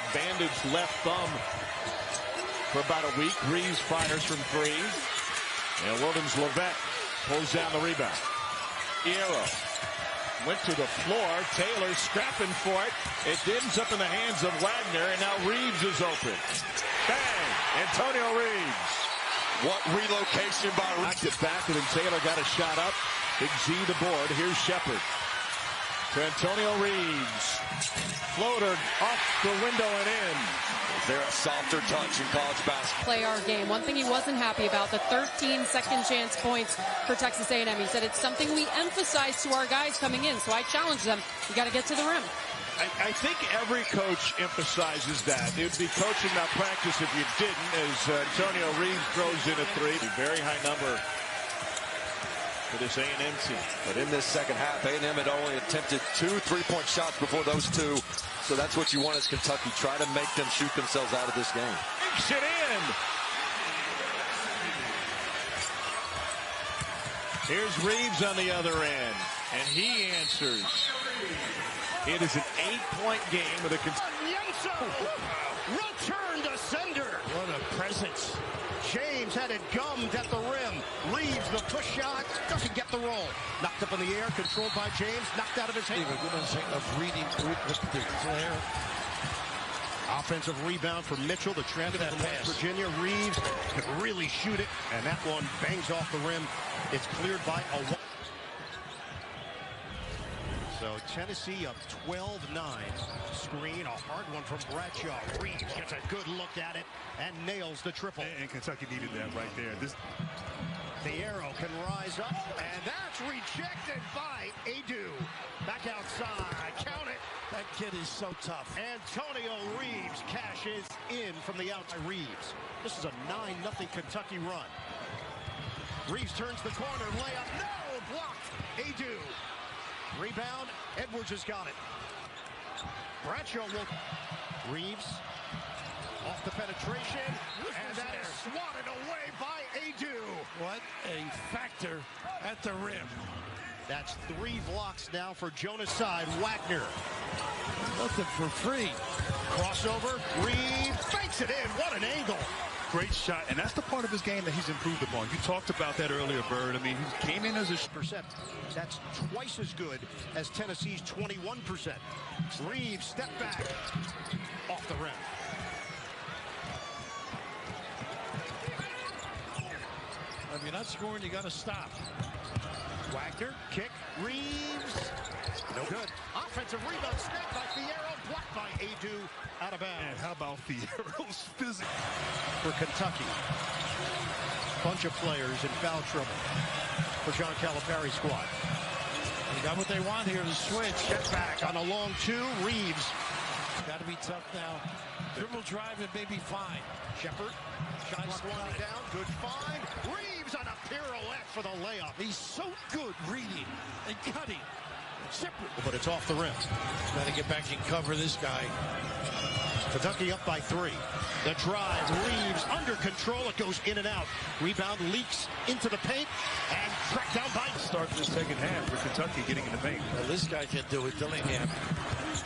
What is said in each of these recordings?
that bandaged left thumb for about a week. Reeves fires from three. And Williams Levesque pulls down the rebound. Hierro went to the floor. Taylor scrapping for it. It ends up in the hands of Wagner, and now Reeves is open. Bang! Antonio Reeves. What relocation by Reeves. Knocked it back, and then Taylor got a shot up. Big Z the board. Here's Shepard to Antonio Reeves. Floater off the window and in. Is there a softer touch in college basketball? Play our game. One thing he wasn't happy about, the 13 second chance points for Texas A&M. He said it's something we emphasize to our guys coming in. So I challenge them. You got to get to the rim. I think every coach emphasizes that. It would be coaching, not practice, if you didn't, as Antonio Reeves throws in a three. Very high number for this A&M team. But in this second half, A&M had only attempted 2 3-point shots before those two. So that's what you want as Kentucky. Try to make them shoot themselves out of this game. Takes it in. Here's Reeves on the other end, and he answers. It is an 8-point game with a return to sender. What a presence. James had it gummed at the rim. Reeves, the push shot, doesn't get the roll. Knocked up in the air, controlled by James, knocked out of his hand. Of reading with the flare. Offensive rebound for Mitchell, the transfer from West Virginia. Reeves could really shoot it, and that one bangs off the rim. It's cleared by a... So Tennessee up 12-9. Screen, a hard one from Bradshaw. Reeves gets a good look at it and nails the triple. And Kentucky needed that right there. The arrow can rise up, and that's rejected by Adu. Back outside, count it. That kid is so tough. Antonio Reeves cashes in from the outside. Reeves. This is a 9-0 Kentucky run. Reeves turns the corner, layup, no, blocked. Adu. Rebound, Edwards has got it. Bradshaw will... Reeves off the penetration, and that is swatted away by Adu. What a factor at the rim. That's 3 blocks now for Jonas side. Wagner. Nothing for free. Crossover, Reeves fakes it in. What an angle. Great shot, and that's the part of his game that he's improved upon. You talked about that earlier, Bird. I mean, he came in as a... That's twice as good as Tennessee's 21%. Reeves, step back, off the rim. If you're not scoring, you got to stop. Wagner, kick, Reeves, no good. Offensive rebound, snapped by Fierro, blocked by Adu, out of bounds. And how about Fierro's physics? For Kentucky, bunch of players in foul trouble for John Calipari's squad. They got what they want here to switch. Get back on a long 2, Reeves. Got to be tough now. Dribble drive and maybe fine. Shepard, shot one down, good find. Reeves on a pirouette for the layup. He's so good reading and cutting. Shepard. But it's off the rim. Got to get back and cover this guy. Kentucky up by 3. The drive, Reeves under control. It goes in and out. Rebound leaks into the paint and tracked down by... Start the second half with Kentucky getting in the paint. Well, this guy can do it, Dillingham.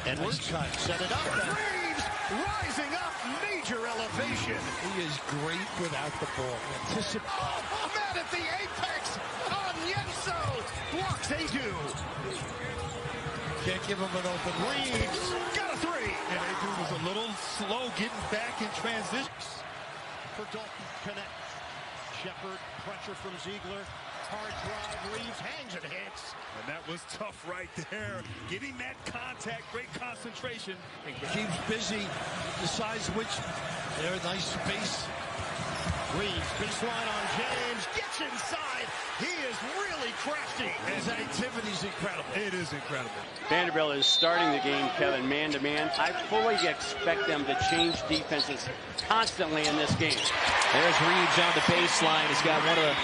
Edwards cut, set it up. Reeves rising up, major elevation. He is great without the ball. Oh, man at the apex on Yenso. Blocks Adu. Can't give him an open. Reeves got a 3. And Adu was a little slow getting back in transition. For Dalton Connect. Shepard, pressure from Ziegler. Hard drive, Reeves hangs and hits. And that was tough right there. Getting that contact, great concentration. Keeps busy, decides which. There, nice space. Reeves, baseline on James, gets inside. He is really crafty. His activity's incredible. It is incredible. Vanderbilt is starting the game, Kevin, man-to-man. I fully expect them to change defenses constantly in this game. There's Reeves on the baseline. He's got one of the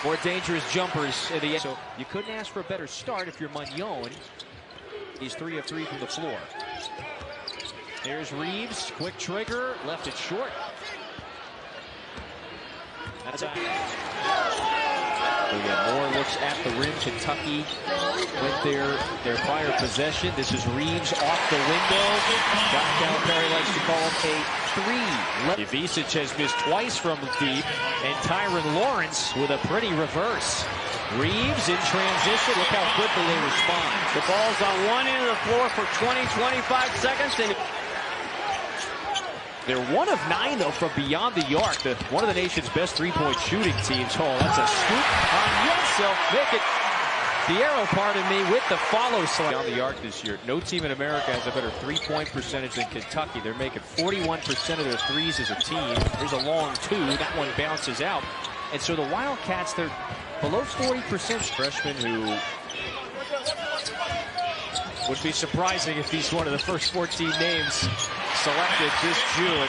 more dangerous jumpers in the end. So you couldn't ask for a better start if you're Munyon. He's 3 of 3 from the floor. There's Reeves, quick trigger, left it short. That's it. We get more looks at the rim. Kentucky with their prior possession. This is Reeves off the window. John Calipari likes to call called a three. Ivisic has missed twice from deep, and Tyron Lawrence with a pretty reverse. Reeves in transition. Look how quickly they respond. The ball's on one end of the floor for 20-25 seconds. And they're 1 of 9, though, from beyond the arc. One of the nation's best three-point shooting teams. Oh, that's a scoop on Yenso. Make it Fierro, pardon me, with the follow slide on the arc this year. No team in America has a better three-point percentage than Kentucky. They're making 41% of their threes as a team. There's a long two. That one bounces out. And so the Wildcats, they're below 40%. Freshman who would be surprising if he's one of the first 14 names selected this June.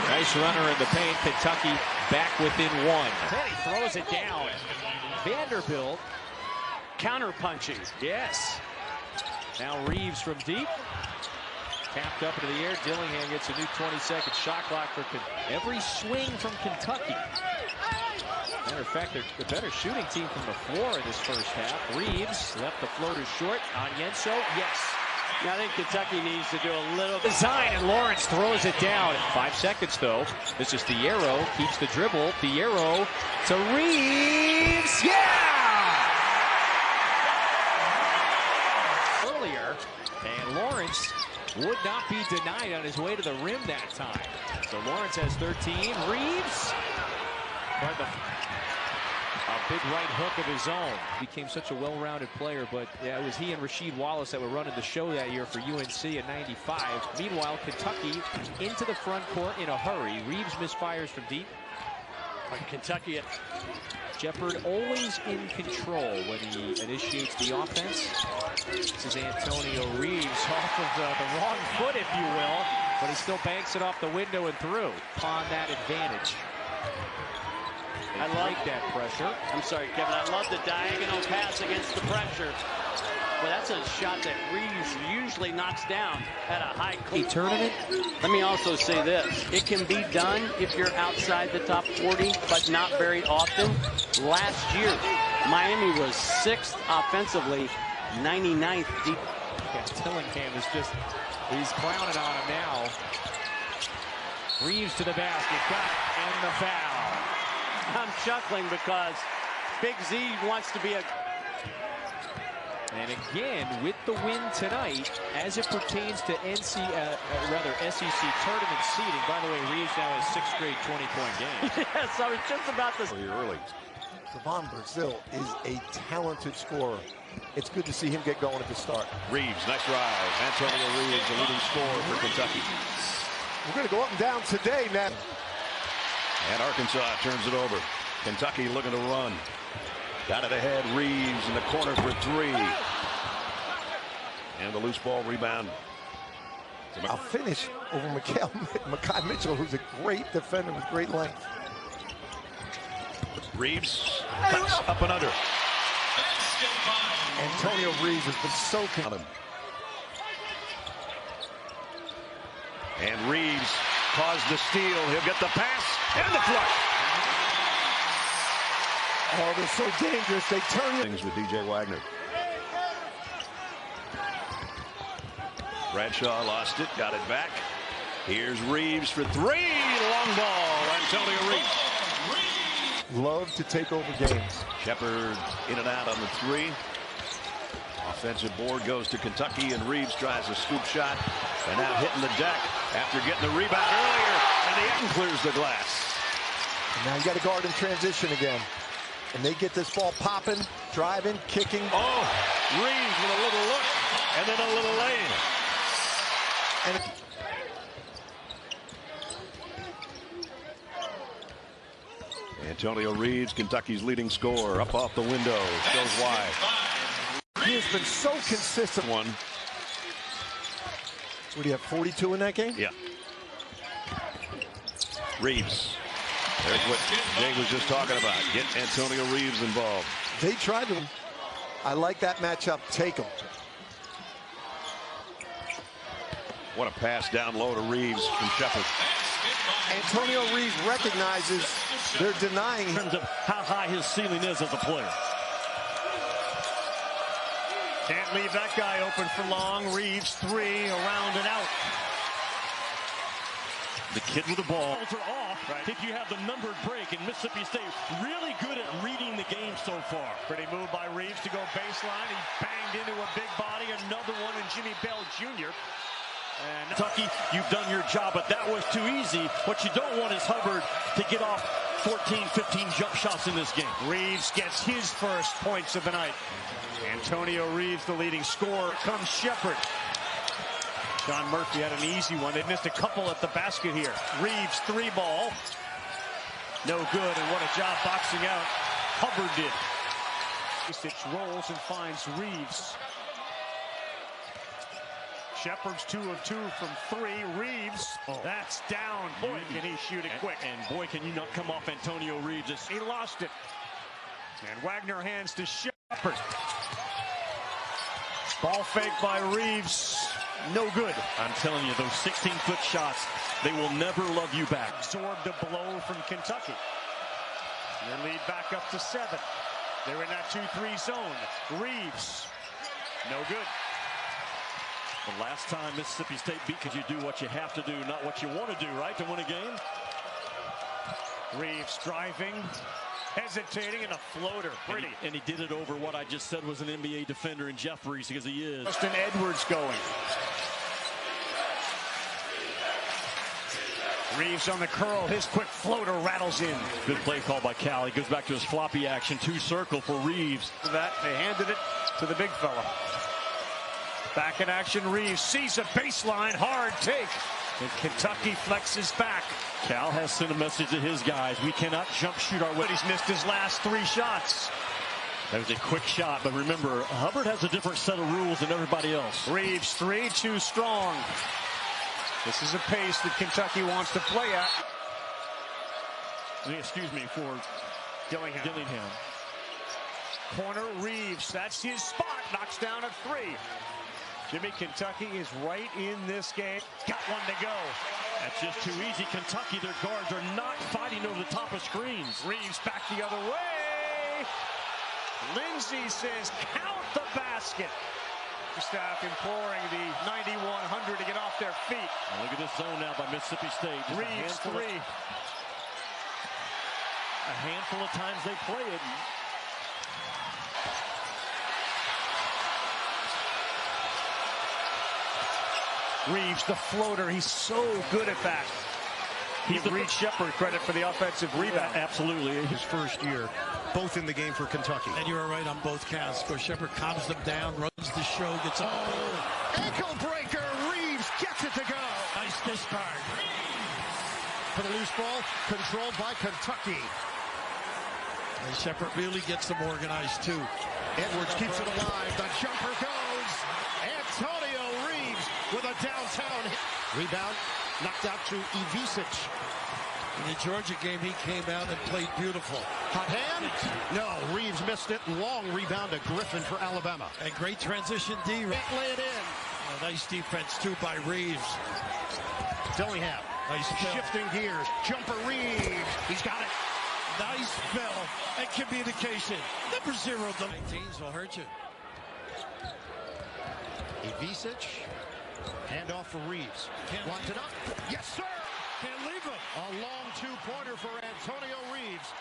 Nice runner in the paint. Kentucky back within 1. He throws it down. Vanderbilt counter-punching. Yes. Now Reeves from deep. Tapped up into the air. Dillingham gets a new 20-second shot clock for every swing from Kentucky. Matter of fact, they're the better shooting team from the floor in this first half. Reeves left the floater short on Yenso. Yes. Yeah, I think Kentucky needs to do a little design, and Lawrence throws it down. 5 seconds, though. This is Fierro. Keeps the dribble. Fierro to Reeves. Yeah! Earlier, and Lawrence would not be denied on his way to the rim that time. So Lawrence has 13. Reeves, a big right hook of his own. Became such a well-rounded player, but yeah, it was he and Rasheed Wallace that were running the show that year for UNC in '95. Meanwhile, Kentucky into the front court in a hurry. Reeves misfires from deep. Kentucky. Shepherd always in control when he initiates the offense. This is Antonio Reeves off of the wrong foot, if you will, but he still banks it off the window and through. Upon that advantage. I like that pressure. I'm sorry, Kevin. I love the diagonal pass against the pressure. But that's a shot that Reeves usually knocks down at a high clip. Tournament. Let me also say this. It can be done if you're outside the top 40, but not very often. Last year, Miami was 6th offensively, 99th deep. Yeah, Dillingham is just, he's clowning on him now. Reeves to the basket, got it, and the foul. I'm chuckling because Big Z wants to be a... And again, with the win tonight, as it pertains to SEC tournament seeding. By the way, Reeves now has 6th straight 20-point game. Yes, I was just about to... Early. Devon Brazil is a talented scorer. It's good to see him get going at the start. Reeves, nice drive. Antonio Reeves, the leading scorer for Kentucky. We're going to go up and down today, man. And Arkansas turns it over. Kentucky looking to run. Got it ahead. Reeves in the corner for 3. And the loose ball rebound. I'll finish over Makai Mitchell, who's a great defender with great length. Reeves cuts up and under. Antonio Reeves has been so confident. And Reeves caused the steal. He'll get the pass and the flush. Oh, they're so dangerous. They turn it. Things with DJ Wagner. Bradshaw lost it, got it back. Here's Reeves for 3. Long ball. Antonio Reeves. Love to take over games. Shepherd in and out on the 3. Offensive board goes to Kentucky, and Reeves tries a scoop shot. And now hitting the deck after getting the rebound earlier. And the end clears the glass. And now you got to guard in transition again. And they get this ball popping, driving, kicking. Oh, Reeves with a little look and then a little lane. And Antonio Reeves, Kentucky's leading scorer, up off the window, goes wide. He has been so consistent. One. What do you have, 42 in that game? Yeah. Reeves. There's what Jay was just talking about. Get Antonio Reeves involved. They tried to. I like that matchup. Take them. What a pass down low to Reeves from Shepherd. Antonio Reeves recognizes they're denying him. In terms of how high his ceiling is as a player. Can't leave that guy open for long. Reeves 3, around and out. The kid with the ball. Off if you have the numbered break, and Mississippi State really good at reading the game so far. Pretty move by Reeves to go baseline. He banged into a big body. Another one in Jimmy Bell Jr. And Kentucky, you've done your job, but that was too easy. What you don't want is Hubbard to get off 14, 15 jump shots in this game. Reeves gets his first points of the night. Antonio Reeves, the leading scorer. Comes Shepard. John Murphy had an easy one. They missed a couple at the basket here. Reeves, 3-ball. No good, and what a job boxing out Hubbard did. Six rolls and finds Reeves. Shepard's 2 of 2 from 3. Reeves, that's down. Boy, can he shoot it quick. And boy, can you not come off Antonio Reeves. He lost it. And Wagner hands to Shepard. Ball fake by Reeves. No good. I'm telling you, those 16-foot shots, they will never love you back. Absorbed a blow from Kentucky. Their lead back up to 7. They're in that 2-3 zone. Reeves, no good. The last time Mississippi State beat, because you do what you have to do, not what you want to do, right, to win a game? Reeves driving, hesitating, and a floater. Pretty. And he did it over what I just said was an NBA defender in Jeffries, because he is. Justin Edwards going. Reeves on the curl. His quick floater rattles in. Good play call by Cal. He goes back to his floppy action. 2-circle for Reeves. That they handed it to the big fella. Back in action. Reeves sees a baseline. Hard take. And Kentucky flexes back. Cal has sent a message to his guys. We cannot jump shoot our way. He's missed his last 3 shots. That was a quick shot, but remember, Hubbard has a different set of rules than everybody else. Reeves 3, too strong. This is a pace that Kentucky wants to play at. Excuse me, for Dillingham. Corner, Reeves, that's his spot. Knocks down a 3. Jimmy, Kentucky is right in this game. Got one to go. That's just too easy. Kentucky, their guards are not fighting over the top of screens. Reeves back the other way. Lindsey says, count the basket. Staff imploring the 9,100 to get off their feet. Now look at this zone now by Mississippi State. Just Reeves 3. A handful of times they play it. Reeves, the floater, he's so good at that. Give Reed Shepard credit for the offensive rebound. Absolutely. His first year, both in the game for Kentucky. And you were right on both counts. Where Shepard calms them down, runs the show, gets up. Ankle breaker. Reeves gets it to go. Nice discard. For the loose ball, controlled by Kentucky. And Shepard really gets them organized, too. Edwards keeps it alive. The jumper goes. Antonio Reeves with a downtown hit. Rebound knocked out to Ivisic. In the Georgia game, he came out and played beautiful. Hot hand? No, Reeves missed it. Long rebound to Griffin for Alabama. And great transition D. Can't lay it in. A nice defense, too, by Reeves. Dillingham. Nice shifting gears. Jumper Reeves. He's got it. Nice spell and communication. Number 0, the 19s will hurt you. Ivisic. Handoff for Reeves. Wants it up. Yes, sir. Can't leave him. A long 2-pointer for Antonio Reeves.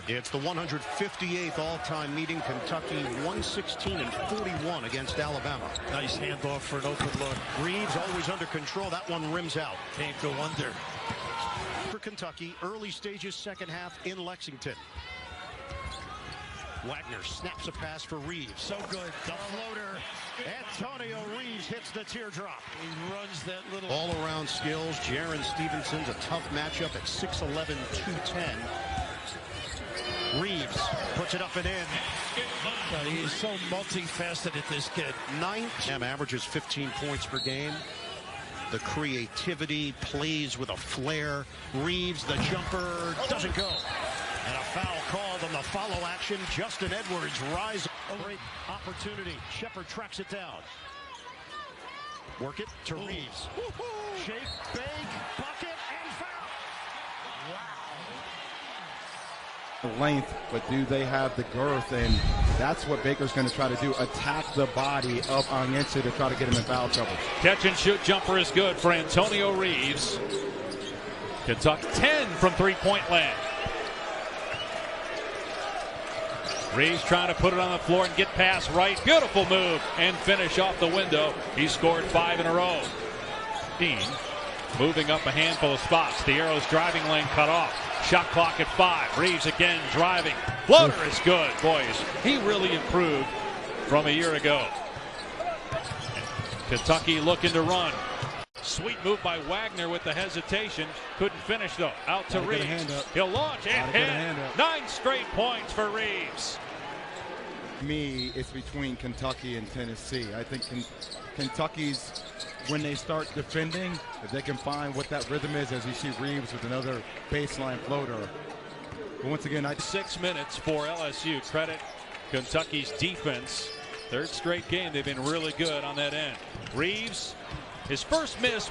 It's the 158th all-time meeting. Kentucky 116-41 against Alabama. Nice handoff for an open look. Reeves always under control. That one rims out. Can't go under. For Kentucky, early stages, second half in Lexington. Wagner snaps a pass for Reeves. So good. The floater. Antonio Reeves hits the teardrop. He runs that little... All-around skills. Jaron Stevenson's a tough matchup at 6'11", 210. Reeves puts it up and in. He's so multifaceted, this kid. 9. Averages 15 points per game. The creativity, plays with a flair. Reeves, the jumper, doesn't go. And a foul called on the follow action. Justin Edwards rise. Great opportunity. Shepard tracks it down. Work it to Reeves. Shake, bake, bucket, and foul. Wow. Length, but do they have the girth? And that's what Baker's going to try to do, attack the body of Onyenso to try to get him in foul trouble. Catch and shoot jumper is good for Antonio Reeves. Kentucky 10 from three-point land. Reeves trying to put it on the floor and get past Wright. Beautiful move and finish off the window. He scored 5 in a row. Dean moving up a handful of spots. The Arrows driving lane cut off. Shot clock at 5. Reeves again driving. Floater is good. Boys, he really improved from a year ago. Kentucky looking to run. Sweet move by Wagner with the hesitation. Couldn't finish though. Out to Reeves. He'll launch and hit. 9 straight points for Reeves. Me, it's between Kentucky and Tennessee. I think Kentucky's, when they start defending, if they can find what that rhythm is, as you see Reeves with another baseline floater. But once again, 6 minutes for LSU. Credit Kentucky's defense. Third straight game, they've been really good on that end. Reeves, his first miss.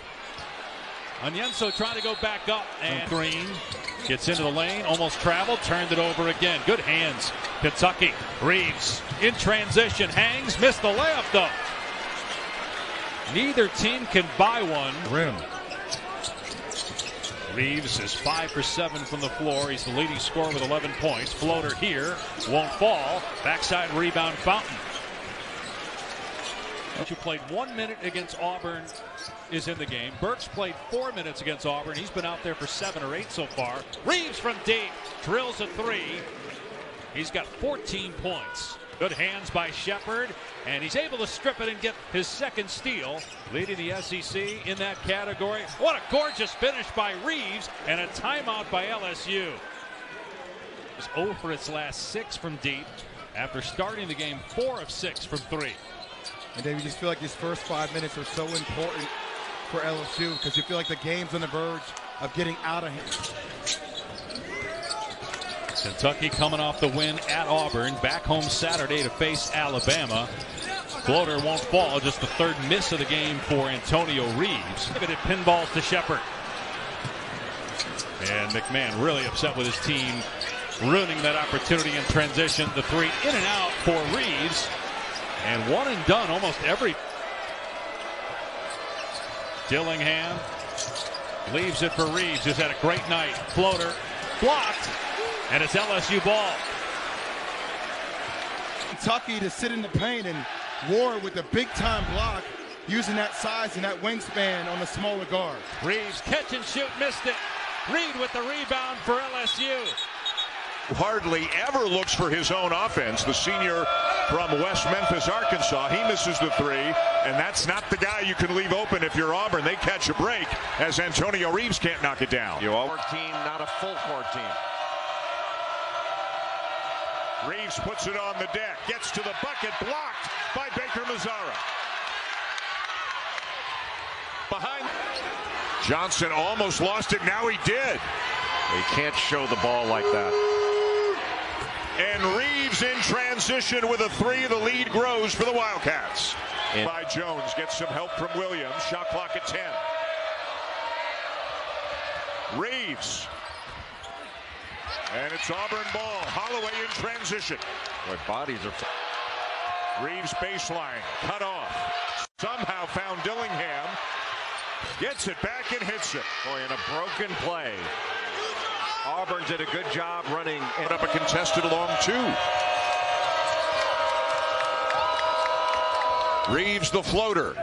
Onyenso trying to go back up, and Green gets into the lane, almost traveled, turned it over again. Good hands, Kentucky. Reeves in transition, hangs, missed the layup though. Neither team can buy one. Rim. Reeves is 5 for 7 from the floor. He's the leading scorer with 11 points. Floater here, won't fall. Backside rebound, Fountain. Who played 1 minute against Auburn is in the game. Burks played 4 minutes against Auburn. He's been out there for 7 or 8 so far. Reeves from deep, drills a 3. He's got 14 points. Good hands by Shepard, and he's able to strip it and get his second steal, leading the SEC in that category. What a gorgeous finish by Reeves, and a timeout by LSU. It's 0 for its last 6 from deep after starting the game 4 of 6 from 3. And Dave, you just feel like these first 5 minutes are so important for LSU because you feel like the game's on the verge of getting out of hand. Kentucky coming off the win at Auburn, back home Saturday to face Alabama. Floater won't fall, just the third miss of the game for Antonio Reeves. Look at it, pinballs to Shepard. And McMahon really upset with his team, ruining that opportunity in transition. The 3 in and out for Reeves. And one and done almost every. Dillingham leaves it for Reeves, who's had a great night. Floater blocked, and it's LSU ball. Kentucky to sit in the paint, and Ward with a big time block, using that size and that wingspan on the smaller guard. Reeves catch and shoot, missed it. Reed with the rebound for LSU. Hardly ever looks for his own offense. The senior from West Memphis, Arkansas, he misses the 3, and that's not the guy you can leave open if you're Auburn. They catch a break as Antonio Reeves can't knock it down. Court team, not a full court team. Reeves puts it on the deck, gets to the bucket, blocked by Baker Mazzara. Behind. Johnson almost lost it, now he did. He can't show the ball like that. And Reeves in transition with a 3. The lead grows for the Wildcats. By Jones, gets some help from Williams. Shot clock at 10. Reeves. And it's Auburn ball. Holloway in transition. Boy, bodies are. Reeves baseline, cut off. Somehow found Dillingham. Gets it back and hits it. Boy, in a broken play. Auburn did a good job running. Put up a contested long 2. Reeves the floater.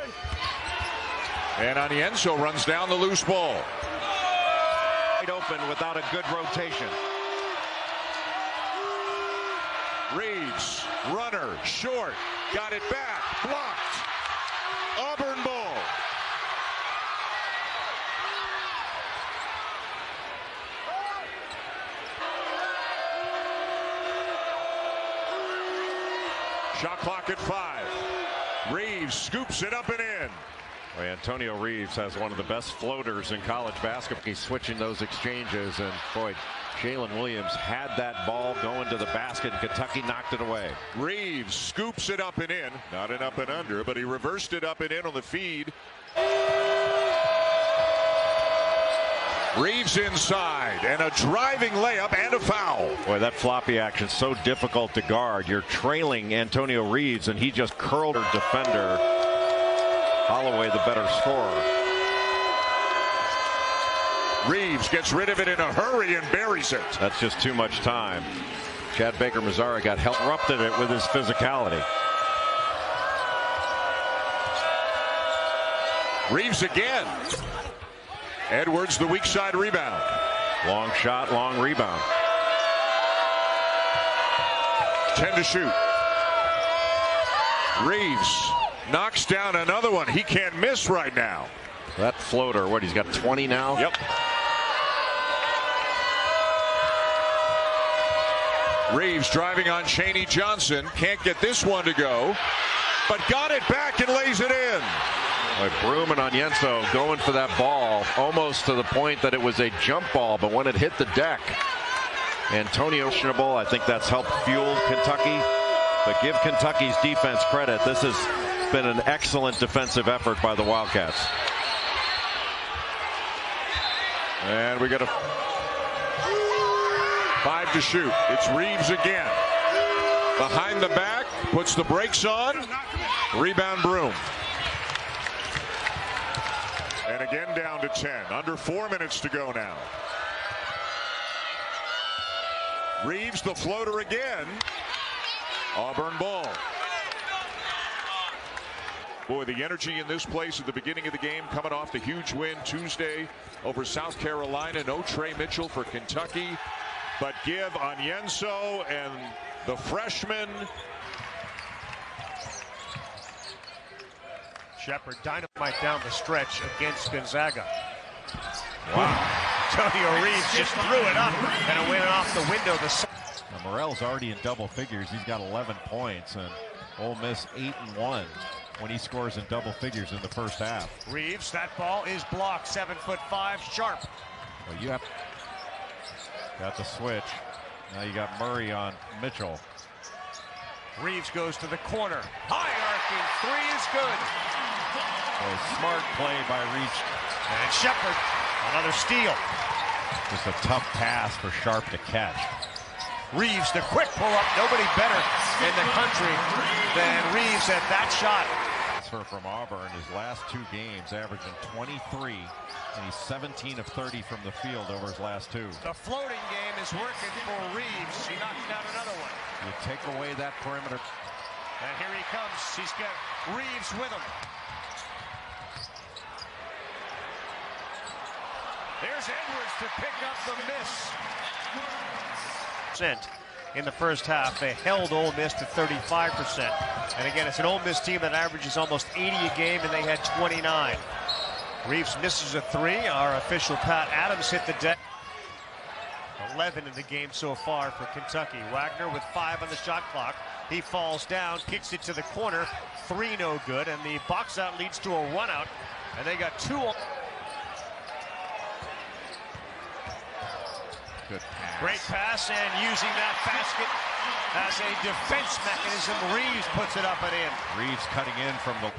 And Onyenso runs down the loose ball. Wide open without a good rotation. Reeves, runner, short, got it back, blocked. Auburn ball. Shot clock at 5. Reeves scoops it up and in. Well, Antonio Reeves has one of the best floaters in college basketball. He's switching those exchanges, and boy, Jalen Williams had that ball going to the basket, and Kentucky knocked it away. Reeves scoops it up and in. Not an up and under, but he reversed it up and in on the feed. Reeves inside, and a driving layup and a foul. Boy, that floppy action so difficult to guard. You're trailing Antonio Reeves, and he just curled her defender. Holloway the better scorer. Reeves gets rid of it in a hurry and buries it. That's just too much time. Chad Baker-Mazara got interrupted it with his physicality. Reeves again. Edwards, the weak side rebound. Long shot, long rebound. 10 to shoot. Reeves knocks down another one. He can't miss right now. That floater, what, he's got 20 now? Yep. Reeves driving on Chaney Johnson. Can't get this one to go, but got it back and lays it in. Broom and Onyenso going for that ball almost to the point that it was a jump ball, but when it hit the deck, Antonio, I think that's helped fuel Kentucky. But give Kentucky's defense credit. This has been an excellent defensive effort by the Wildcats. And we got a 5 to shoot. It's Reeves again. Behind the back, puts the brakes on. Rebound Broom. And again down to 10. Under 4 minutes to go now. Reeves the floater again. Auburn ball. Boy, the energy in this place at the beginning of the game, coming off the huge win Tuesday over South Carolina. No Trey Mitchell for Kentucky, but give Onyenso and the freshman. Shepard dynamite down the stretch against Gonzaga. Wow. Antonio Reeves just threw it up and it went off the window. Morrell's already in double figures. He's got 11 points, and Ole Miss 8-1 when he scores in double figures in the first half. Reeves, that ball is blocked. 7'5", sharp. Well, you have got the switch. Now you got Murray on Mitchell. Reeves goes to the corner. High arcing three is good. A smart play by Reeves. And Shepard, another steal. Just a tough pass for Sharp to catch. Reeves, the quick pull-up. Nobody better in the country than Reeves at that shot. Transfer from Auburn, his last 2 games, averaging 23, and he's 17 of 30 from the field over his last 2. The floating game is working for Reeves. He knocked down another one. You take away that perimeter. And here he comes. He's got Reeves with him. There's Edwards to pick up the miss. In the first half, they held Ole Miss to 35%. And again, it's an Ole Miss team that averages almost 80 a game, and they had 29. Reeves misses a 3. Our official Pat Adams hit the deck. 11 in the game so far for Kentucky. Wagner with 5 on the shot clock. He falls down, kicks it to the corner. 3 no good, and the box out leads to a run out. And they got 2. Good pass. Great pass, and using that basket as a defense mechanism, Reeves puts it up and in. Reeves cutting in from the...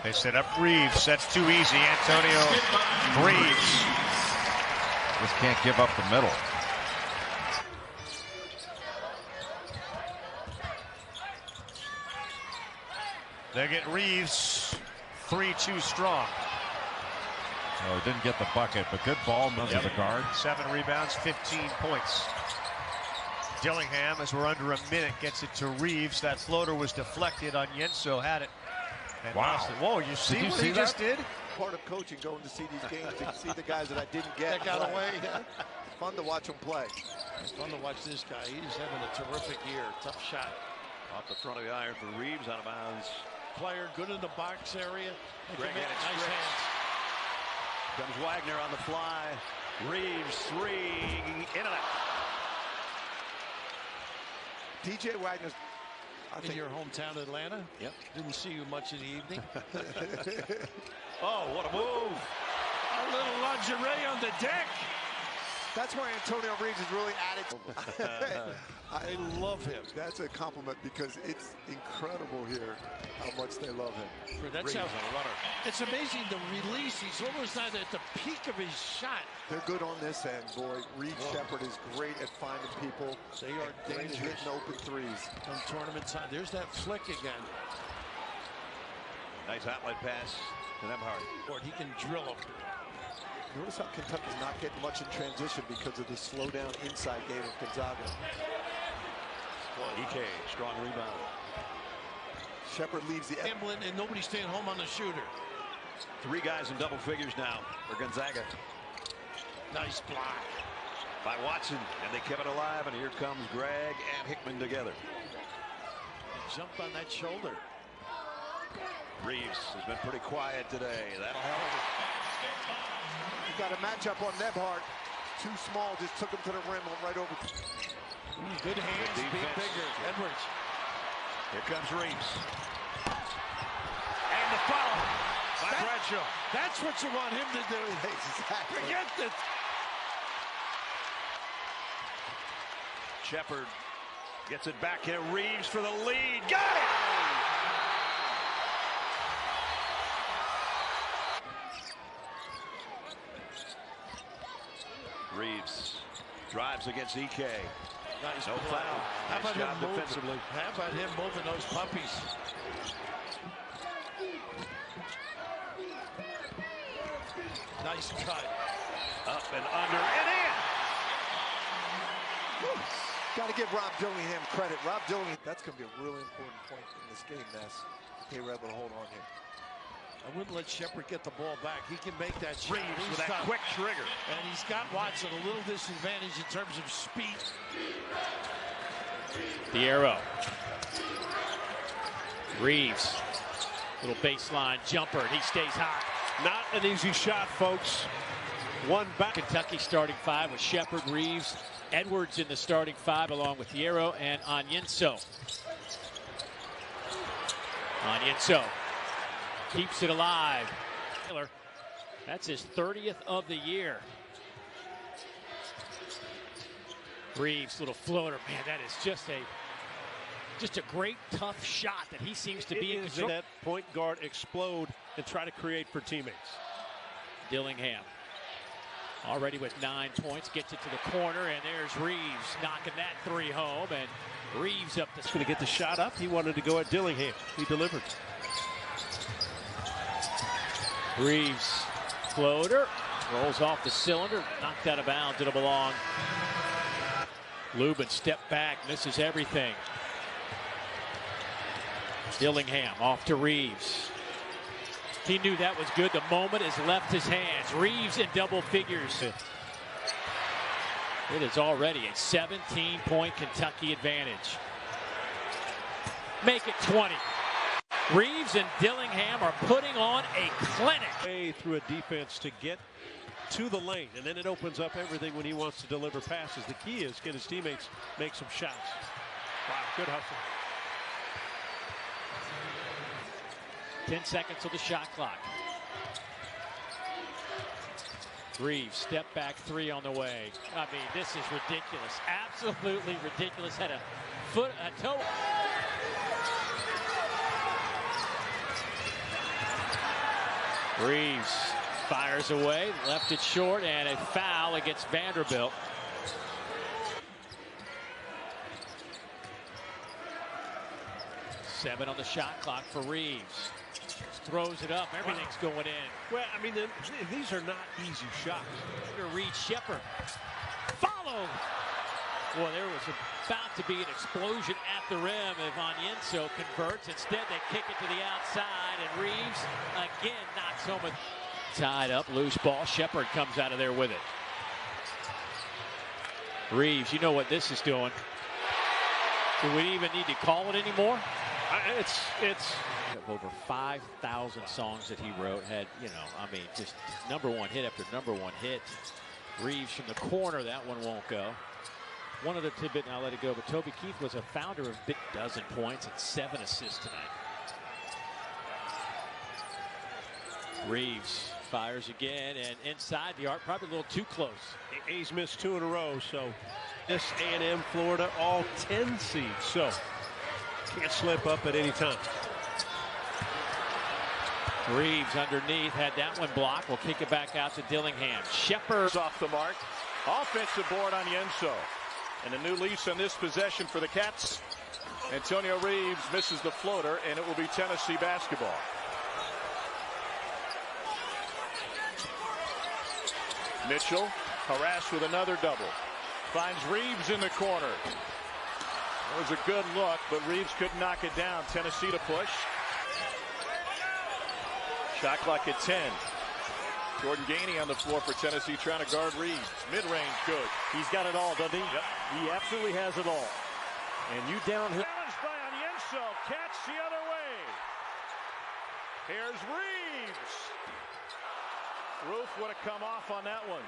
They set up Reeves. That's too easy. Antonio Reeves. Just can't give up the middle. They get Reeves 3-2 strong. Oh, didn't get the bucket, but good ball moves as a guard. 7 rebounds, 15 points. Dillingham, as we're under a minute, gets it to Reeves. That floater was deflected. Onyenso had it. And lost it. Whoa, you see what he just did? Part of coaching, going to see these games, to see the guys that I didn't get. That got away. It's fun to watch them play. It's fun to watch this guy. He's having a terrific year. Tough shot. Off the front of the iron for Reeves, out of bounds. Player good in the box area. Greg Nice hands. Comes Wagner on the fly. Reeves 3 in and out. DJ Wagner's in your hometown, Atlanta? Yep. Didn't see you much in the evening. Oh, what a move. A little lingerie on the deck. That's why Antonio Reeves is really added. I love him. That's a compliment because it's incredible here how much they love him. That's how it's amazing the release. He's almost at the peak of his shot. They're good on this end, boy. Reed Shepard is great at finding people. They are dangerous. Hitting open threes. On tournament time. There's that flick again. Nice outlet pass to Nebhart. He can drill him. Notice how Kentucky's not getting much in transition because of the slow down inside game of Gonzaga. EK, strong rebound. Shepard leaves the Hamlin, and nobody's staying home on the shooter. 3 guys in double figures now for Gonzaga. Nice block By Watson, and they kept it alive, and here comes Greg and Hickman together. Jumped on that shoulder. Reeves has been pretty quiet today. That'll help. You got a matchup on Nebhart. Too small, just took him to the rim, went right over. Good hands, Good being defense. bigger. Edwards. Here comes Reeves. And the foul by Bradshaw. That's what you want him to do. Exactly. Forget that. Shepard gets it back here. Reeves for the lead. Got it! Reeves drives against EK. Nice No play. foul. How Nice about job him defensively. moving? How about him moving those puppies? Nice cut. Up and under and in. Got to give Rob Dillingham credit. Rob Dillingham, that's going to be a really important point in this game, Ness. They were able to hold on here. I wouldn't let Shepard get the ball back. He can make that shot. Reeves with that quick trigger. And he's got Watson a little disadvantage in terms of speed. The arrow. Reeves. Little baseline jumper, and he stays hot. Not an easy shot, folks. One back. Kentucky starting 5 with Shepard, Reeves, Edwards in the starting 5, along with Hierro and Onyenso. Onyenso keeps it alive. That's his 30th of the year. Reeves, little floater. Man, that is just a great, tough shot that he seems to be in control. That point guard explode and try to create for teammates. Dillingham already with 9 points, gets it to the corner, and there's Reeves knocking that 3 home, and Reeves up the... He's going to get the shot up. He wanted to go at Dillingham. He delivered. Reeves, floater, rolls off the cylinder, knocked out of bounds, it'll belong. Lubin step back, misses everything. Dillingham off to Reeves. He knew that was good. The moment has left his hands. Reeves in double figures. It is already a 17-point Kentucky advantage. Make it 20. Reeves and Dillingham are putting on a clinic. Through a defense to get to the lane, and then it opens up everything when he wants to deliver passes. The key is get his teammates make some shots. Wow, good hustle. 10 seconds of the shot clock. Reeves, step back 3 on the way. I mean, this is ridiculous. Absolutely ridiculous. Had a toe. Reeves fires away, left it short, and a foul against Vanderbilt. Seven on the shot clock for Reeves. Throws it up, everything's going in. Well, I mean, these are not easy shots. Reed Shepard. Followed. Well, there was about to be an explosion at the rim if Onyenso converts. Instead, they kick it to the outside, and Reeves again knocks home a tied up, loose ball. Shepard comes out of there with it. Reeves, you know what this is doing. Do we even need to call it anymore? It's over 5,000 songs that he wrote. Had, you know, I mean, just #1 hit after #1 hit. Reeves from the corner, that one won't go. One other tidbit, and I'll let it go, but Toby Keith was a founder of Big Dozen points and 7 assists tonight. Reeves fires again, and inside the arc, probably a little too close. He's missed 2 in a row, so this A&M, Florida, all 10 seeds, so can't slip up at any time. Reeves underneath, had that one blocked. We'll kick it back out to Dillingham. Shepard off the mark. Offensive board on Yenso. And a new lease on this possession for the Cats. Antonio Reeves misses the floater, and it will be Tennessee basketball. Mitchell harassed with another double. Finds Reeves in the corner. It was a good look, but Reeves couldn't knock it down. Tennessee to push. Shot clock at 10. Jordan Gainey on the floor for Tennessee trying to guard Reeves. Mid-range good. He's got it all, doesn't he? Yep. He absolutely has it all. And you downhill. Challenged by Onyenso. Catch the other way. Here's Reeves. Roof would have come off on that one.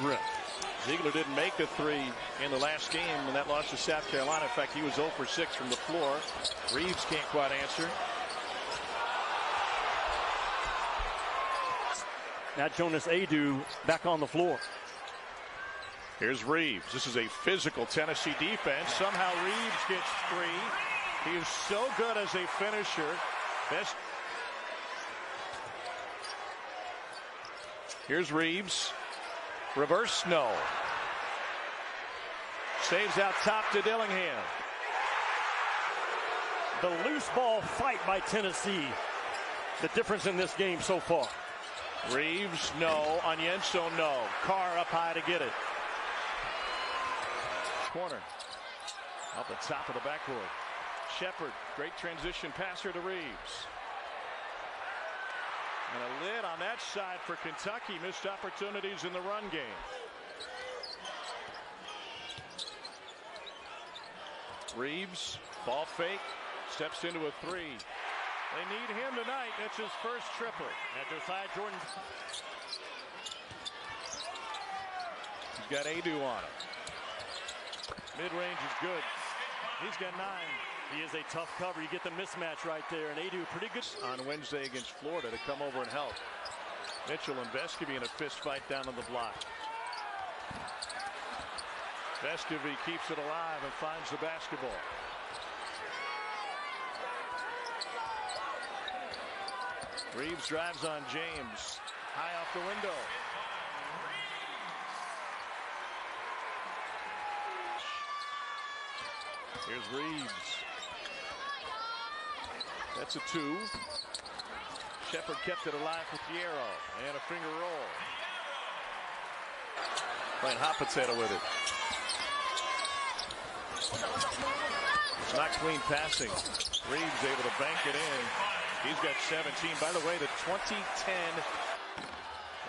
Rip. Ziegler didn't make a three in the last game when that loss to South Carolina. In fact, he was 0 for 6 from the floor. Reeves can't quite answer. Now Jonas Adu back on the floor. Here's Reeves. This is a physical Tennessee defense. Somehow Reeves gets 3. He is so good as a finisher. Best. Here's Reeves. Reverse no. Saves out top to Dillingham. The loose ball fight by Tennessee. The difference in this game so far. Reeves, no. Onyenso, no. Carr up high to get it. Corner. Up the top of the backboard. Shepard, great transition passer to Reeves. And a lid on that side for Kentucky. Missed opportunities in the run game. Reeves, ball fake, steps into a 3. They need him tonight. That's his first triple. At their side, Jordan. He's got Adu on him. Mid-range is good. He's got 9. He is a tough cover. You get the mismatch right there. And Adu pretty good on Wednesday against Florida to come over and help. Mitchell and Vescovy in a fist fight down on the block. Vescovy keeps it alive and finds the basketball. Reeves drives on James. High off the window. Here's Reeves. That's a 2. Shepard kept it alive with Piero. And a finger roll. Playing hot potato with it. It's not clean passing. Reeves able to bank it in. He's got 17. By the way, the 2010.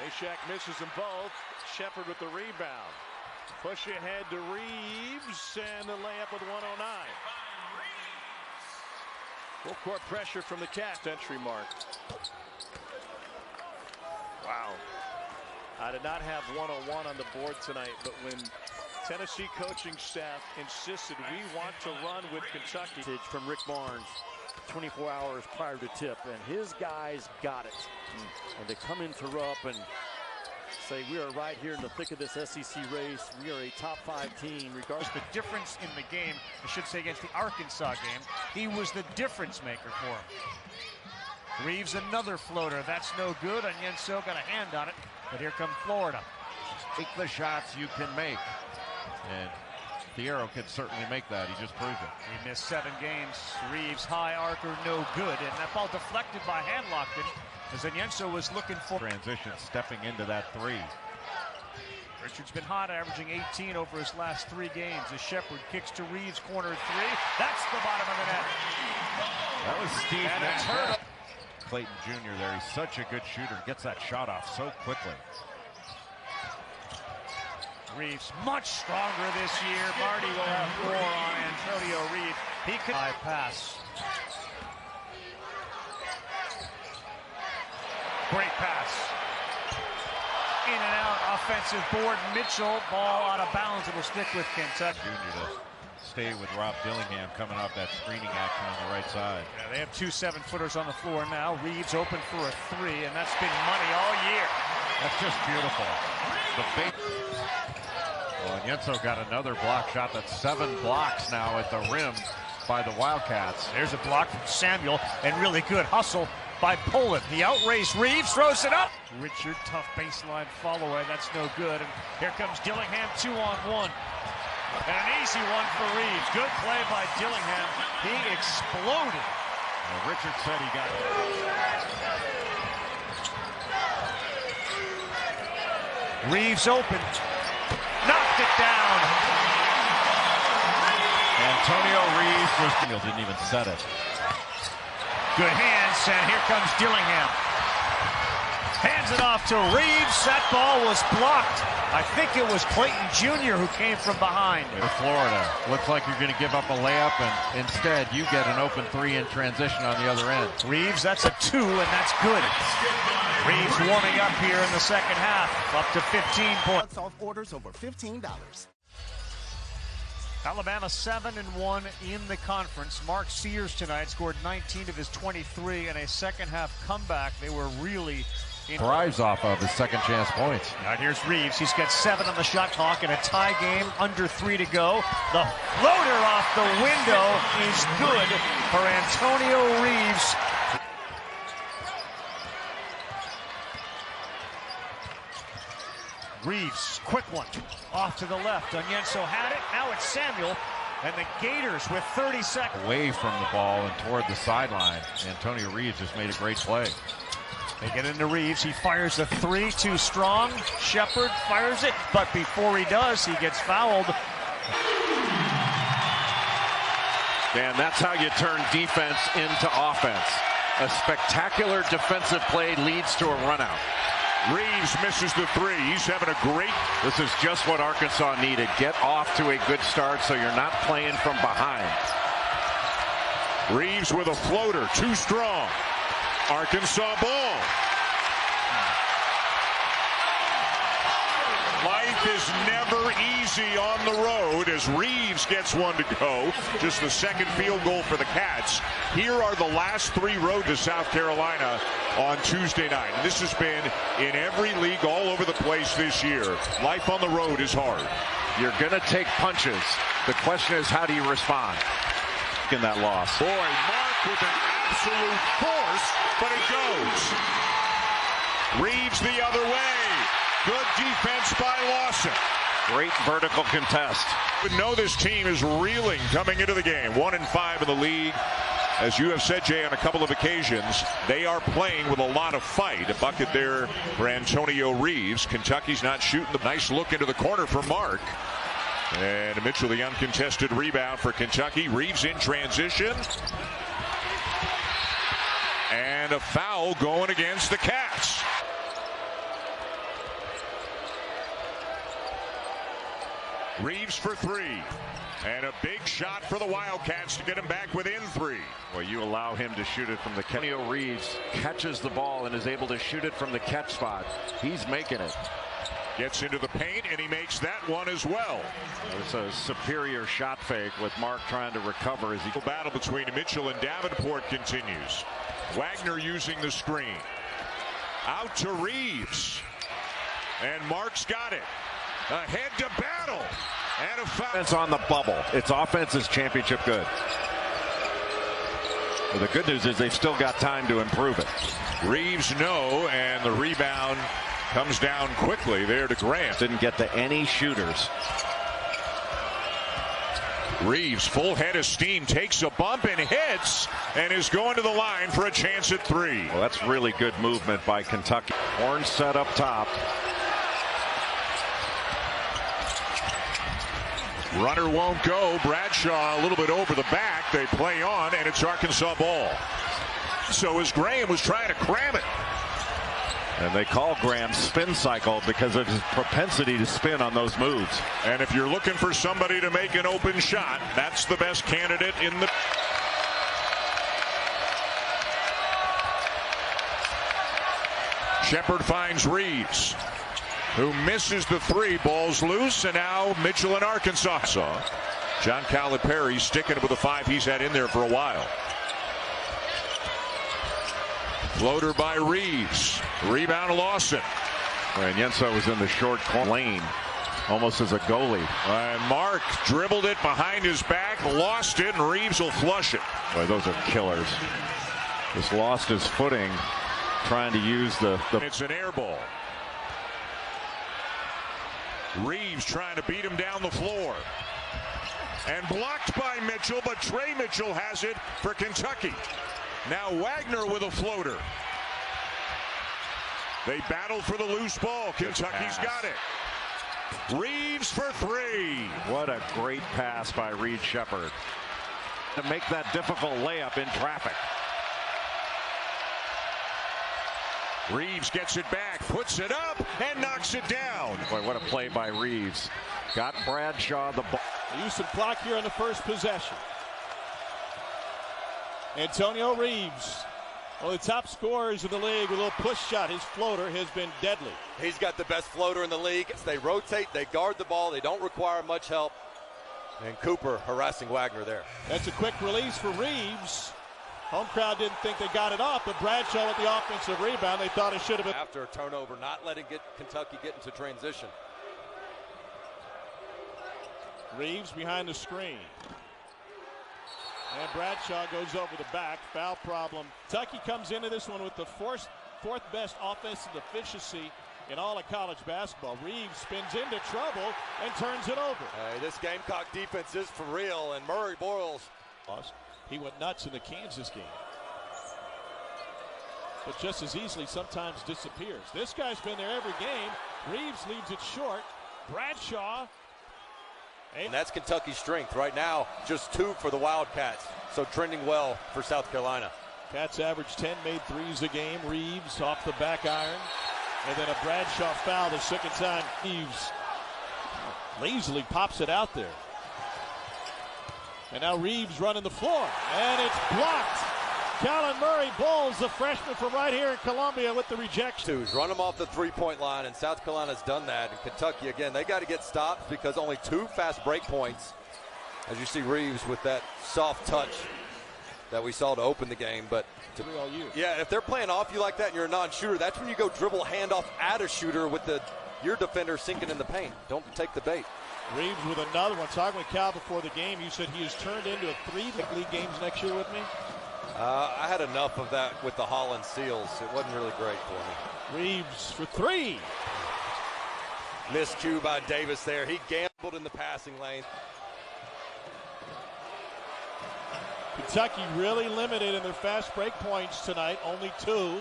Ashak misses them both. Shepard with the rebound. Push ahead to Reeves and the layup with 109. Full court pressure from the Cats. Entry mark. Wow. I did not have 101 on the board tonight, but when Tennessee coaching staff insisted we want to run with Kentucky. From Rick Barnes 24 hours prior to tip, and his guys got it. And to come into Rupp and say we are right here in the thick of this SEC race. We are a top 5 team. Regardless the difference in the game, I should say against the Arkansas game, he was the difference maker for him. Reeves another floater. That's no good. Onyenso got a hand on it, but here comes Florida. Take the shots you can make. And Piero can certainly make that. He just proved it. He missed 7 games. Reeves, high archer, no good. And that ball deflected by Hanlockton as Onyenso was looking for transition, stepping into that 3. Richard's been hot, averaging 18 over his last 3 games. As Shepard kicks to Reeves, corner 3. That's the bottom of the net. That was Steve Nash. Clayton Jr. there. He's such a good shooter. Gets that shot off so quickly. Reeves much stronger this year. Marty will have 4 on Antonio Reeves. He could high pass. Great pass. In and out, offensive board. Mitchell, ball out of bounds. It'll stick with Kentucky. Junior to stay with Rob Dillingham coming off that screening action on the right side. Yeah, they have 2 7-footers on the floor now. Reeves open for a 3, and that's been money all year. That's just beautiful. The big. Well, Onyenso got another block shot. That's 7 blocks now at the rim by the Wildcats. There's a block from Samuel, and really good hustle by Poland. He outraced Reeves, throws it up. Richard, tough baseline follow-away. That's no good. And here comes Dillingham, 2-on-1. And an easy one for Reeves. Good play by Dillingham. He exploded. Well, Richard said he got it. Reeves open. Knocked it down. Antonio Reeves didn't even set it. Good hands, and here comes Dillingham. Hands it off to Reeves. That ball was blocked. I think it was Clayton Jr. who came from behind. For Florida. Looks like you're going to give up a layup, and instead you get an open three in transition on the other end. Reeves, that's a 2, and that's good. Reeves warming up here in the second half, up to 15 points. Off orders over $15. Alabama 7-1 in the conference. Mark Sears tonight scored 19 of his 23 in a second half comeback. They were really thrives off of his second chance points. Now here's Reeves. He's got 7 on the shot clock in a tie game, under 3 to go. The floater off the window is good for Antonio Reeves. Reeves, quick one, off to the left. Onyenso had it. Now it's Samuel, and the Gators with 30 seconds. Away from the ball and toward the sideline. Antonio Reeves just made a great play. They get into Reeves. He fires a 3, too strong. Shepard fires it, but before he does, he gets fouled. Dan, that's how you turn defense into offense. A spectacular defensive play leads to a run out. Reeves misses the 3. He's having a great... This is just what Arkansas needed. Get off to a good start so you're not playing from behind. Reeves with a floater, too strong. Arkansas ball. Life is never easy on the road as Reeves gets one to go. Just the second field goal for the Cats. Here are the last 3 road to South Carolina on Tuesday night. And this has been in every league all over the place this year. Life on the road is hard. You're going to take punches. The question is, how do you respond in that loss? Boy, Mark with an absolute force, but it goes. Reeves the other way. Good defense by Lawson. Great vertical contest. We know this team is reeling coming into the game. 1-5 in the league. As you have said, Jay, on a couple of occasions, they are playing with a lot of fight. A bucket there for Antonio Reeves. Kentucky's not shooting. The nice look into the corner for Mark. And Mitchell, the uncontested rebound for Kentucky. Reeves in transition. And a foul going against the Cats. Reeves for 3. And a big shot for the Wildcats to get him back within 3. Well, you allow him to shoot it from the catch. Antonio Reeves catches the ball and is able to shoot it from the catch spot. He's making it. Gets into the paint, and he makes that one as well. It's a superior shot fake with Mark trying to recover as he... The battle between Mitchell and Davenport continues. Wagner using the screen. Out to Reeves. And Mark's got it. Ahead to battle. And a foul. It's on the bubble. Its offense is championship good. Well, the good news is they've still got time to improve it. Reeves no, and the rebound comes down quickly there to Grant. Didn't get to any shooters. Reeves, full head of steam, takes a bump and hits, and is going to the line for a chance at 3. Well, that's really good movement by Kentucky. Horn set up top. Runner won't go. Bradshaw a little bit over the back. They play on, and it's Arkansas ball. So as Graham was trying to cram it. And they call Graham spin cycle because of his propensity to spin on those moves. And if you're looking for somebody to make an open shot, that's the best candidate in the... Shepard finds Reeves, who misses the 3. Ball's loose, and now Mitchell and Arkansas. John Calipari sticking with the 5 he's had in there for a while. Floater by Reeves. Rebound Lawson. And Yenso was in the short lane, almost as a goalie. And Mark dribbled it behind his back, lost it, and Reeves will flush it. Boy, those are killers. Just lost his footing trying to use the... It's an air ball. Reeves trying to beat him down the floor. And blocked by Mitchell, but Trey Mitchell has it for Kentucky. Now Wagner with a floater. They battle for the loose ball. Kentucky's got it. Reeves for three. What a great pass by Reed Shepherd to make that difficult layup in traffic. Reeves gets it back, puts it up, and knocks it down. Boy, what a play by Reeves. Got Bradshaw the ball. Use some clock here on the first possession. Antonio Reeves, one of the top scorers in the league with a little push shot. His floater has been deadly. He's got the best floater in the league. They rotate, they guard the ball, they don't require much help. And Cooper harassing Wagner there. That's a quick release for Reeves. Home crowd didn't think they got it off, but Bradshaw with the offensive rebound. They thought it should have been. After a turnover, not letting Kentucky get into transition. Reeves behind the screen. And Bradshaw goes over the back. Foul problem. Kentucky comes into this one with the fourth best offensive efficiency in all of college basketball. Reeves spins into trouble and turns it over. Hey, this Gamecock defense is for real, and Murray Boyles. He went nuts in the Kansas game. But just as easily sometimes disappears. This guy's been there every game. Reeves leaves it short. Bradshaw. And that's Kentucky's strength right now. Just 2 for the Wildcats. So trending well for South Carolina. Cats average 10 made threes a game. Reeves off the back iron. And then a Bradshaw foul the second time. Reeves lazily pops it out there. And now Reeves running the floor. And it's blocked. Callan Murray Bowles, the freshman from right here in Columbia, with the rejection. Run them off the three-point line, and South Carolina's done that. And Kentucky, again, they got to get stopped because only 2 fast break points. As you see Reeves with that soft touch that we saw to open the game. But yeah, if they're playing off you like that and you're a non-shooter, that's when you go dribble handoff at a shooter with your defender sinking in the paint. Don't take the bait. Reeves with another one. Talking with Cal before the game, you said he has turned into a 3 league games next year with me. I had enough of that with the Holland Seals. It wasn't really great for me. Reeves for 3. Miscue by Davis there. He gambled in the passing lane. Kentucky really limited in their fast break points tonight. Only 2.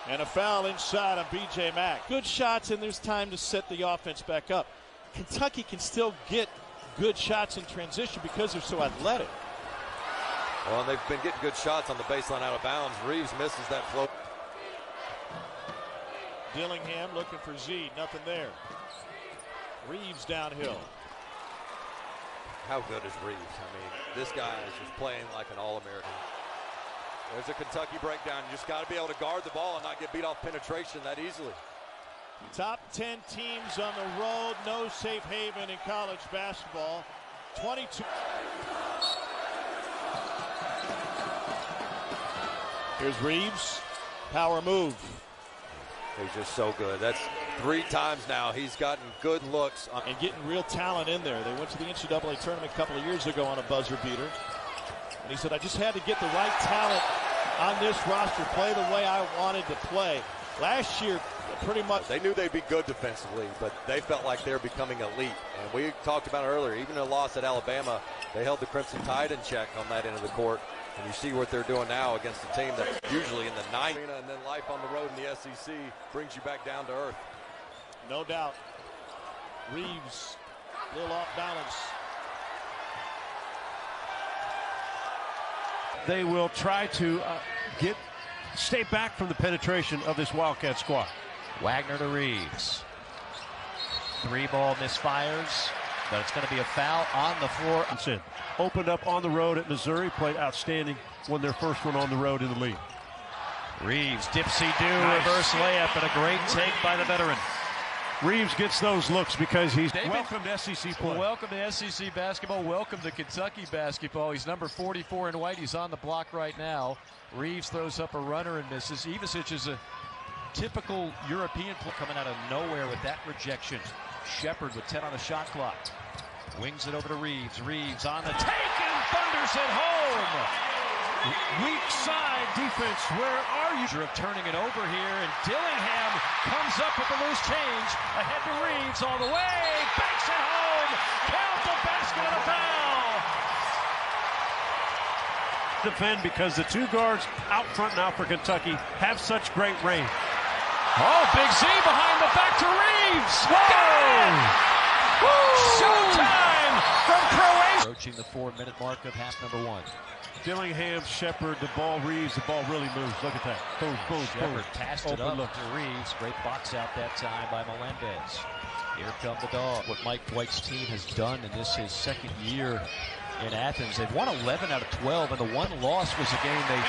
And a foul inside on B.J. Mack. Good shots, and there's time to set the offense back up. Kentucky can still get good shots in transition because they're so athletic. Well, they've been getting good shots on the baseline out of bounds. Reeves misses that float. Dillingham looking for Z. Nothing there. Reeves downhill. How good is Reeves? I mean, this guy is just playing like an All-American. There's a Kentucky breakdown. You just got to be able to guard the ball and not get beat off penetration that easily. Top 10 teams on the road. No safe haven in college basketball. 22. Here's Reeves. Power move. He's just so good. That's 3 times now he's gotten good looks. And getting real talent in there. They went to the NCAA tournament a couple of years ago on a buzzer beater. And he said, I just had to get the right talent on this roster, play the way I wanted to play. Last year, pretty much. They knew they'd be good defensively, but they felt like they're becoming elite. And we talked about it earlier, even a loss at Alabama, they held the Crimson Tide in check on that end of the court. And you see what they're doing now against a team that's usually in the 9th. And then life on the road in the SEC brings you back down to earth. No doubt. Reeves, a little off balance. They will try to stay back from the penetration of this Wildcat squad. Wagner to Reeves. 3 ball misfires, but it's going to be a foul on the floor. Opened up on the road at Missouri, played outstanding, won their first one on the road in the league. Reeves, dipsy-do, reverse layup, and a great take by the veteran. Reeves gets those looks because he's welcome to SEC play. Welcome to SEC basketball. Welcome to Kentucky basketball. He's number 44 in white. He's on the block right now. Reeves throws up a runner and misses. Ivasic is a typical European player coming out of nowhere with that rejection. Shepherd with 10 on the shot clock. Wings it over to Reeves. Reeves on the take and thunders it home. Weak side defense. Where are you? Of turning it over here, and Dillingham comes up with the loose change. Ahead to Reeves all the way. Banks it home. Count the basket and a foul. defend because the two guards out front now for Kentucky have such great range. Oh, Big Z behind the back to Reeves. Whoa! Showtime from Croatia. Approaching the 4-minute mark of half number 1. Dillingham, Shepard, the ball Reeves, the ball really moves. Look at that. Boom, boom, Shepard boom. passed it up to Reeves. Great box out that time by Melendez. Here come the Dogs. What Mike White's team has done in this his second year in Athens. They've won 11 out of 12, and the one loss was a game they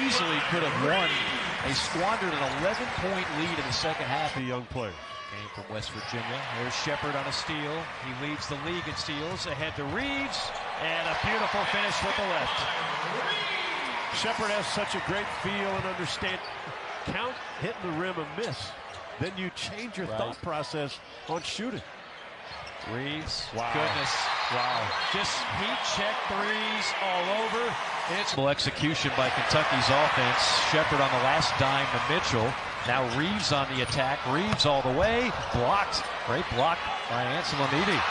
easily could have won. They squandered an 11-point lead in the second half. The young player. Came from West Virginia. Here's Shepard on a steal. He leads the league in steals. Ahead to Reeves. And a beautiful finish with the left. Shepard has such a great feel and understand. Count hitting the rim a miss. Then you change your thought process on shooting. Reeves. Wow. Goodness. Wow. Just heat check threes all over. It's execution by Kentucky's offense. Shepard on the last dime to Mitchell. Now Reeves on the attack. Reeves all the way. Blocked. Great block by Anselmini.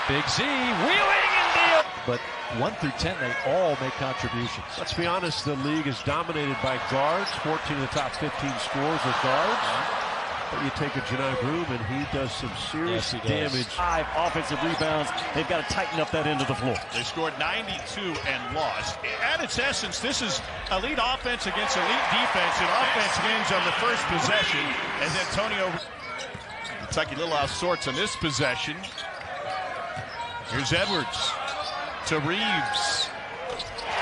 Big Z wheeling and deal. But 1 through 10, they all make contributions. Let's be honest, the league is dominated by guards. 14 of the top 15 scores are guards. But you take a Janai Broom, and he does some serious damage. 5 offensive rebounds. They've got to tighten up that end of the floor. They scored 92 and lost. At its essence, this is elite offense against elite defense, and offense wins on the first possession as Antonio. Kentucky a little out of sorts on this possession. Here's Edwards to Reeves.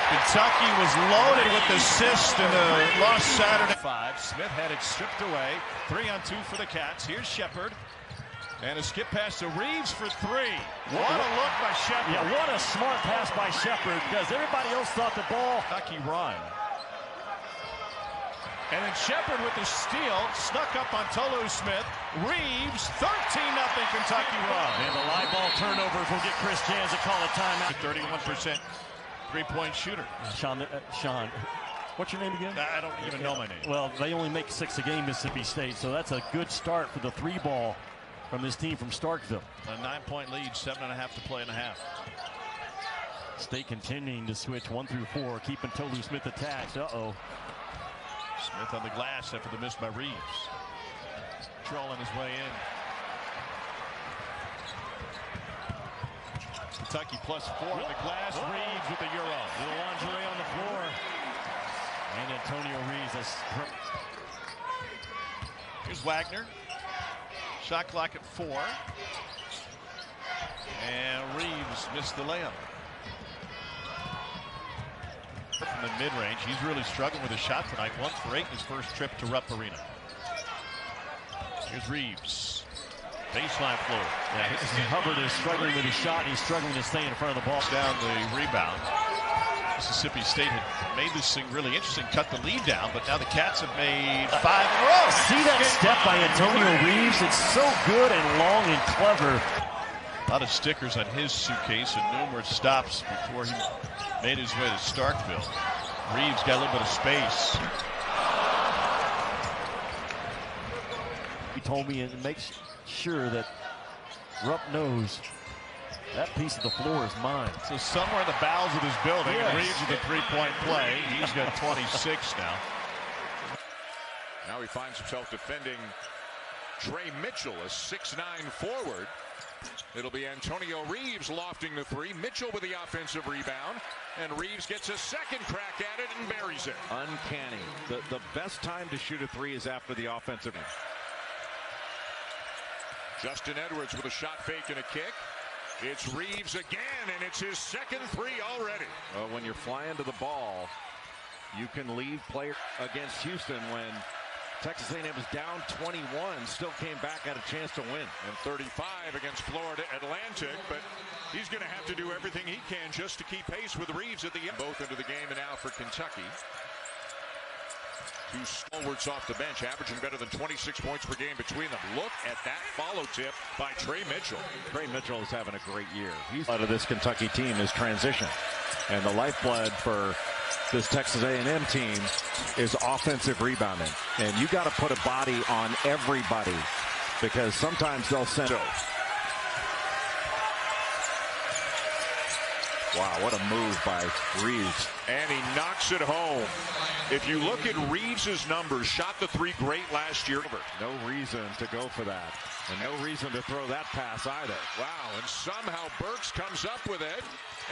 Kentucky was loaded with assists in the lost Saturday. 5. Smith had it stripped away. 3-on-2 for the Cats. Here's Shepard. And a skip pass to Reeves for 3. What a look by Shepard. Yeah, what a smart pass by Shepard because everybody else thought the ball. Kentucky run. And then Shepard with the steal. Snuck up on Tolu Smith. Reeves, 13-0 Kentucky run. And the live ball turnovers will get Chris Jans to call a timeout. 31%. Three-point shooter. Sean, what's your name again? I don't even know my name. Well, they only make 6 a game, Mississippi State, so that's a good start for the 3-ball from this team from Starkville. A 9-point lead, 7.5 to play in a half. State continuing to switch 1 through 4, keeping Tolu Smith attached. Uh-oh. Smith on the glass after the miss by Reeves. Trolling his way in. Kentucky plus 4 on the glass. Reeves with the Euro. Little lingerie on the floor. And Antonio Reeves. Here's Wagner. Shot clock at 4. And Reeves missed the layup. From the mid-range, he's really struggling with his shot tonight. 1 for 8 in his first trip to Rupp Arena. Here's Reeves. Baseline floor. Yeah, Hubbard is struggling with his shot, and he's struggling to stay in front of the ball. Down the rebound. Mississippi State had made this thing really interesting, cut the lead down, but now the Cats have made 5 in a row. See that step by Antonio Reeves? It's so good and long and clever. A lot of stickers on his suitcase and numerous stops before he made his way to Starkville. Reeves got a little bit of space. He told me, and makes sure that Rupp knows that piece of the floor is mine. So somewhere in the bowels of this building, yes. Reeves with a 3-point play. He's got 26 now. Now he finds himself defending Trey Mitchell, a 6'9" forward. It'll be Antonio Reeves lofting the 3. Mitchell with the offensive rebound. And Reeves gets a second crack at it and buries it. Uncanny. The best time to shoot a 3 is after the offensive. Justin Edwards with a shot fake and a kick. It's Reeves again, and it's his second 3 already. When you're flying to the ball, you can leave player against Houston when Texas A&M is down 21, still came back, had a chance to win. And 35 against Florida Atlantic, but he's going to have to do everything he can just to keep pace with Reeves at the end. Both into the game and now for Kentucky. 2 stalwarts off the bench, averaging better than 26 points per game between them. Look at that follow tip by Trey Mitchell. Trey Mitchell is having a great year. He's out of this Kentucky team is transition. And the lifeblood for this Texas A&M team is offensive rebounding. And you got to put a body on everybody because sometimes they'll send. Wow, what a move by Reeves. And he knocks it home. If you look at Reeves' numbers, shot the three great last year. No reason to go for that. And no reason to throw that pass either. Wow, and somehow Burks comes up with it.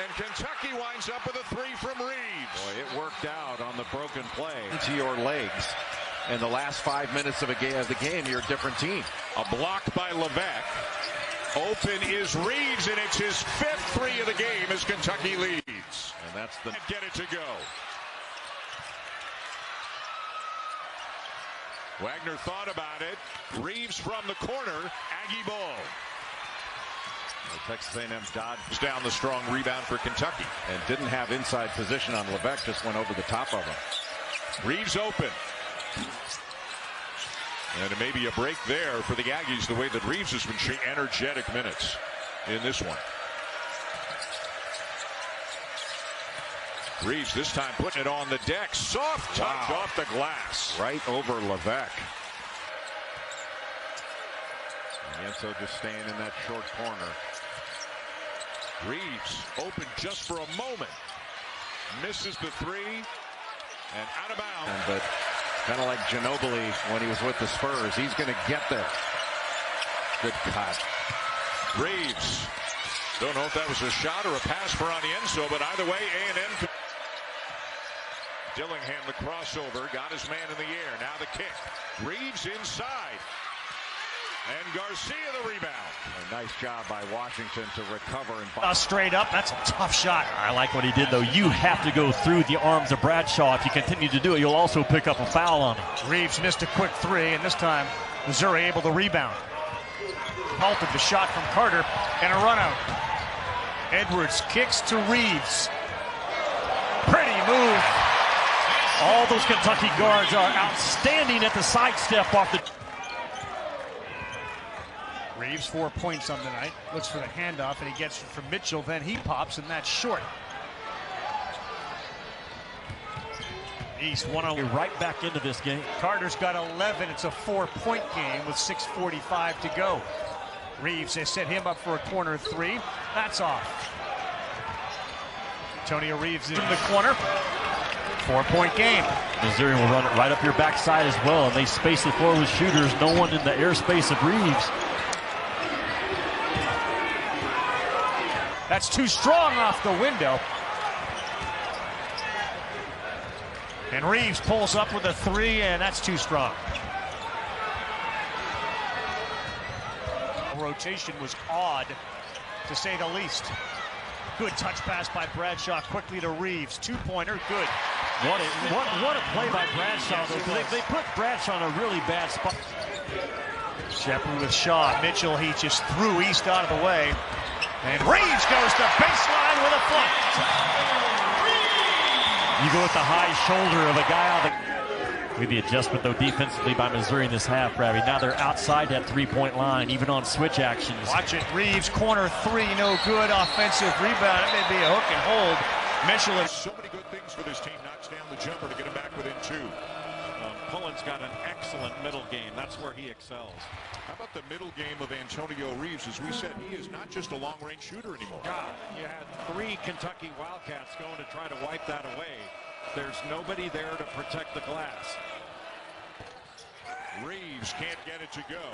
And Kentucky winds up with a three from Reeves. Boy, it worked out on the broken play. Into your legs. In the last 5 minutes of the game, you're a different team. A block by Levesque. Open is Reeves, and it's his fifth three of the game as Kentucky leads. And that's the get it to go. Wagner thought about it. Reeves from the corner. Aggie ball. Texas A&M dodged down the strong rebound for Kentucky. And didn't have inside position on Levesque, just went over the top of him. Reeves open. And it may be a break there for the Aggies, the way that Reeves has been energetic minutes in this one. Reeves this time putting it on the deck. Soft touch off the glass. Right over Levesque. And Yenso just staying in that short corner. Reeves open just for a moment. Misses the three. And out of bounds. But kind of like Ginobili when he was with the Spurs. He's going to get there. Good cut. Reeves. Don't know if that was a shot or a pass for Yenso, but either way, A&M. Dillingham the crossover. Got his man in the air. Now the kick. Reeves inside. And Garcia the rebound. A nice job by Washington to recover and straight up. That's a tough shot. I like what he did, though. You have to go through the arms of Bradshaw. If you continue to do it, you'll also pick up a foul on him. Reeves missed a quick three, and this time Missouri able to rebound. Halted the shot from Carter and a run out. Edwards kicks to Reeves. Pretty move. All those Kentucky guards are outstanding at the sidestep off the. Reeves 4 points on the night. Looks for the handoff, and he gets it from Mitchell. Then he pops, and that's short. East 1-0 right back into this game. Carter's got 11. It's a 4-point game with 6:45 to go. Reeves has set him up for a corner three. That's off. Antonio Reeves in the corner. 4-point game. Missouri will run it right up your backside as well, and they space the floor with shooters. No one in the airspace of Reeves. That's too strong off the window. And Reeves pulls up with a three, and that's too strong. The rotation was odd, to say the least. Good touch pass by Bradshaw, quickly to Reeves. Two-pointer, good. What a play by Bradshaw, though. They put Bradshaw in a really bad spot. Shepard with Shaw. Mitchell, he just threw East out of the way. And Reeves goes to baseline with a foot. You go with the high shoulder of a guy on the. With the adjustment, though, defensively by Missouri in this half, Ravi. Now they're outside that three-point line, even on switch actions. Watch it. Reeves, corner three, no good. Offensive rebound. It may be a hook and hold. Mitchell is. So many good things for this team. Knocks down the jumper to get him back within two. Pullen's got an excellent middle game. That's where he excels. How about the middle game of Antonio Reeves? As we said, he is not just a long-range shooter anymore. God, you had 3 Kentucky Wildcats going to try to wipe that away. There's nobody there to protect the glass. Reeves can't get it to go.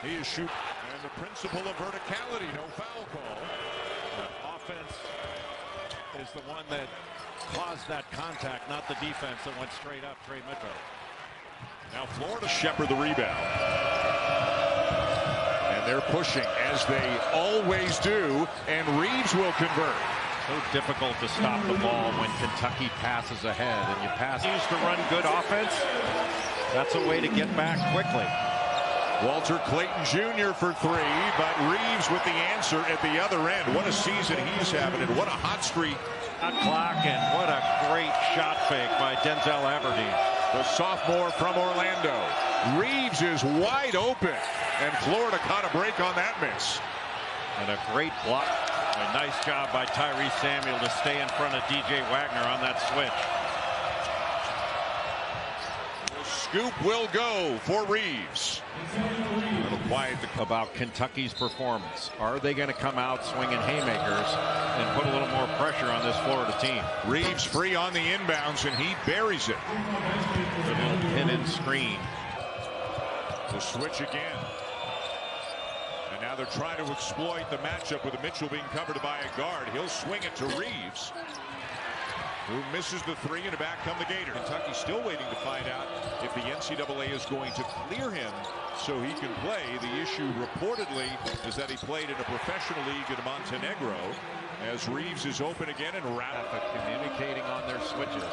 He is shooting. And the principle of verticality, no foul call. Offense is the one that caused that contact, not the defense that went straight up Trey Mitchell. Now Florida Shepard the rebound. And they're pushing as they always do, and Reeves will convert. So difficult to stop the ball when Kentucky passes ahead, and you pass to run good offense. That's a way to get back quickly. Walter Clayton Jr. for three, but Reeves with the answer at the other end. What a season he's having, and what a hot streak. Hot clock, and what a great shot fake by Denzel Aberdeen. The sophomore from Orlando. Reeves is wide open, and Florida caught a break on that miss. And a great block. A nice job by Tyrese Samuel to stay in front of DJ Wagner on that switch. scoop will go for Reeves. About Kentucky's performance. Are they going to come out swinging haymakers and put a little more pressure on this Florida team? Reeves free on the inbounds, and he buries it. The little pin and screen. The switch again. And now they're trying to exploit the matchup with Mitchell being covered by a guard. He'll swing it to Reeves, who misses the three, and back come the Gators. Kentucky still waiting to find out if the NCAA is going to clear him so he can play. The issue reportedly is that he played in a professional league in Montenegro, as Reeves is open again and Rafa communicating on their switches.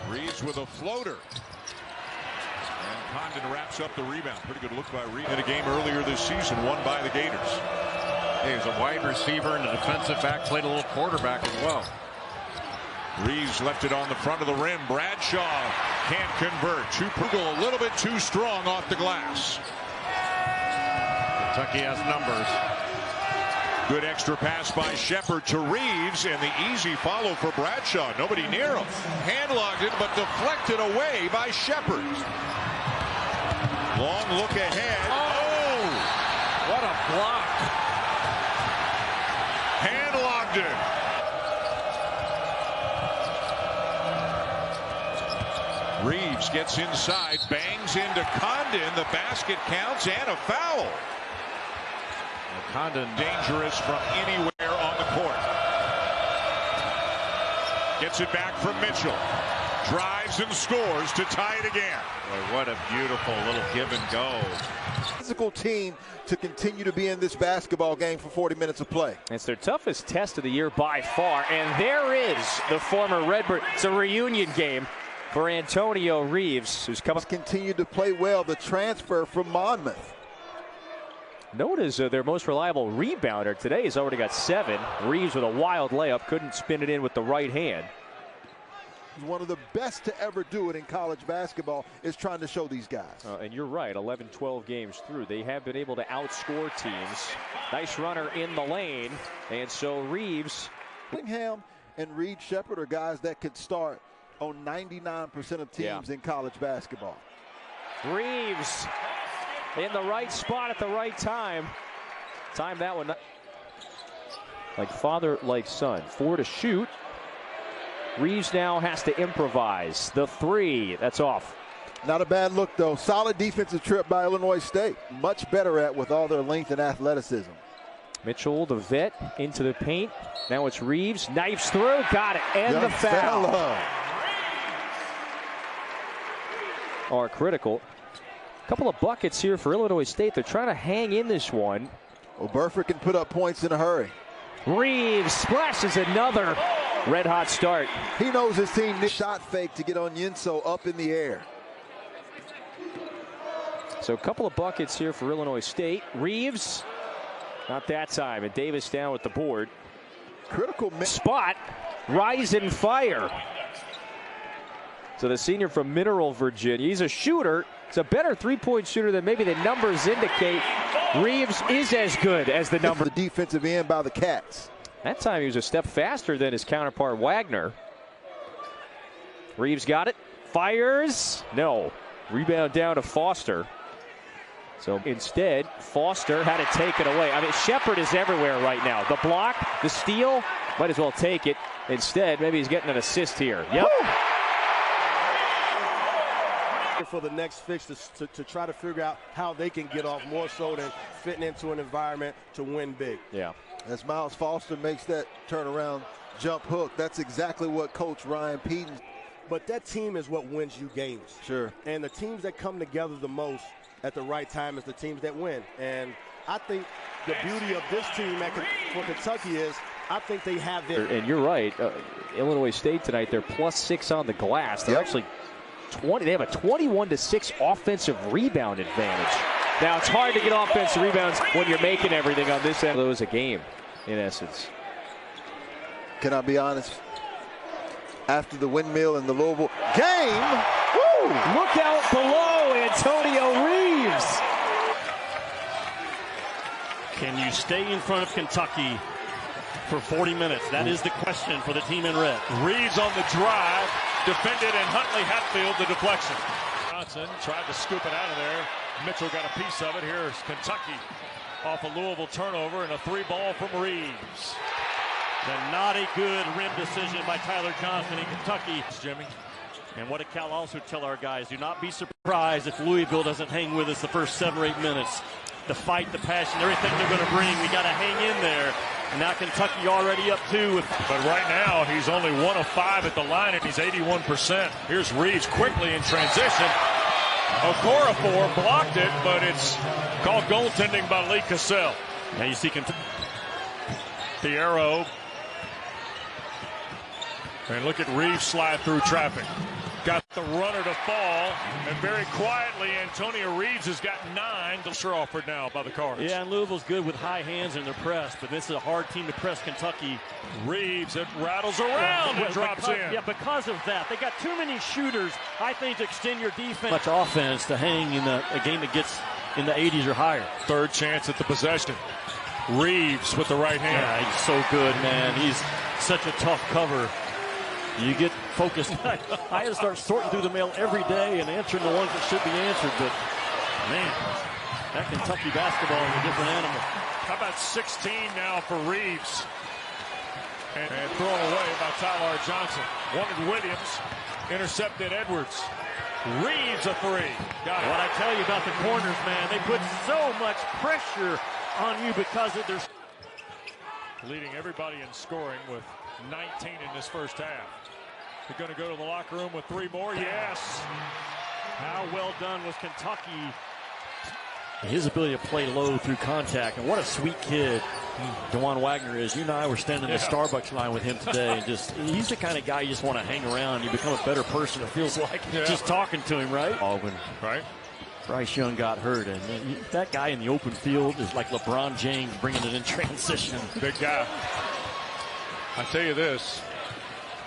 Reeves with a floater. And Condon wraps up the rebound. Pretty good look by Reeves in a game earlier this season, won by the Gators. He was a wide receiver and a defensive back, played a little quarterback as well. Reeves left it on the front of the rim. Bradshaw can't convert. Pugel a little bit too strong off the glass. Kentucky has numbers. Good extra pass by Shepard to Reeves, and the easy follow for Bradshaw. Nobody near him. Hand-logged it, but deflected away by Shepard. Long look ahead. Oh! What a block. Hand-logged it. Reeves gets inside, bangs into Condon. The basket counts and a foul. Condon dangerous from anywhere on the court. Gets it back from Mitchell. Drives and scores to tie it again. Boy, what a beautiful little give and go. Physical team to continue to be in this basketball game for 40 minutes of play. It's their toughest test of the year by far. And there is the former Redbird. It's a reunion game for Antonio Reeves, who's come. Continued to play well. The transfer from Monmouth. Notice their most reliable rebounder today has already got 7. Reeves with a wild layup, couldn't spin it in with the right hand. He's one of the best to ever do it in college basketball, is trying to show these guys. And you're right, 11, 12 games through. They have been able to outscore teams. Nice runner in the lane. And so Reeves. Willingham and Reed Shepard are guys that could start on 99% of teams in college basketball. Reeves in the right spot at the right time. Time that one. Like father, like son. 4 to shoot. Reeves now has to improvise. The 3, that's off. Not a bad look, though. Solid defensive trip by Illinois State. Much better at with all their length and athleticism. Mitchell, the vet, into the paint. Now it's Reeves. Knifes through. Got it. And the foul. Are critical. A couple of buckets here for Illinois State. They're trying to hang in this one. Well, Burford can put up points in a hurry. Reeves splashes another red-hot start. He knows his team needs shot fake to get on Yinso up in the air. So a couple of buckets here for Illinois State. Reeves, not that time. And Davis down with the board. Critical spot. Rise and fire. So the senior from Mineral, Virginia. He's a shooter. He's a better three-point shooter than maybe the numbers indicate. Reeves is as good as the number. The defensive end by the Cats. That time he was a step faster than his counterpart Wagner. Reeves got it. Fires. No. Rebound down to Foster. So instead, Foster had to take it away. I mean, Shepard is everywhere right now. The block, the steal, might as well take it. Instead, maybe he's getting an assist here. Yep. Woo! For the next fix to try to figure out how they can get off more so than fitting into an environment to win big. Yeah. As Miles Foster makes that turnaround jump hook, that's exactly what Coach Ryan Peden. But that team is what wins you games. Sure. And the teams that come together the most at the right time is the teams that win. And I think the beauty of this team for Kentucky is I think they have it. And you're right. Illinois State tonight, they're +6 on the glass. They're actually 20. They have a 21-6 offensive rebound advantage. Now, it's hard to get offensive rebounds when you're making everything on this end. It was a game, in essence. Can I be honest? After the windmill in the Louisville game, woo! Look out below, Antonio Reeves. Can you stay in front of Kentucky for 40 minutes? That is the question for the team in red. Reeves on the drive, defended, and Huntley Hatfield the deflection. Johnson tried to scoop it out of there. Mitchell got a piece of it. Here's Kentucky off a Louisville turnover and a 3-ball from Reeves. And not a good rim decision by Tyler Johnson in Kentucky. Jimmy. And what did Cal also tell our guys? Do not be surprised if Louisville doesn't hang with us the first 7 or 8 minutes. The fight, the passion, everything they're going to bring, we got to hang in there. And now Kentucky already up 2. But right now, he's only 1 of 5 at the line, and he's 81%. Here's Reeves quickly in transition. Okorafor blocked it, but it's called goaltending by Lee Cassell. Now you see Kentucky. The arrow. And look at Reeves slide through traffic. Got the runner to fall, and very quietly, Antonio Reeves has got 9. They're offered now by the Cards. Yeah, and Louisville's good with high hands in their press, but this is a hard team to press Kentucky. Reeves, it rattles around and drops in. Yeah, because of that. They got too many shooters, I think, to extend your defense. Much offense to hang in a game that gets in the 80s or higher. Third chance at the possession. Reeves with the right hand. Yeah, he's so good, man. He's such a tough cover. You get focused. I had to start sorting through the mail every day and answering the ones that should be answered, but man, that Kentucky basketball is a different animal. How about 16 now for Reeves? And thrown away by Tyler Johnson. Wanted Williams, intercepted Edwards. Reeves a 3. Got it. What I tell you about the corners, man, they put so much pressure on you because of their... Leading everybody in scoring with 19 in this first half. They're going to go to the locker room with 3 more. Yes. How well done was Kentucky. His ability to play low through contact, and what a sweet kid DeJuan Wagner is. You and I were standing in the Starbucks line with him today, and he's the kind of guy you just want to hang around. You become a better person, it feels like, just talking to him, right? When Bryce Young got hurt, and that guy in the open field is like LeBron James bringing it in transition. Big guy. I tell you this,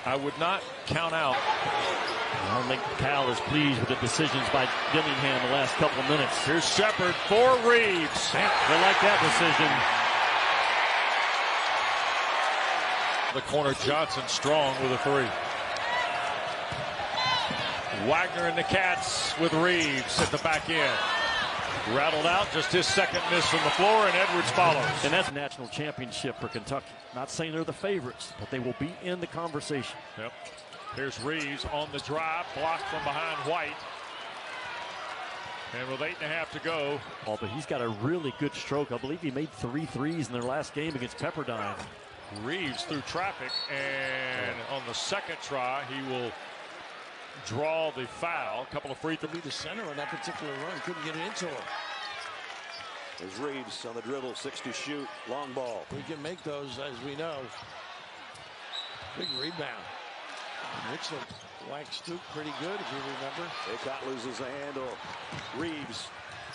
I would not count out. I don't think Cal is pleased with the decisions by Dillingham the last couple of minutes. Here's Shepard for Reeves. They like that decision. The corner, Johnson strong with a 3. Wagner and the Cats with Reeves at the back end. Rattled out, just his second miss from the floor, and Edwards follows. And that's a national championship for Kentucky. Not saying they're the favorites, but they will be in the conversation. Yep. Here's Reeves on the drive, blocked from behind White. And with 8.5 to go. Oh, but he's got a really good stroke. I believe he made 3 threes in their last game against Pepperdine. Reeves through traffic, and on the second try, he will draw the foul. A couple of free throws. Be the center on that particular run. Couldn't get it into him. There's Reeves on the dribble, 6 to shoot, long ball. We can make those, as we know. Big rebound. Mitchell waxed Duke pretty good, if you remember. Baycott loses the handle. Reeves,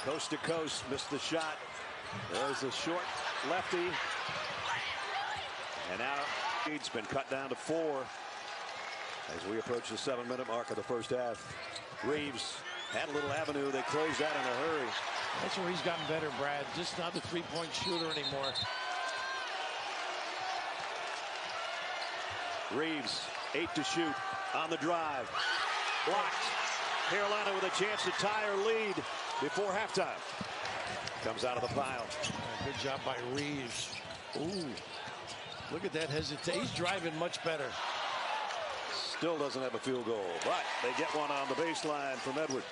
coast to coast, missed the shot. There's a short lefty. And now it's been cut down to 4 as we approach the 7-minute mark of the first half. Reeves had a little avenue. They closed that in a hurry. That's where he's gotten better, Brad. Just not the three-point shooter anymore. Reeves, 8 to shoot on the drive. Blocked. Carolina with a chance to tie or lead before halftime. Comes out of the pile. Good job by Reeves. Ooh. Look at that hesitation. He's driving much better. Still doesn't have a field goal, but they get one on the baseline from Edward.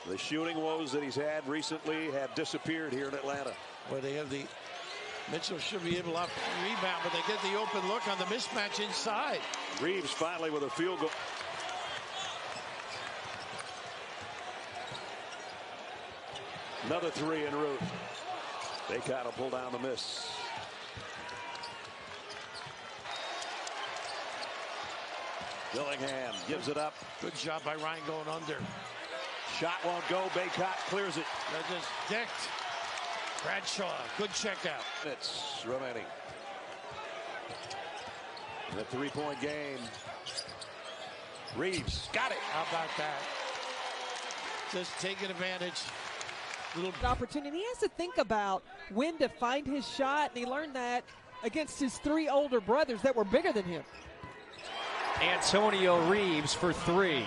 The shooting woes that he's had recently have disappeared here in Atlanta. Well, they have the Mitchell should be able to rebound, but they get the open look on the mismatch inside. Reeves finally with a field goal. Another 3 en route. They kind of pull down the miss. Dillingham gives it up. Good job by Ryan going under. Shot won't go. Baycott clears it. They're just decked. Bradshaw, good check out. It's remaining. The 3-point game. Reeves got it. How about that? Just taking advantage. Little opportunity. He has to think about when to find his shot, and he learned that against his 3 older brothers that were bigger than him. Antonio Reeves for 3.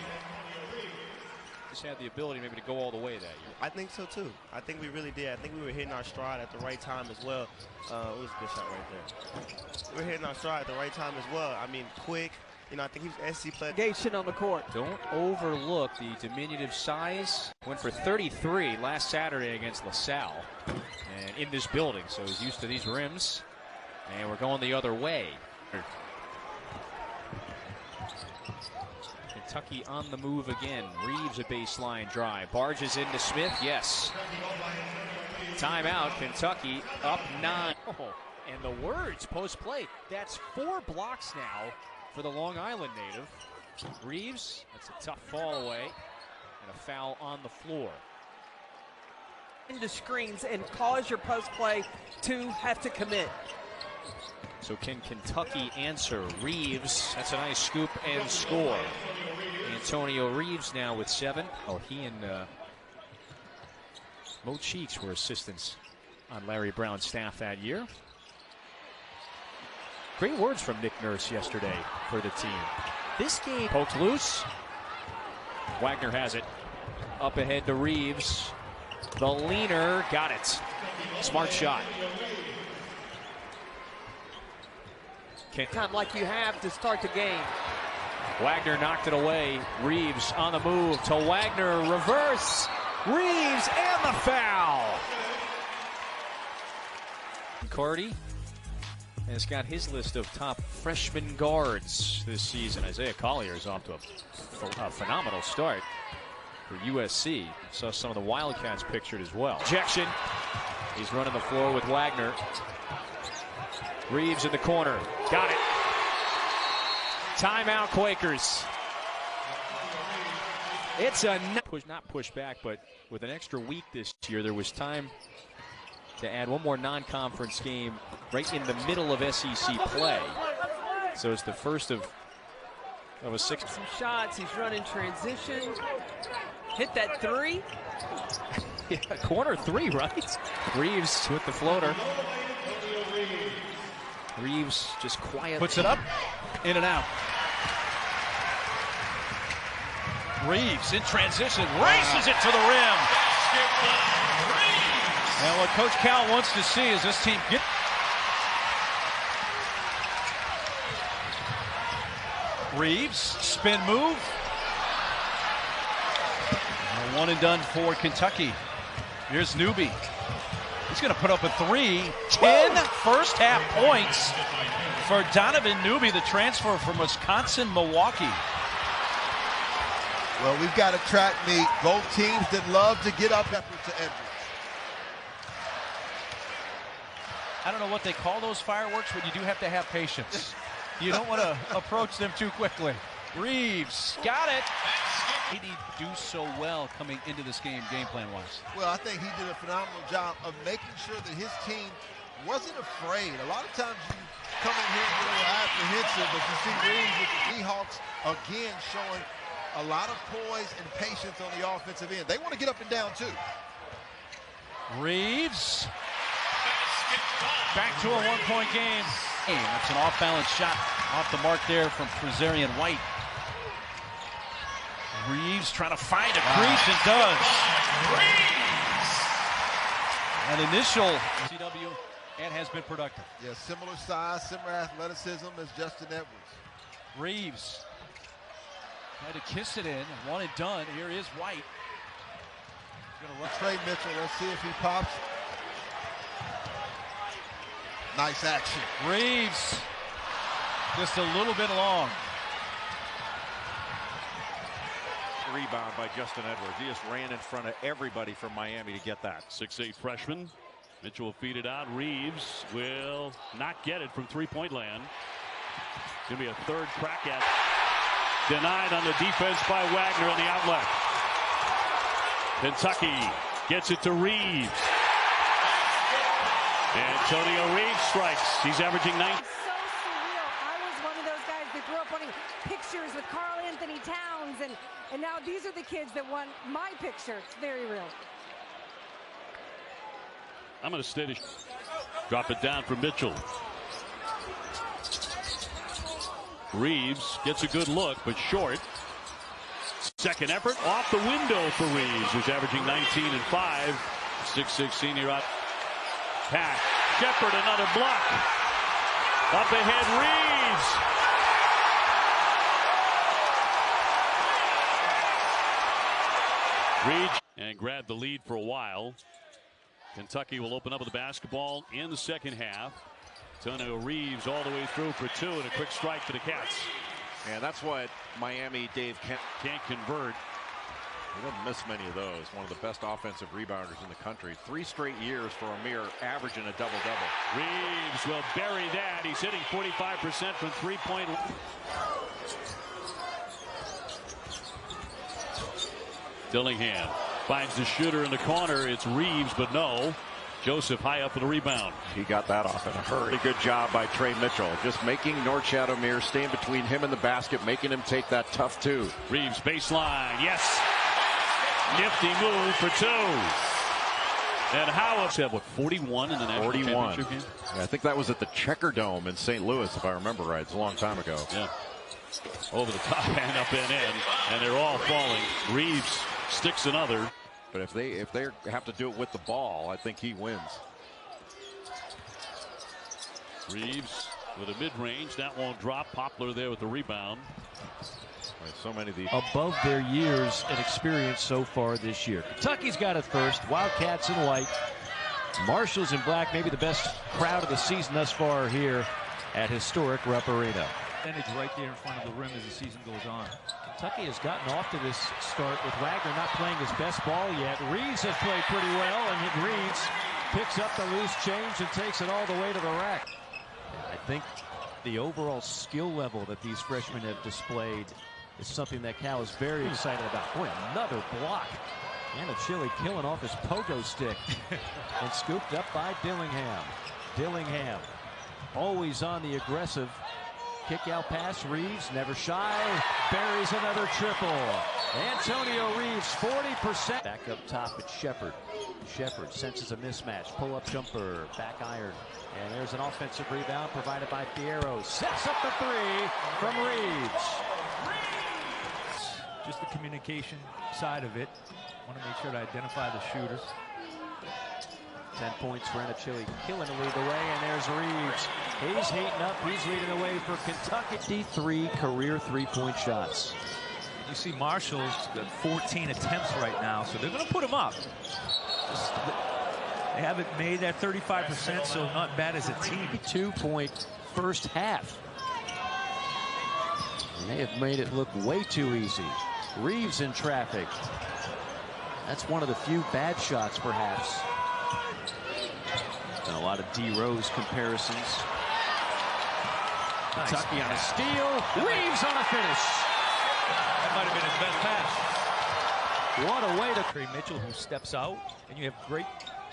Just had the ability maybe to go all the way that year. I think so too. I think we really did. I think we were hitting our stride at the right time as well. It was a good shot right there. We were hitting our stride at the right time as well. I mean, quick. You know, I think he was SC player. Engagement on the court. Don't overlook the diminutive size. Went for 33 last Saturday against LaSalle. And in this building, so he's used to these rims. And we're going the other way. Kentucky on the move again. Reeves a baseline drive. Barges into Smith. Yes. Timeout. Kentucky up 9. Oh, and the words post-play. That's 4 blocks now for the Long Island native. Reeves, that's a tough fall away. And a foul on the floor. Into screens and cause your post play to have to commit. So can Kentucky answer? Reeves, that's a nice scoop and score. Antonio Reeves now with 7. Oh, he and Mo Cheeks were assistants on Larry Brown's staff that year. Great words from Nick Nurse yesterday for the team. This game poked loose. Wagner has it. Up ahead to Reeves. The leaner got it. Smart shot. Time like you have to start the game. Wagner knocked it away. Reeves on the move to Wagner. Reverse. Reeves and the foul. Cardi has got his list of top freshman guards this season. Isaiah Collier is off to a phenomenal start for USC. Saw some of the Wildcats pictured as well. Ejection. He's running the floor with Wagner. Reeves in the corner. Got it. Timeout, Quakers. It's a not push back, but with an extra week this year, there was time to add one more non-conference game right in the middle of SEC play. So it's the first of a 6. Some shots. He's running transition. Hit that 3. Yeah, corner 3, right? Reeves with the floater. Reeves just quiet. Puts it up, in and out. Reeves in transition, races it to the rim. And what Coach Cal wants to see is this team get. Reeves, spin move. A one and done for Kentucky. Here's Newby. He's going to put up a 3. 10 first half points for Donovan Newby, the transfer from Wisconsin, Milwaukee. Well, we've got a track meet. Both teams that love to get up to Edwards. I don't know what they call those fireworks, but you do have to have patience. You don't want to approach them too quickly. Reeves got it. He did do so well coming into this game plan-wise. Well, I think he did a phenomenal job of making sure that his team wasn't afraid. A lot of times you come in here and get a little apprehensive, but you see Reeves with the Seahawks again showing a lot of poise and patience on the offensive end. They want to get up and down too. Reeves back to a one-point game. That's an off-balance shot off the mark there from Frizarian White. Reeves trying to find a crease and does. An initial CW and has been productive. Yeah, similar size, similar athleticism as Justin Edwards. Reeves tried to kiss it in, one and done. Here is White. Trey Mitchell, let's see if he pops. Nice action. Reeves just a little bit long. Rebound by Justin Edwards. He just ran in front of everybody from Miami to get that. 6'8" freshman. Mitchell will feed it out. Reeves will not get it from three-point land. Going to be a third crack at it. Denied on the defense by Wagner on the outlet. Kentucky gets it to Reeves. Antonio Reeves strikes. He's averaging 9. So surreal. I was one of those guys that grew up wanting pictures with Karl Anthony Towns, and now these are the kids that want my picture. It's very real. I'm going to stay to drop it down for Mitchell. Reeves gets a good look, but short. Second effort off the window for Reeves, who's averaging 19 and 5. 6'6" senior up. Pack. Shepard, another block. Up ahead, Reeves. Reeves and grabbed the lead for a while. Kentucky will open up with the basketball in the second half. Antonio Reeves all the way through for two, and a quick strike for the Cats. And that's what Miami Dave can't convert. He doesn't miss many of those. One of the best offensive rebounders in the country. 3 straight years for Amir, averaging a double-double. Reeves will bury that. He's hitting 45% from three-point. Dillingham finds the shooter in the corner. It's Reeves, but no. Joseph high up for the rebound. He got that off in a hurry. Good job by Trey Mitchell. Just making Norchad Amir staying between him and the basket, making him take that tough two. Reeves baseline. Yes. Nifty move for two. And Howard said, what, 41 in the national championship game? Yeah, I think that was at the Checker Dome in St. Louis, if I remember right. It's a long time ago. Yeah. Over the top and up and in. And they're all falling. Reeves sticks another. But if they have to do it with the ball, I think he wins. Reeves with a mid-range. That won't drop. Poplar there with the rebound. So many of these above their years and experience so far this year. Kentucky's got it first. Wildcats in white. Marshall's in black. Maybe the best crowd of the season thus far here at historic Rupp Arena. Percentage right there in front of the rim as the season goes on. Kentucky has gotten off to this start with Wagner not playing his best ball yet. Reeves has played pretty well, and Reeves picks up the loose change and takes it all the way to the rack. I think the overall skill level that these freshmen have displayed is something that Cal is very excited about. Boy, another block. Anachili killing off his pogo stick and scooped up by Dillingham. Dillingham always on the aggressive. Kick out pass. Reeves never shy. Buries another triple. Antonio Reeves 40%. Back up top at Shepard. Shepard senses a mismatch. Pull up jumper. Back iron. And there's an offensive rebound provided by Fierro. Sets up the three from Reeves. Just the communication side of it. Want to make sure to identify the shooters. 10 points for Anachili, killing to lead the way, and there's Reeves. He's heating up. He's leading the way for Kentucky. 53 career three-point shots. You see Marshall's got 14 attempts right now, so they're going to put him up. They haven't made that 35%, so not bad as a team. 2-point first half. And they have made it look way too easy. Reeves in traffic. That's one of the few bad shots, perhaps. And a lot of D. Rose comparisons. Nice. Kentucky on a steal. Reeves on a finish. That might have been his best pass. What a way to... Trey Mitchell, who steps out, and you have great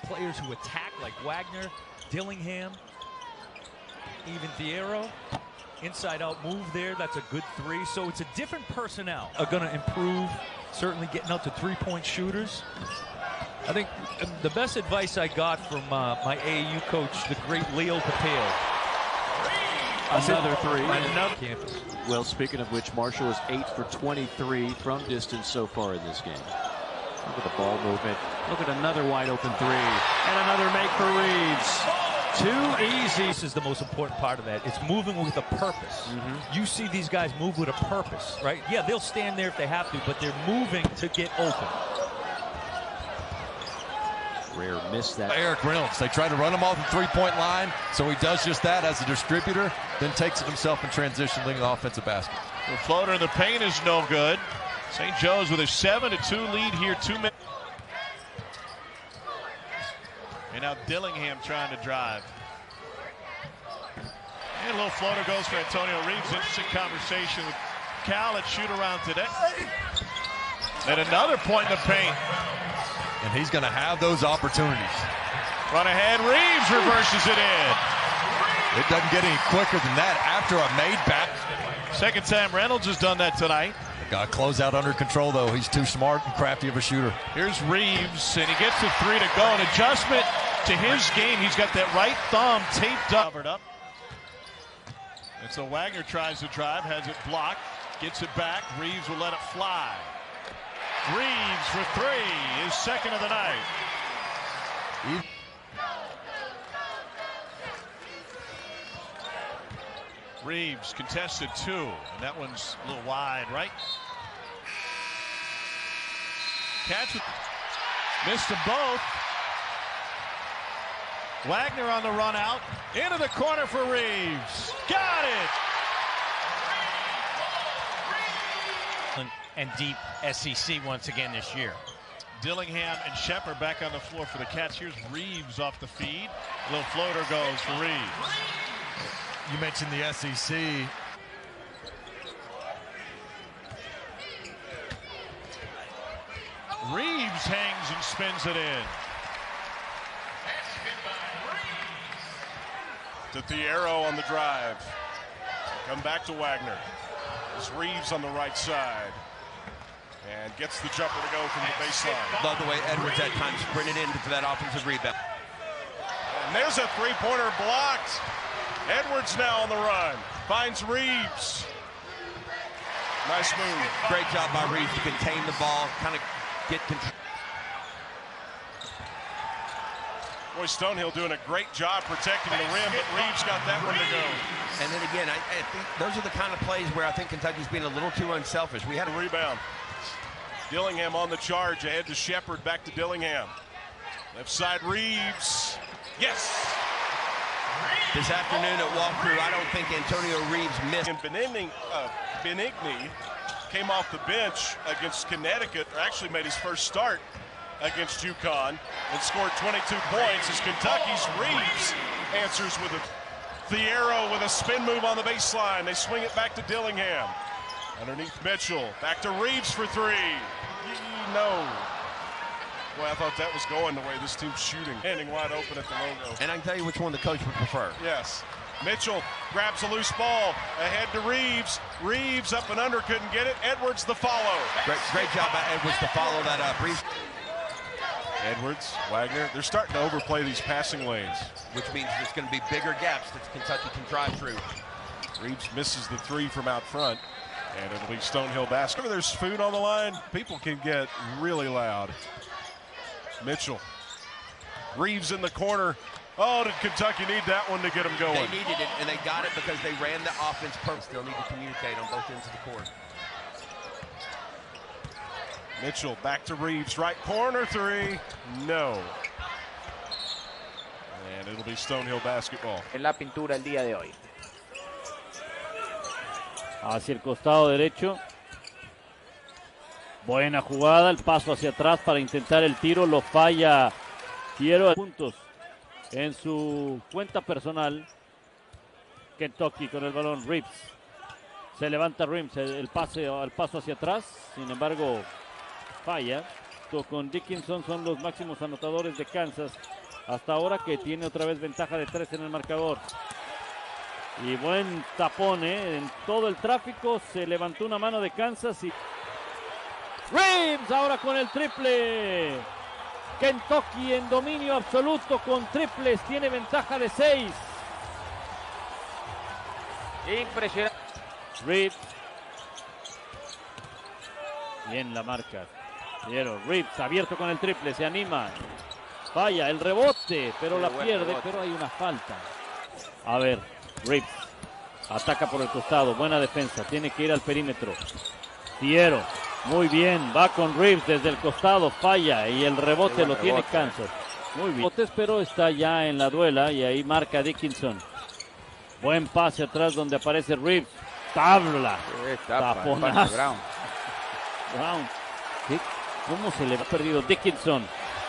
players who attack like Wagner, Dillingham, even Fierro. Inside out move there. That's a good three. So it's a different personnel are going to improve, certainly getting out to three-point shooters. I think the best advice I got from my AAU coach, the great Leo Patel. Another three. Another campus. Well, speaking of which, Marshall is 8 for 23 from distance so far in this game. Look at the ball movement. Look at another wide open three. And another make for Reeves. Too easy. This is the most important part of that. It's moving with a purpose. You see these guys move with a purpose, right? Yeah, they'll stand there if they have to, but they're moving to get open. Rare missed that. Eric Reynolds. They try to run him off the three-point line, so he does just that as a distributor, then takes it himself in transition, leading the offensive basket. The floater in the paint is no good. St. Joe's with a 7-2 lead here. 2 minutes. And now Dillingham trying to drive. And a little floater goes for Antonio Reeves. Interesting conversation with Cal at shoot-around today. And another point in the paint. And he's going to have those opportunities. Run ahead, Reeves reverses it in. It doesn't get any quicker than that after a made back. Second time Reynolds has done that tonight. Got to close out under control, though. He's too smart and crafty of a shooter. Here's Reeves, and he gets the three to go. An adjustment to his game. He's got that right thumb taped up. Covered up. And so Wagner tries to drive, has it blocked, gets it back. Reeves will let it fly. Reeves for three, his second of the night. Reeves contested two, and that one's a little wide, right? Catch it. Missed them both. Wagner on the run out. Into the corner for Reeves. Got it! And deep SEC once again this year. Dillingham and Shepard back on the floor for the Cats. Here's Reeves off the feed. A little floater goes for Reeves. You mentioned the SEC. Reeves hangs and spins it in. To Thiero on the drive. Come back to Wagner. It's Reeves on the right side. And gets the jumper to go from the baseline. Love the way Edwards at times sprinted in for that offensive rebound. And there's a three-pointer blocked. Edwards now on the run. Finds Reeves. Nice move. Great job by Reeves to contain the ball, kind of get control. Boy, Stonehill doing a great job protecting the rim, but Reeves got that one to go. And then again, I think those are the kind of plays where I think Kentucky's being a little too unselfish. We had a rebound. Dillingham on the charge, ahead to Shepard, back to Dillingham. Left side Reeves. Yes! This afternoon at walkthrough, I don't think Antonio Reeves missed. And Benigni came off the bench against Connecticut, or actually made his first start against UConn, and scored 22 points as Kentucky's Reeves answers with a Thiero with a spin move on the baseline. They swing it back to Dillingham. Underneath Mitchell, back to Reeves for three. No. Boy, I thought that was going the way this team's shooting. Standing wide open at the logo. And I can tell you which one the coach would prefer. Yes. Mitchell grabs a loose ball. Ahead to Reeves. Reeves up and under, couldn't get it. Edwards the follow. Great job by Edwards to follow that up. Reeves. Edwards, Wagner, they're starting to overplay these passing lanes. Which means there's going to be bigger gaps that Kentucky can drive through. Reeves misses the three from out front. And it'll be Stonehill basket. Whenever there's food on the line, people can get really loud. Mitchell. Reeves in the corner. Oh, did Kentucky need that one to get them going? They needed it, and they got it because they ran the offense perfect. Still need to communicate on both ends of the court. Mitchell back to Reeves. Right corner three. No. And it'll be Stonehill basketball. En la pintura el día de hoy. Hacia el costado derecho. Buena jugada, el paso hacia atrás para intentar el tiro, lo falla Thiero. Puntos en su cuenta personal. Kentucky con el balón, Reeves. Se levanta Reeves, el paso hacia atrás, sin embargo falla. Con Dickinson son los máximos anotadores de Kansas hasta ahora, que tiene otra vez ventaja de 3 en el marcador. Y buen tapón, en todo el tráfico. Se levantó una mano de Kansas y Reeves ahora con el triple. Kentucky en dominio absoluto con triples, tiene ventaja de 6. Impresionante. Reeves. Bien la marca. Pero Reeves abierto con el triple, se anima. Falla el rebote, pero la pierde, pero hay una falta. A ver, Reeves ataca por el costado, buena defensa, tiene que ir al perímetro. Thiero, muy bien, va con Reeves desde el costado, falla y el rebote lo tiene Kansas. Muy bien, pero está ya en la duela y ahí marca Dickinson. Buen pase atrás donde aparece Reeves. Tabla. Taponazo. Brown. ¿Cómo se le ha perdido Dickinson?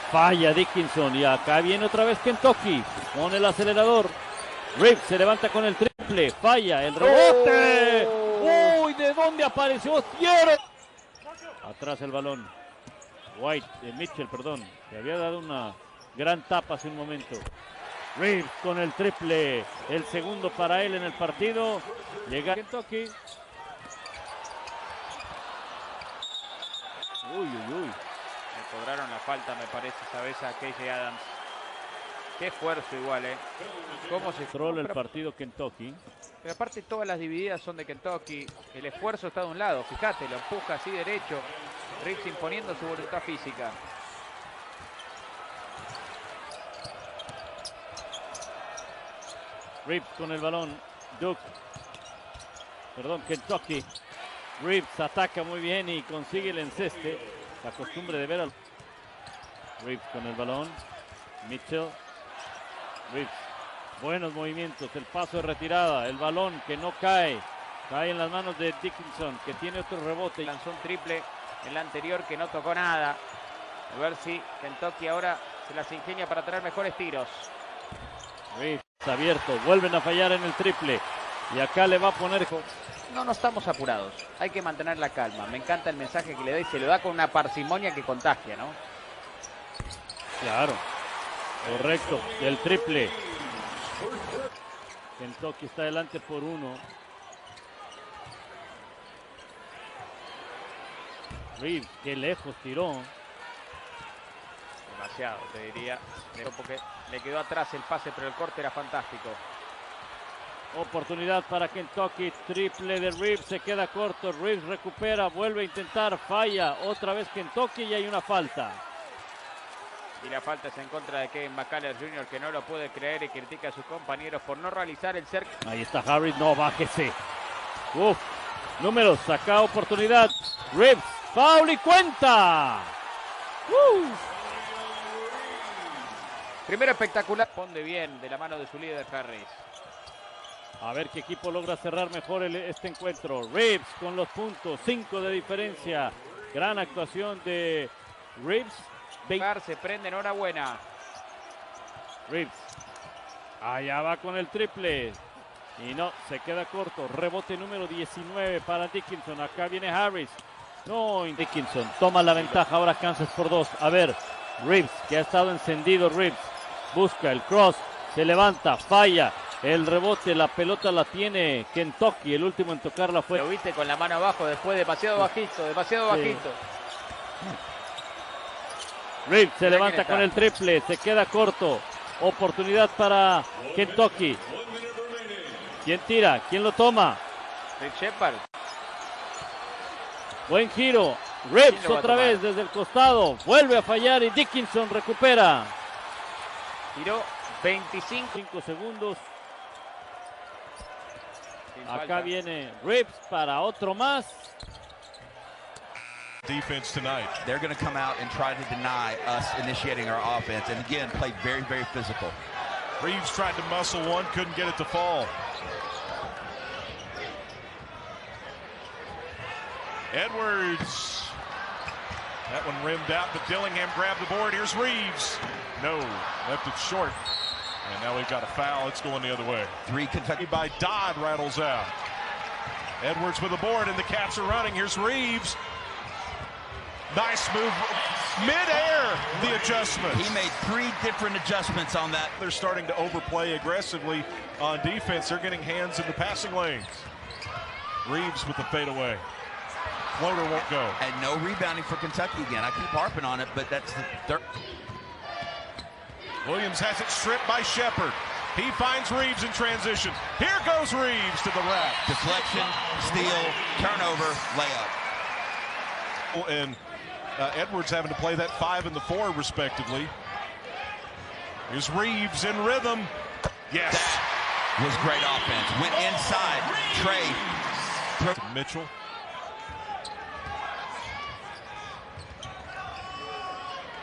Falla Dickinson y acá viene otra vez Kentucky. Pone el acelerador. Reeves se levanta con el triple. Falla el rebote. Uy, ¿de dónde apareció Thiero? Atrás el balón. Mitchell, perdón. Le había dado una gran tapa hace un momento. Reeves con el triple. El segundo para él en el partido. Llega Kentucky. Uy. Le cobraron la falta, me parece, esta vez a KJ Adams. Qué esfuerzo igual, ¿Cómo se controla el partido Kentucky? Pero aparte todas las divididas son de Kentucky. El esfuerzo está de un lado, fíjate, lo empuja así derecho. Reeves imponiendo su voluntad física. Reeves con el balón. Kentucky. Reeves ataca muy bien y consigue el enceste. La costumbre de ver al... Reeves con el balón. Mitchell. Reeves. Buenos movimientos. El paso de retirada. El balón que no cae. Cae en las manos de Dickinson, que tiene otro rebote. Lanzó un triple en la anterior que no tocó nada. A ver si Kentucky ahora se las ingenia para tener mejores tiros. Reeves abierto. Vuelven a fallar en el triple. Y acá le va a poner... No estamos apurados. Hay que mantener la calma. Me encanta el mensaje que le da y se lo da con una parsimonia que contagia, ¿no? Claro. Correcto. El triple. Kentucky está adelante por 1. Reeves, qué lejos tiró. Demasiado, te diría. Porque le quedó atrás el pase, pero el corte era fantástico. Oportunidad para Kentucky. Triple de Reeves, se queda corto. Reeves recupera, vuelve a intentar, falla. Otra vez Kentucky y hay una falta. Y la falta es en contra de Kevin McCullough Jr., que no lo puede creer y critica a sus compañeros por no realizar el cerco. Ahí está Harris, no, bájese. Números, saca oportunidad. Reeves, foul y cuenta. Primero espectacular. Responde bien de la mano de su líder Harris. A ver qué equipo logra cerrar mejor este encuentro. Reeves con los puntos, 5 de diferencia. Gran actuación de Reeves. Se prende, enhorabuena. Reeves. Allá va con el triple. Y no, se queda corto. Rebote número 19 para Dickinson. Acá viene Harris. No, Dickinson toma la ventaja. Ahora Kansas por 2. A ver, Reeves, que ha estado encendido. Reeves busca el cross. Se levanta, falla. El rebote, la pelota la tiene Kentucky. El último en tocarla fue... Lo viste con la mano abajo después, demasiado bajito, bajito. Reeves se levanta con el triple, se queda corto. Oportunidad para Kentucky. ¿Quién tira? ¿Quién lo toma? Rick Shepard. Buen giro. Reeves otra vez desde el costado. Vuelve a fallar y Dickinson recupera. Tiró 25 segundos. Acá viene Reeves para otro más. Defense tonight. They're going to come out and try to deny us initiating our offense, and again, play very, very physical. Reeves tried to muscle one, couldn't get it to fall. Edwards. That one rimmed out, but Dillingham grabbed the board. Here's Reeves. No, left it short. And now we've got a foul. It's going the other way. 3 Kentucky by Dodd rattles out. Edwards with the board, and the Cats are running. Here's Reeves. Nice move. Mid-air, the adjustment. He made 3 different adjustments on that. They're starting to overplay aggressively on defense. They're getting hands in the passing lanes. Reeves with the fadeaway. Floater won't go. And no rebounding for Kentucky again. I keep harping on it, but that's the third. Williams has it stripped by Shepard. He finds Reeves in transition. Here goes Reeves to the rack. Deflection, steal, turnover, layup. And Edwards having to play that 5 and the 4 respectively. Here's Reeves in rhythm. Yes. That was great offense. Went inside. Trey. Mitchell.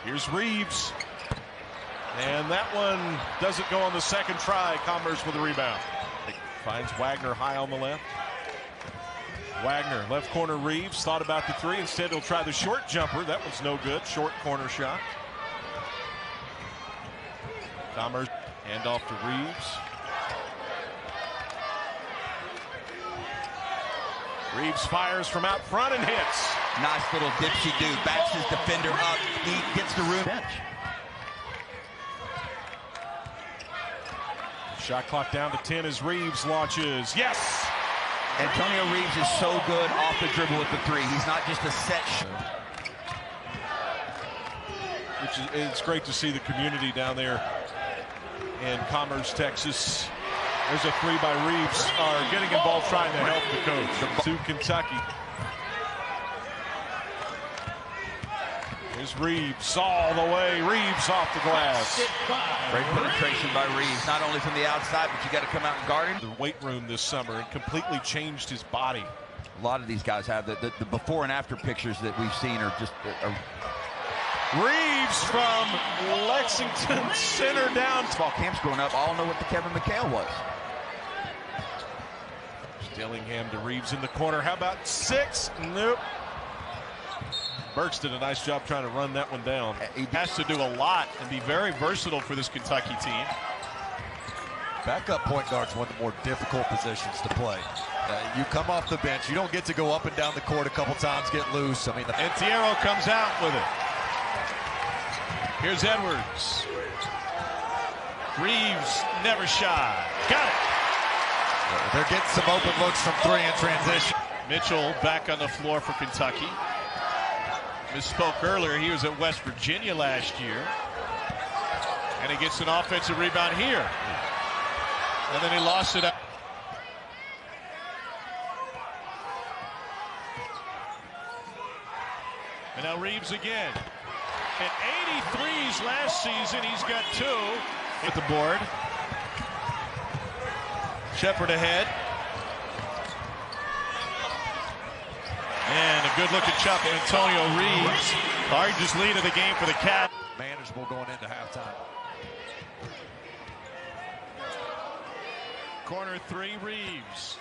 Here's Reeves. And that one doesn't go on the second try. Commerce with a rebound. Finds Wagner high on the left. Wagner, left corner Reeves, thought about the 3. Instead, he'll try the short jumper. That one's no good. Short corner shot. Commerce, hand off to Reeves. Reeves fires from out front and hits. Nice little dipsy-do. Backs his defender up. He gets the room. Bench. Shot clock down to 10 as Reeves launches. Yes! Antonio Reeves is so good off the dribble with the 3. He's not just a set shot. It's great to see the community down there in Commerce, Texas, There's a three by Reeves. Getting involved trying to help the coach. To Kentucky. Here's Reeves all the way. Reeves off the glass. Great penetration by Reeves, not only from the outside, but you got to come out and guard him. The weight room this summer and completely changed his body. A lot of these guys have the before and after pictures that we've seen are just. Reeves from Lexington center down. Ball camps growing up all know what the Kevin McHale was. Dillingham to Reeves in the corner. How about 6? Nope. Burks did a nice job trying to run that one down. He has to do a lot and be very versatile for this Kentucky team. Backup point guard's one of the more difficult positions to play. You come off the bench, you don't get to go up and down the court a couple times, get loose. I mean, and Thiero comes out with it. Here's Edwards. Reeves never shy. Got it. They're getting some open looks from 3 in transition. Mitchell back on the floor for Kentucky. Misspoke earlier. He was at West Virginia last year. And he gets an offensive rebound here. And then he lost it up. And now Reeves again. At 83s last season, he's got 2 at the board. Shepard ahead. And a good look at shot from Antonio Reeves. Largest lead of the game for the Cats. Manageable going into halftime. Corner 3, Reeves.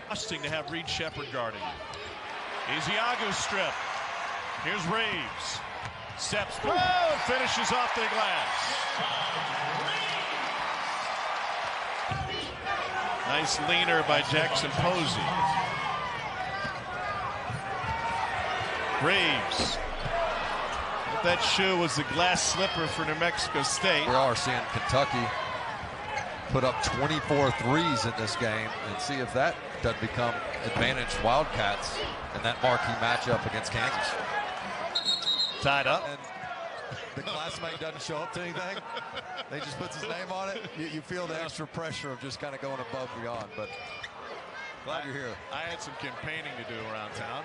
Trusting to have Reed Shepard guarding. Isiagu's strip. Here's Reeves. Steps through, finishes off the glass. Nice leaner by Jackson Posey. Reeves. That shoe was the glass slipper for New Mexico State. We are seeing Kentucky put up 24 threes in this game, and see if that doesn't become advantaged Wildcats in that marquee matchup against Kansas. Tied up. And the classmate doesn't show up to anything. They just puts his name on it. You feel the extra pressure of just kind of going above and beyond, but glad you're here. I had some campaigning to do around town.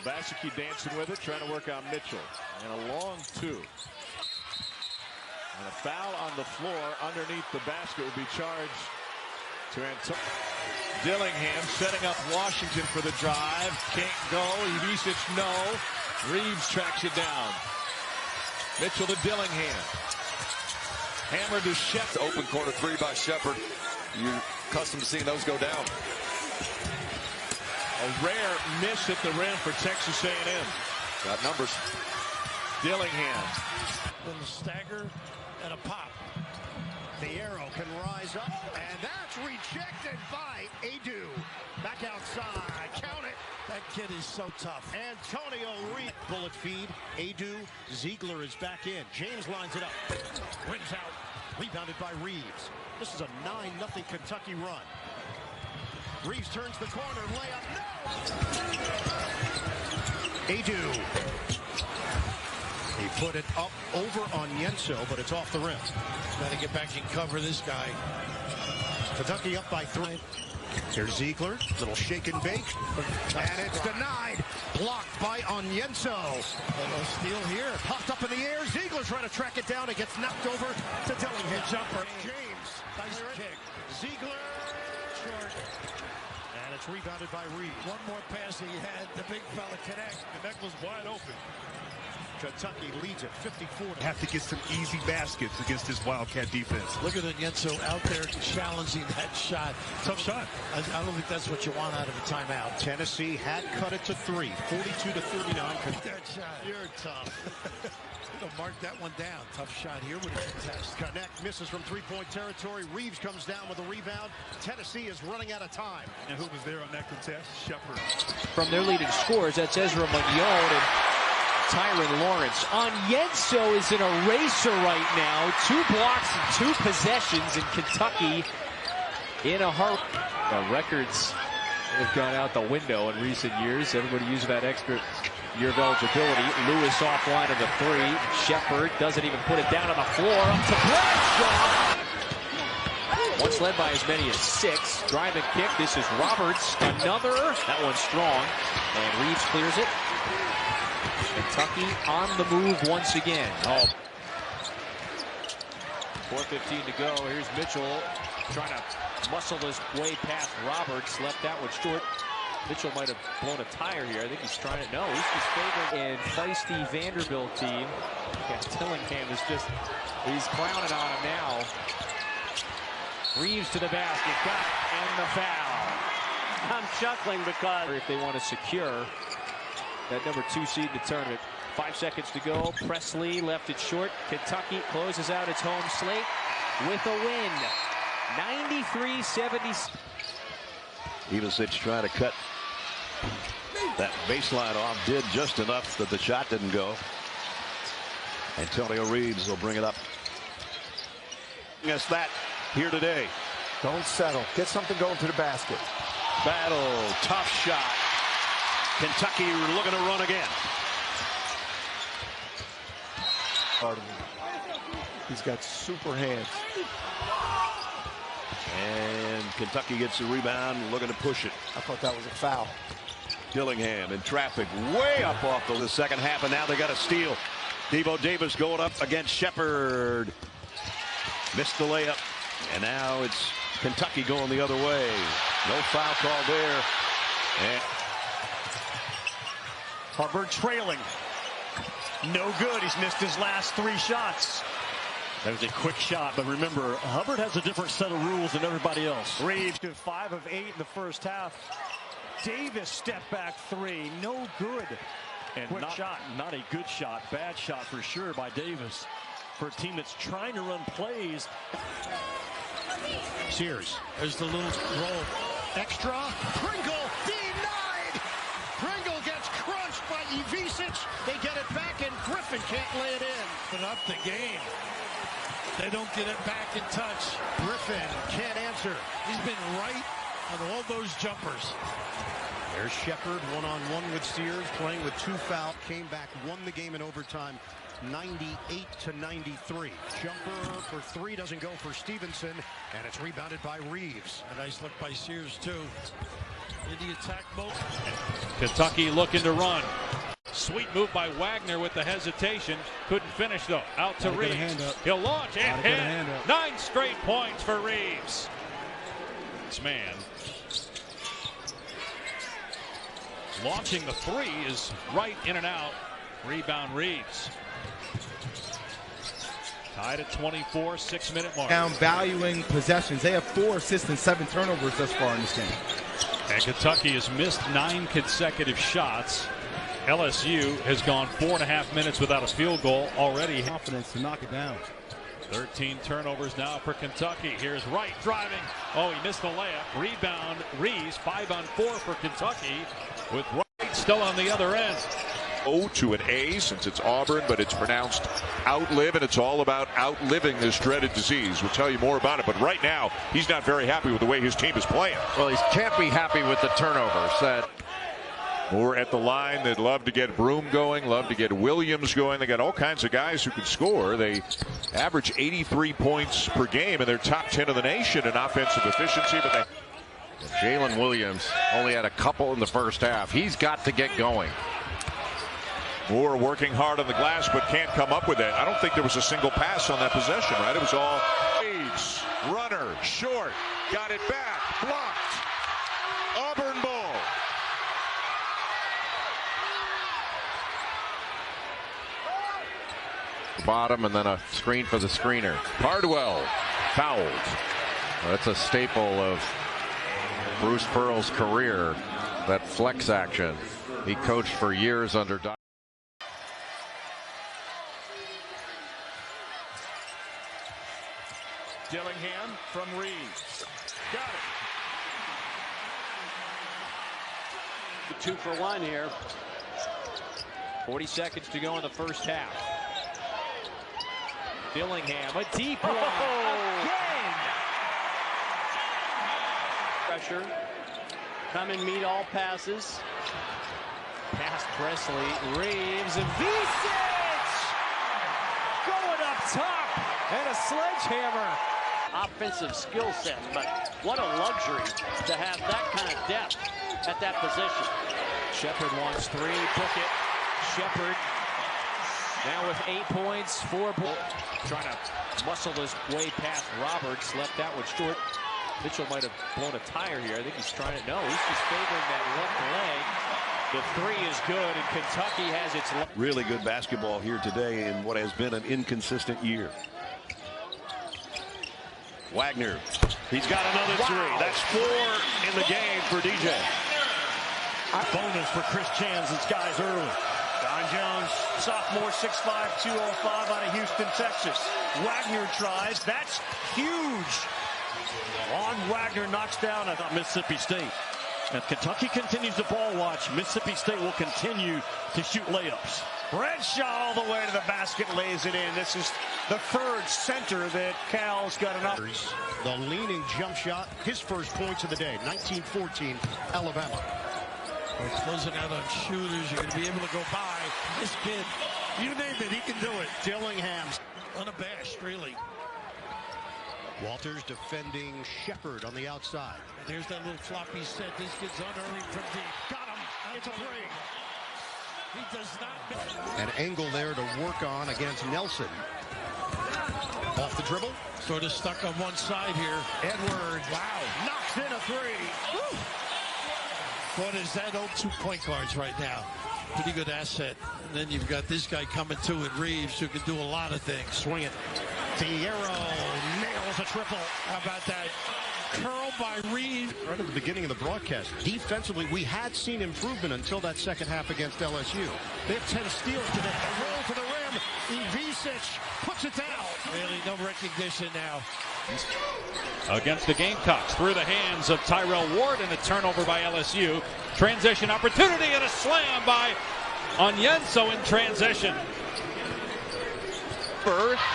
Obaseki dancing with it, trying to work on Mitchell. And a long 2. And a foul on the floor underneath the basket would be charged to Antonio. Dillingham setting up Washington for the drive. Can't go. Ivisic, no. Reeves tracks it down. Mitchell to Dillingham. Hammer to Shepard. Open corner 3 by Shepard. You're accustomed to seeing those go down. A rare miss at the rim for Texas A&M. Got numbers. Dillingham. Then a stagger and a pop. The arrow can rise up, and that's rejected by Adu. Back outside. Count it. That kid is so tough. Antonio Reeves. Bullet feed. Adu. Ziegler is back in. James lines it up. Rims out. Rebounded by Reeves. This is a 9-0 Kentucky run. Reeves turns the corner, layup, no! Adu. He put it up over on Yenso, but it's off the rim. Got to get back and cover this guy. Kentucky up by 3. Here's Ziegler, little shake and bake, and it's denied. Blocked by Onyenso. A steal here, popped up in the air. Ziegler trying to track it down. It gets knocked over to Dillingham. Jumper. James, nice kick. Ziegler, short. And it's rebounded by Reeves. One more pass he had. The big fella connects. The neck was wide open. Kentucky leads at 54. Have to get some easy baskets against this Wildcat defense. Look at Yenso out there challenging that shot. Tough shot. I don't think that's what you want out of a timeout. Tennessee had cut it to 3, 42-39. That shot. You're tough. Mark that one down. Tough shot here with a contest. Connect misses from 3-point territory. Reeves comes down with a rebound. Tennessee is running out of time. And who was there on that contest? Shepard. From their leading scorers, that's Ezra Munoz and Tyron Lawrence. Onyenso is in a racer right now. 2 blocks and 2 possessions in Kentucky in a heart. The records have gone out the window in recent years. Everybody using that extra year of eligibility. Lewis offline of the three. Shepard doesn't even put it down on the floor. Up to Bradshaw. Once led by as many as 6. Drive and kick. This is Roberts. Another. That one's strong. And Reeves clears it. Kentucky on the move once again. 4:15 to go. Here's Mitchell trying to muscle his way past Roberts. Left that one short. Mitchell might have blown a tire here. I think he's trying to. No, he's just favored. And feisty Vanderbilt team. Yeah, Dillingham is just. He's clowning on him now. Reeves to the basket. Got it. And the foul. I'm chuckling because if they want to secure that number 2 seed in the tournament. 5 seconds to go. Presley left it short. Kentucky closes out its home slate with a win. 93-70. Ivasic trying to cut that baseline off. Did just enough that the shot didn't go. Antonio Reeves will bring it up. Guess that here today. Don't settle. Get something going to the basket. Battle. Tough shot. Kentucky looking to run again. He's got super hands. And Kentucky gets the rebound, looking to push it. I thought that was a foul. Dillingham in traffic, way up off the second half, and now they got a steal. Devo Davis going up against Shepard. Missed the layup, and now it's Kentucky going the other way. No foul call there. And Hubbard trailing. No good. He's missed his last 3 shots. That was a quick shot, but remember, Hubbard has a different set of rules than everybody else. Reeves to 5 of 8 in the first half. Davis step back 3, no good. And quick shot. Not a good shot, bad shot for sure by Davis. For a team that's trying to run plays. Sears, there's the little roll. Extra, Pringle denied. Pringle gets crunched by Ivisic. They get it back, and Griffin can't lay it in. But up the game. They don't get it back in touch. Griffin can't answer. He's been right on all those jumpers. There's Shepard one-on-one with Sears, playing with 2 fouls. Came back, won the game in overtime, 98-93. Jumper for 3 doesn't go for Stevenson, and it's rebounded by Reeves. A nice look by Sears, too. In the attack mode. Kentucky looking to run. Sweet move by Wagner with the hesitation. Couldn't finish, though. Out to Reeves. He'll launch and hit. 9 straight points for Reeves. This man launching the 3 is right in and out. Rebound Reeves. Tied at 24, 6-minute mark. Down valuing possessions. They have 4 assists and 7 turnovers thus far in this game. And Kentucky has missed 9 consecutive shots. LSU has gone 4.5 minutes without a field goal already. Confidence to knock it down. 13 turnovers now for Kentucky. Here's Wright driving. Oh, he missed the layup. Rebound Reeves. 5 on 4 for Kentucky with Wright still on the other end. O to an A since it's Auburn, but it's pronounced outlive, and it's all about outliving this dreaded disease. We'll tell you more about it, but right now he's not very happy with the way his team is playing. Well, he can't be happy with the turnovers. Moore at the line. They'd love to get Broom going, love to get Williams going. They got all kinds of guys who can score. They average 83 points per game, and they're top 10 in the nation in offensive efficiency. But Jalen Williams only had a couple in the first half. He's got to get going. Moore working hard on the glass, but can't come up with it. I don't think there was a single pass on that possession, right? It was all Reeves, runner, short, got it back, blocked. Auburn ball. Bottom, and then a screen for the screener. Cardwell fouled. That's a staple of Bruce Pearl's career, that flex action. He coached for years under Dillingham from Reeves. Got it. 2 for 1 here. 40 seconds to go in the first half. Dillingham, a deep one. Again. Pressure. come and meet all passes. Past Presley, Reeves, and Visich going up top, and a sledgehammer. Offensive skill set, but what a luxury to have that kind of depth at that position. Shepard wants three, took it. Shepard now with 8 points, 4 points. Trying to muscle his way past Roberts, left that one short. Mitchell might have blown a tire here. I think he's trying to, no, he's just favoring that left leg. The three is good, and Kentucky has its... Really good basketball here today in what has been an inconsistent year. Wagner, he's got another three. That's 4 in the game for DJ. Bonus for Chris Jansen's guys early. Don Jones, sophomore, 6'5", 205 out of Houston, Texas. Wagner tries. That's huge. Ron Wagner knocks down at Mississippi State. If Kentucky continues to ball watch, Mississippi State will continue to shoot layups. Bradshaw all the way to the basket, lays it in. This is the third center that Cal's got an up. The leaning jump shot, his first points of the day, 19-14, Alabama. We're closing out on shooters. You're going to be able to go by. This kid, you name it, he can do it. Dillingham's unabashed, really. Walters defending Shepard on the outside. And there's that little floppy set. This kid's unearning from deep. Got him. It's a break. He does not miss. An angle there to work on against Nelson. Off the dribble. Sort of stuck on one side here. Edwards. Wow. Knocks in a three. Woo. What is that? 2 point guards right now. Pretty good asset. And then you've got this guy coming too with Reeves, who can do a lot of things. Swing it. Thiero nails a triple. How about that? Curl by Reeves. Right at the beginning of the broadcast, defensively, we had seen improvement until that second half against LSU. They have 10 steals today. A roll to the rim. Visich puts it down. Really, no recognition now. Against the Gamecocks, through the hands of Tyrell Ward, and a turnover by LSU. Transition opportunity and a slam by Onyenso in transition.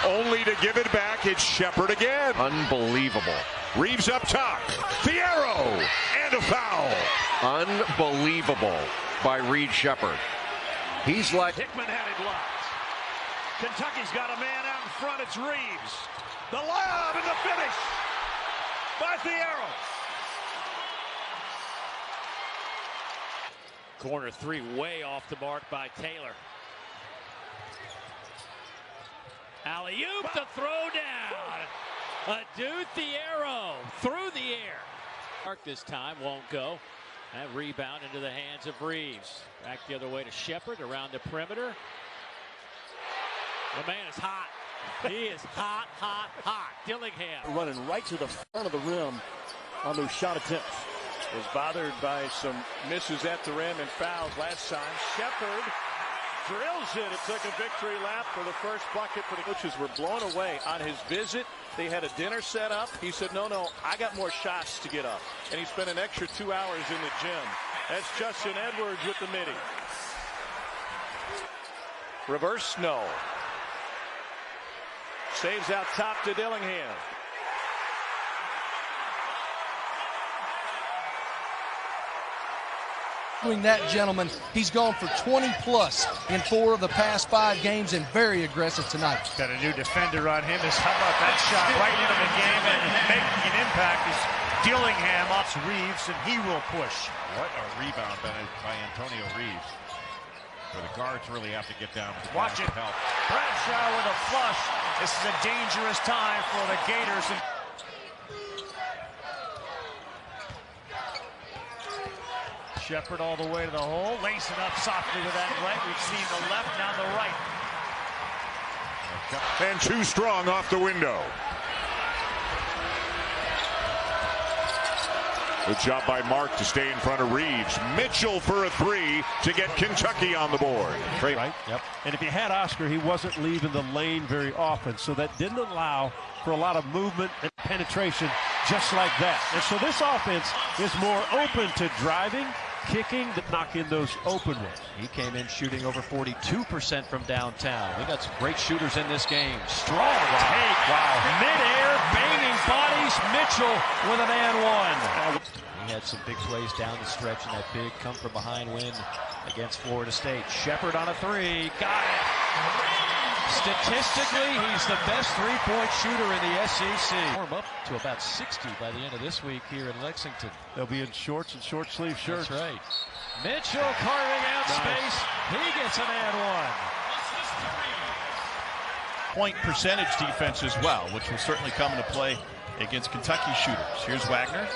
Only to give it back, it's Shepard again. Unbelievable. Reeves up top. Thiero, and a foul. Unbelievable by Reed Shepard. He's like... Hickman had it locked. Kentucky's got a man out in front. It's Reeves. The lob and the finish by Thiero. Corner three way off the mark by Taylor. Alley-oop, the throw down. Adu Thiero through the air. Mark this time won't go. That rebound into the hands of Reeves. Back the other way to Shepard around the perimeter. The man is hot. He is hot, hot, hot. Dillingham. Running right to the front of the rim on those shot attempts. Was bothered by some misses at the rim and fouls last time. Shepard drills it. It took a victory lap for the first bucket. For the coaches were blown away on his visit. They had a dinner set up. He said, no, I got more shots to get up. And he spent an extra 2 hours in the gym. That's Justin Edwards with the midi. Reverse no. Saves out top to Dillingham. That gentleman, he's gone for 20 plus in 4 of the past 5 games and very aggressive tonight. Got a new defender on him. How about that shot right into the game and making an impact is Dillingham off Reeves, and he will push. What a rebound by Antonio Reeves. Where the guards really have to get down to watch it. Help. Bradshaw with a flush. This is a dangerous time for the Gators. Shepard all the way to the hole, lays it up softly with that right. We've seen the left, now the right. And too strong off the window. Good job by Mark to stay in front of Reeves. Mitchell for a three to get Kentucky on the board. Right. Yep. And if you had Oscar, he wasn't leaving the lane very often, so that didn't allow for a lot of movement and penetration just like that. And so this offense is more open to driving, kicking, to knock in those open ones. He came in shooting over 42% from downtown. We got some great shooters in this game. Strong take. Wow. Mid-air, banging bodies. Mitchell with an and one. He had some big plays down the stretch in that big come-from-behind win against Florida State. Shepard on a three. Got it. Statistically, he's the best three-point shooter in the SEC. Warm up to about 60 by the end of this week here in Lexington. They'll be in shorts and short-sleeve shirts. That's right. Mitchell carving out space. He gets an and one. Point percentage defense as well, which will certainly come into play against Kentucky shooters. Here's Wagner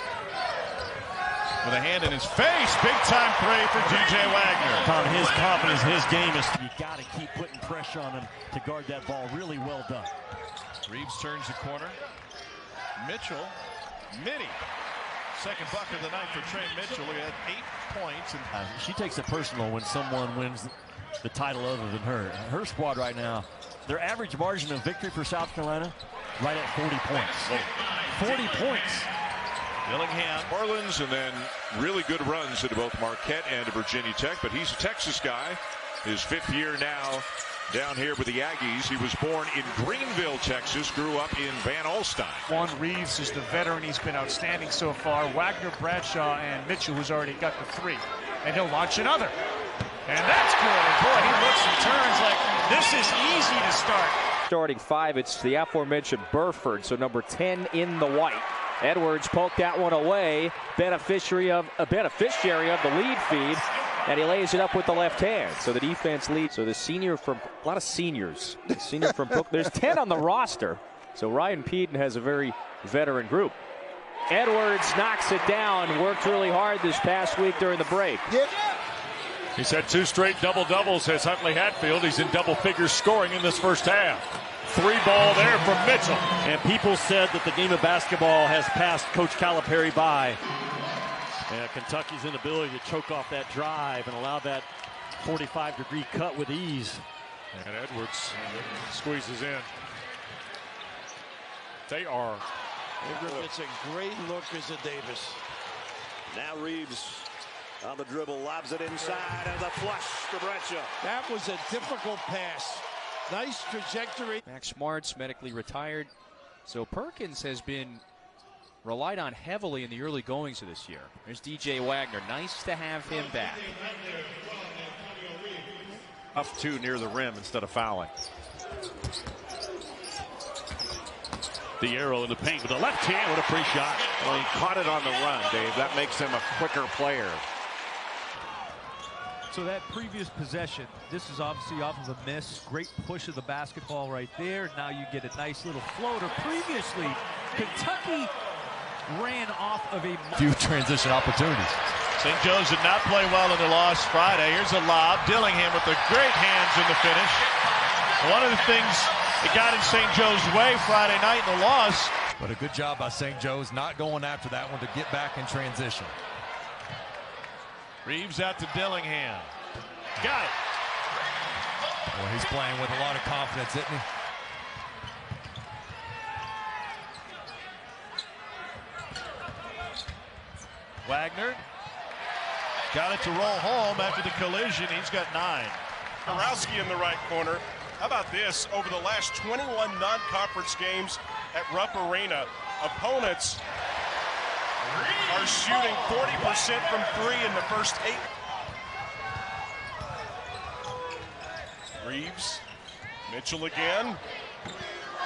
with a hand in his face. Big time three for DJ Wagner. Tom, his confidence, his game is you got to keep putting pressure on him to guard that ball. Really well done. Reeves turns the corner. Mitchell, Mitty. Second bucket of the night for Trey Mitchell. He had 8 points. And she takes it personal when someone wins the title other than her. Her squad right now, their average margin of victory for South Carolina, right at 40 points. 40 points. Dillingham, Orleans, and then really good runs at both Marquette and Virginia Tech. But he's a Texas guy. His 5th year now down here with the Aggies. He was born in Greenville, Texas, grew up in Van Alstyne. Juan Reeves is the veteran. He's been outstanding so far. Wagner, Bradshaw, and Mitchell, who's already got the 3. And he'll launch another. And that's good. Boy, he looks and turns like this is easy to start. Starting 5, it's the aforementioned Burford, so number 10 in the white. Edwards poked that one away, beneficiary of the lead feed, and he lays it up with the left hand. So the defense leads. So the senior from a lot of seniors. The senior from there's 10 on the roster. So Ryan Peden has a very veteran group. Edwards knocks it down. Worked really hard this past week during the break. He's had 2 straight double-doubles, has Huntley Hatfield. He's in double figures scoring in this first half. 3 ball there from Mitchell. And people said that the game of basketball has passed Coach Calipari by. And Kentucky's inability to choke off that drive and allow that 45-degree cut with ease. And Edwards squeezes in. They are. It's a great look as a Davis. Now Reeves on the dribble, lobs it inside, and the flush to Bradshaw. That was a difficult pass. Nice trajectory. Max Smart's medically retired. So Perkins has been relied on heavily in the early goings of this year. There's DJ Wagner. Nice to have him back. Up 2 near the rim instead of fouling. The arrow in the paint with the left hand. What a free shot. Well, he caught it on the run, Dave. That makes him a quicker player. So that previous possession, this is obviously off of a miss. Great push of the basketball right there. Now you get a nice little floater. Previously, Kentucky ran off of a few transition opportunities. St. Joe's did not play well in the loss Friday. Here's a lob. Dillingham with the great hands in the finish. One of the things that got in St. Joe's way Friday night in the loss. But a good job by St. Joe's not going after that one to get back in transition. Reeves out to Dillingham. Got it. Well, he's playing with a lot of confidence, isn't he? Wagner got it to roll home after the collision. He's got 9. Borowski in the right corner. How about this? Over the last 21 non-conference games at Rupp Arena, opponents are shooting 40% from 3 in the first 8. Reeves, Mitchell again.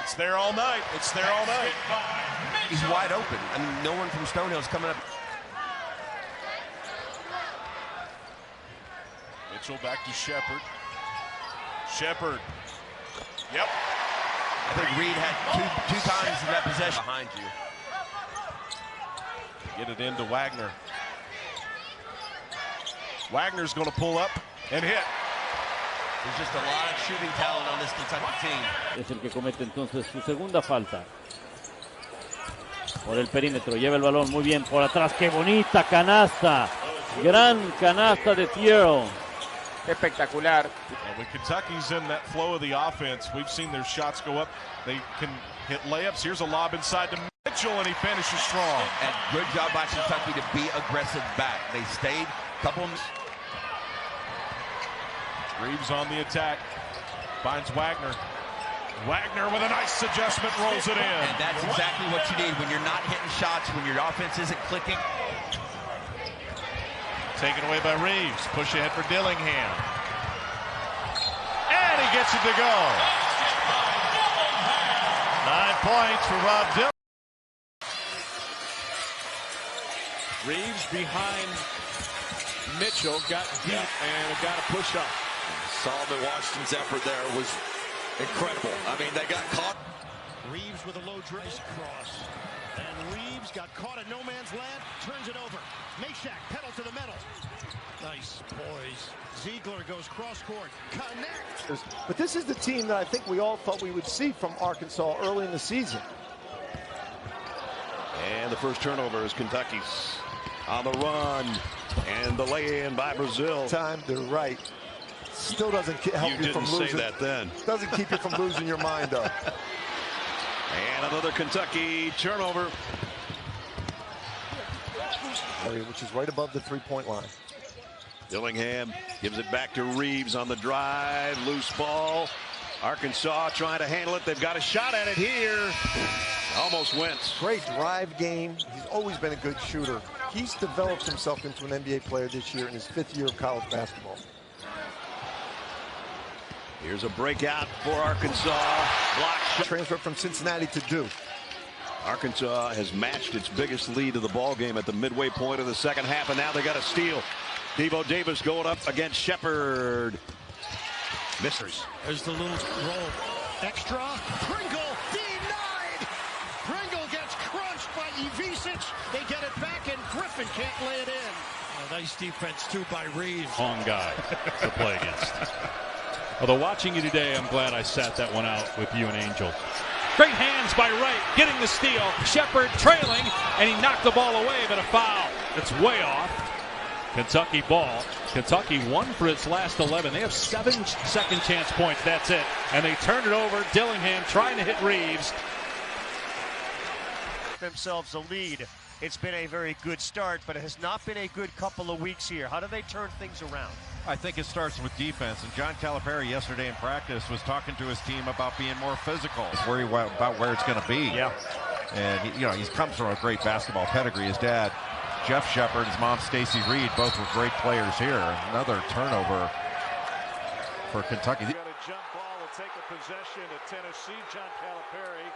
It's there all night. It's there all night. He's wide open. I mean, no one from Stonehill's coming up. Mitchell back to Shepard. Shepard. Yep. I think Reed had two times in that possession behind you. Get it into Wagner. Wagner's going to pull up and hit. There's just a lot of shooting talent on this Kentucky team. Es el que comete entonces su segunda falta. Por el perímetro, lleva el balón muy bien por atrás. ¡Qué bonita canasta! Gran canasta de Thiero. Espectacular. And when Kentucky's in that flow of the offense, we've seen their shots go up. They can hit layups. Here's a lob inside to Mitchell, and he finishes strong. And good job by Kentucky to be aggressive back. They stayed a couple of... Reeves on the attack. Finds Wagner. Wagner with a nice adjustment, rolls it in. And that's exactly what you need when you're not hitting shots, when your offense isn't clicking. Taken away by Reeves. Push ahead for Dillingham. And he gets it to go. 9 points for Rob Dillingham. Reeves behind Mitchell, got deep and got a push up. Solomon Washington's effort there was incredible. I mean, they got caught. Reeves with a low dribble cross. And Reeves got caught in no man's land, turns it over. Meshack, pedal to the metal. Nice poise. Ziegler goes cross court. Connect. But this is the team that I think we all thought we would see from Arkansas early in the season. And the first turnover is Kentucky's on the run. And the lay-in by Brazil. Time, they're right. Still doesn't help you from losing. You didn't say that then. Doesn't keep you from losing your mind, though. And another Kentucky turnover. Which is right above the three-point line. Dillingham gives it back to Reeves on the drive. Loose ball. Arkansas trying to handle it. They've got a shot at it here. Almost went. Great drive game. He's always been a good shooter. He's developed himself into an NBA player this year in his 5th year of college basketball. Here's a breakout for Arkansas. Block shot. Transfer from Cincinnati to Duke. Arkansas has matched its biggest lead of the ball game at the midway point of the second half, and now they got a steal. Devo Davis going up against Shepard. Misters. There's the little roll. Extra. Pringle denied. Pringle gets crunched by Ivisic. They get it back, and Griffin can't lay it in. Nice defense, too, by Reeves. Long guy to play against. Although watching you today, I'm glad I sat that one out with you and Angel. Great hands by Wright, getting the steal. Shepard trailing, and he knocked the ball away, but a foul. It's way off. Kentucky ball. Kentucky won for its last 11. They have 7 second chance points. That's it. And they turn it over. Dillingham trying to hit Reeves. Themselves a lead. It's been a very good start, but it has not been a good couple of weeks here. How do they turn things around? I think it starts with defense, and John Calipari yesterday in practice was talking to his team about being more physical. He's worried about where it's going to be. Yeah. And he comes from a great basketball pedigree. His dad, Jeff Shepard, his mom, Stacy Reed, both were great players here. Another turnover for Kentucky. Got a jump ball will take a possession at Tennessee. John Calipari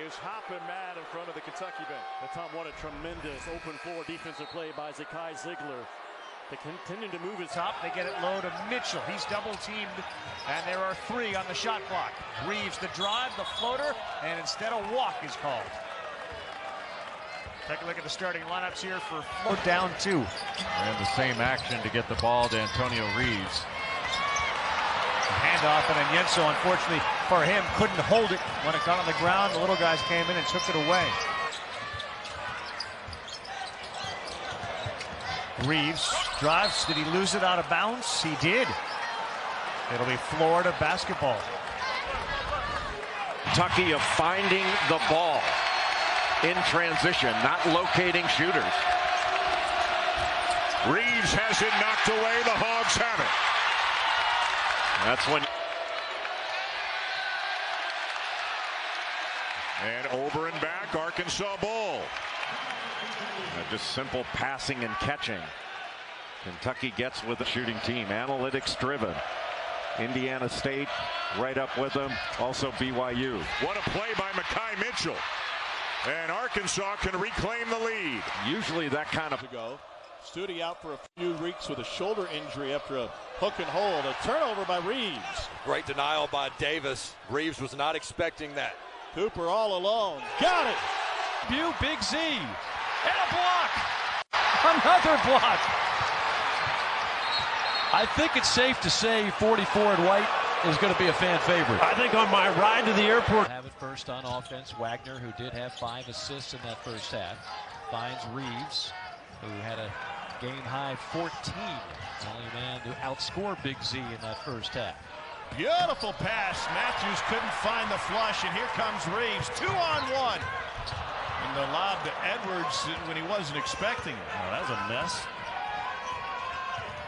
is hopping mad in front of the Kentucky bench. But Tom, what a tremendous open floor defensive play by Zakai Ziegler. They continue to move it top. They get it low to Mitchell. He's double teamed, and there are 3 on the shot clock. Reeves the drive, the floater, and instead a walk is called. Take a look at the starting lineups here for down 2. And the same action to get the ball to Antonio Reeves. Handoff, and then Yenso, unfortunately for him, couldn't hold it when it got on the ground. The little guys came in and took it away. Reeves drives. Did he lose it out of bounds? He did. It'll be Florida basketball. Kentucky of finding the ball in transition, not locating shooters. Reeves has it knocked away. The Hogs have it. That's when. And over and back, Arkansas ball. Just simple passing and catching. Kentucky gets with the shooting team. Analytics driven. Indiana State right up with them. Also BYU. What a play by Makai Mitchell. And Arkansas can reclaim the lead. Usually that kind of. Ago. Studi out for a few weeks with a shoulder injury after a hook and hold. A turnover by Reeves. Great denial by Davis. Reeves was not expecting that. Cooper all alone. Got it. Big Z. And a block. Another block. I think it's safe to say 44 and white is going to be a fan favorite. I think on my ride to the airport. Have it first on offense. Wagner, who did have 5 assists in that first half, finds Reeves, who had a game-high 14. Only man to outscore Big Z in that first half. Beautiful pass. Matthews couldn't find the flush, and here comes Reeves. 2-on-1. And the lob to Edwards when he wasn't expecting it. Oh, that was a mess.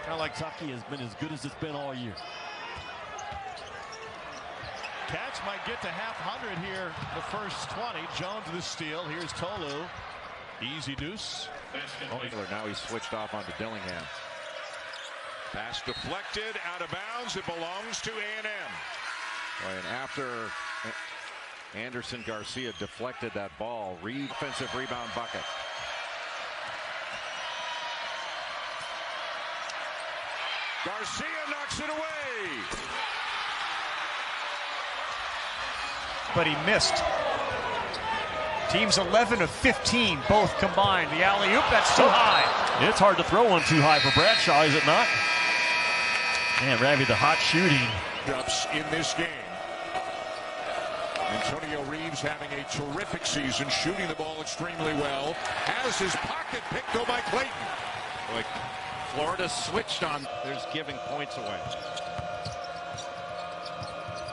Kind of like Kentucky has been as good as it's been all year. Cats might get to half 100 here the first 20. Jones the steal. Here's Tolu. Easy deuce. Now he's switched off onto Dillingham. Pass deflected, out of bounds. It belongs to A&M. And after Anderson Garcia deflected that ball, Reeves offensive rebound bucket. Garcia knocks it away. But he missed. Teams 11 of 15, both combined. The alley-oop, that's too high. It's hard to throw one too high for Bradshaw, is it not? Man, Ravi, the hot shooting. Ups in this game. Antonio Reeves having a terrific season, shooting the ball extremely well. Has his pocket picked though by Clayton. Like Florida switched on. There's giving points away.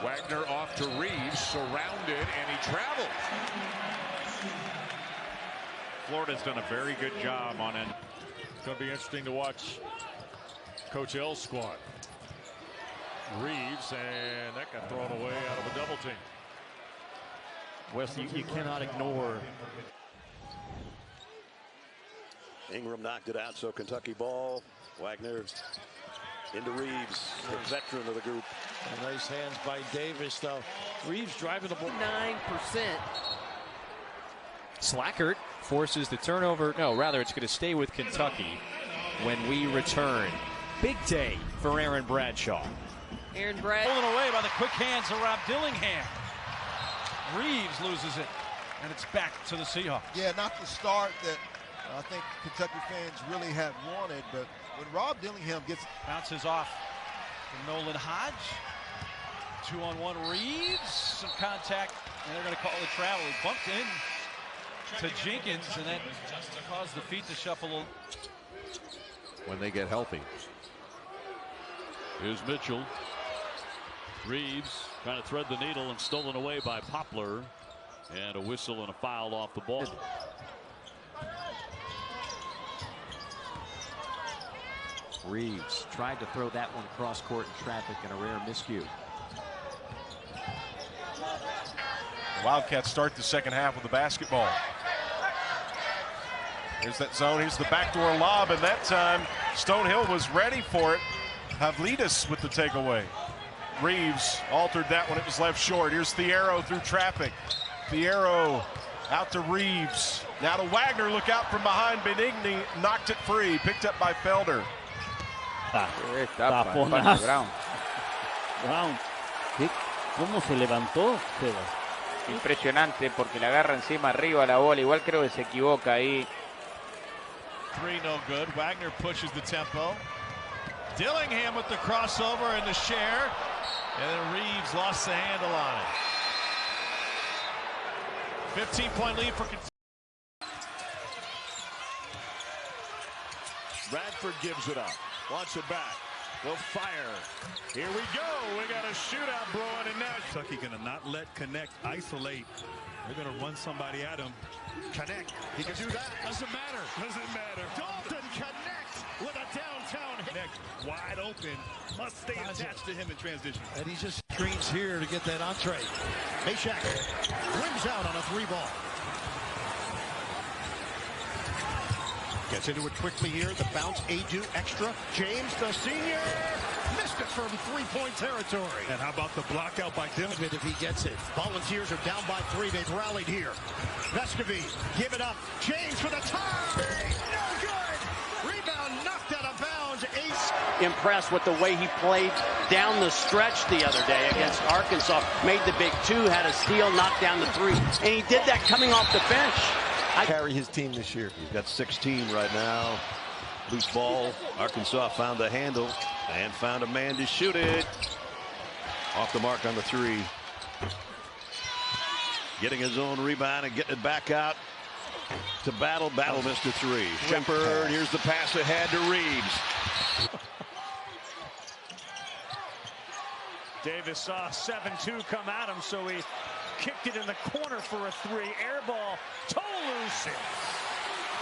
Wagner off to Reeves, surrounded, and he travels. Florida's done a very good job on it. It's going to be interesting to watch Coach L's squad. Reeves, and that got thrown away out of a double team. Wes, you cannot ignore. Ingram knocked it out, so Kentucky ball. Wagner into Reeves, the veteran of the group. Nice hands by Davis, though. Reeves driving the ball. 9%. Slackert forces the turnover. No, rather, it's going to stay with Kentucky when we return. Big day for Aaron Bradshaw. Aaron Bradshaw. Pulling away by the quick hands of Rob Dillingham. Reeves loses it, and it's back to the Seahawks. Yeah, not the start that I think Kentucky fans really had wanted, but when Rob Dillingham gets... Bounces off from Nolan Hodge. 2-on-1 Reeves. Some contact, and they're going to call the travel. He bumped in to Jenkins, and that caused the feet to shuffle. When they get healthy. Here's Mitchell. Reeves trying to thread the needle and stolen away by Poplar. And a whistle and a foul off the ball. Reeves tried to throw that one cross court in traffic, and a rare miscue. The Wildcats start the second half with the basketball. Here's that zone. Here's the backdoor lob, and that time Stonehill was ready for it. Havlidis with the takeaway. Reeves altered that one. It was left short. Here's Thiero through traffic. Thiero out to Reeves. Now to Wagner. Look out from behind. Benigni knocked it free. Picked up by Felder. Brown. ¿Cómo se levantó? Impresionante porque le agarra encima arriba la bola. Igual creo que se equivoca ahí. 3 no good. Wagner pushes the tempo. Dillingham with the crossover and the share. And then Reeves lost the handle on it. 15-point lead for Kentucky. Radford gives it up. Wants it back. They'll fire. Here we go. We got a shootout brewing, and now Kentucky going to not let Connect isolate. They're going to run somebody at him. Connect. He can do that. doesn't matter. Doesn't matter. Dalton Connect with a downtown hit. Wide open. Must stay attached to him in transition. And he just screens here to get that entree. Hayshak rims out on a 3-ball. Gets into it quickly here. The bounce, Adu, extra. James, the senior, missed it from 3-point territory. And how about the block out by Dilliman if he gets it? Volunteers are down by 3. They've rallied here. Vescovy, give it up. James for the tie. No good. Rebound knocked out of bounds. Ace. Impressed with the way he played down the stretch the other day against Arkansas. Made the big 2, had a steal, knocked down the 3. And he did that coming off the bench. Carry his team this year. He's got 16 right now. Loose ball. Arkansas found the handle and found a man to shoot it. Off the mark on the 3. Getting his own rebound and getting it back out to Battle. Battle missed a 3. Shepard, here's the pass ahead to Reeves. Davis saw 7-2 come at him, so he kicked it in the corner for a 3. Air ball. Tolu.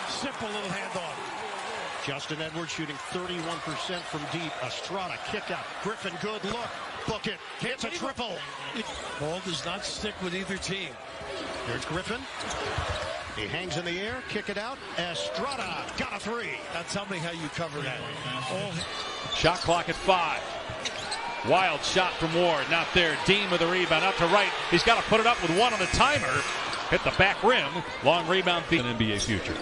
Simple little handoff. Justin Edwards shooting 31% from deep. Estrada kick out. Griffin, good look. Book it. Hits a triple. Ball does not stick with either team. Here's Griffin. He hangs in the air, kick it out. Estrada got a three. Now tell me how you cover that. Shot clock at 5. Wild shot from Ward, not there. Dean with the rebound, out to right. He's got to put it up with one on the timer. Hit the back rim. Long rebound. An NBA future.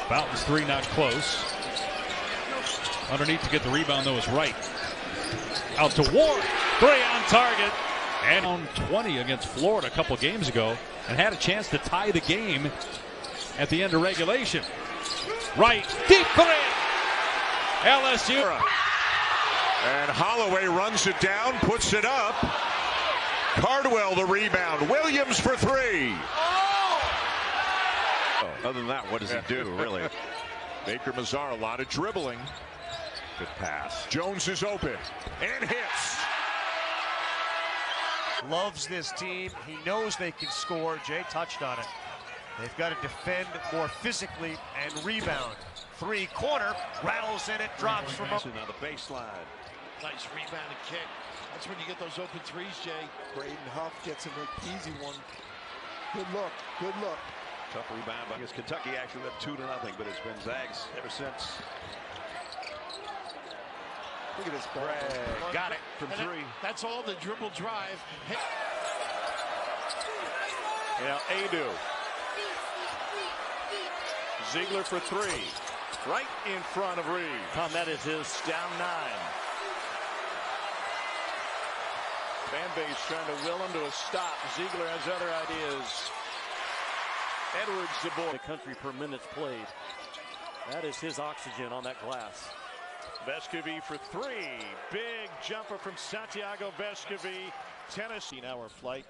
Fountain's 3 not close. Underneath to get the rebound, though, is Wright. Out to Ward. 3 on target. And on 20 against Florida a couple games ago and had a chance to tie the game at the end of regulation. Wright, deep 3. LSU. And Holloway runs it down, puts it up. Cardwell the rebound. Williams for 3. Other than that, what does he do, really? Baker Mazar, a lot of dribbling. Good pass. Jones is open and hits. Loves this team. He knows they can score. Jay touched on it. They've got to defend more physically and rebound. 3 corner, rattles in it, drops from up. On the baseline. Nice rebound and kick. That's when you get those open threes, Jay. Braden Huff gets an easy one. Good look. Good look. Tough rebound because Kentucky actually led 2-0, but it's been Zags ever since. Look at this ball. Got it from 3. That's all the dribble drive. Now Adu. Ziegler for 3. Right in front of Reeves. Tom, that is his Down 9. Fan base trying to will him to a stop. Ziegler has other ideas. Edwards the ball. The country per minutes played. That is his oxygen on that glass. Vescovi for 3. Big jumper from Santiago Vescovi. Tennessee. 9-hour flight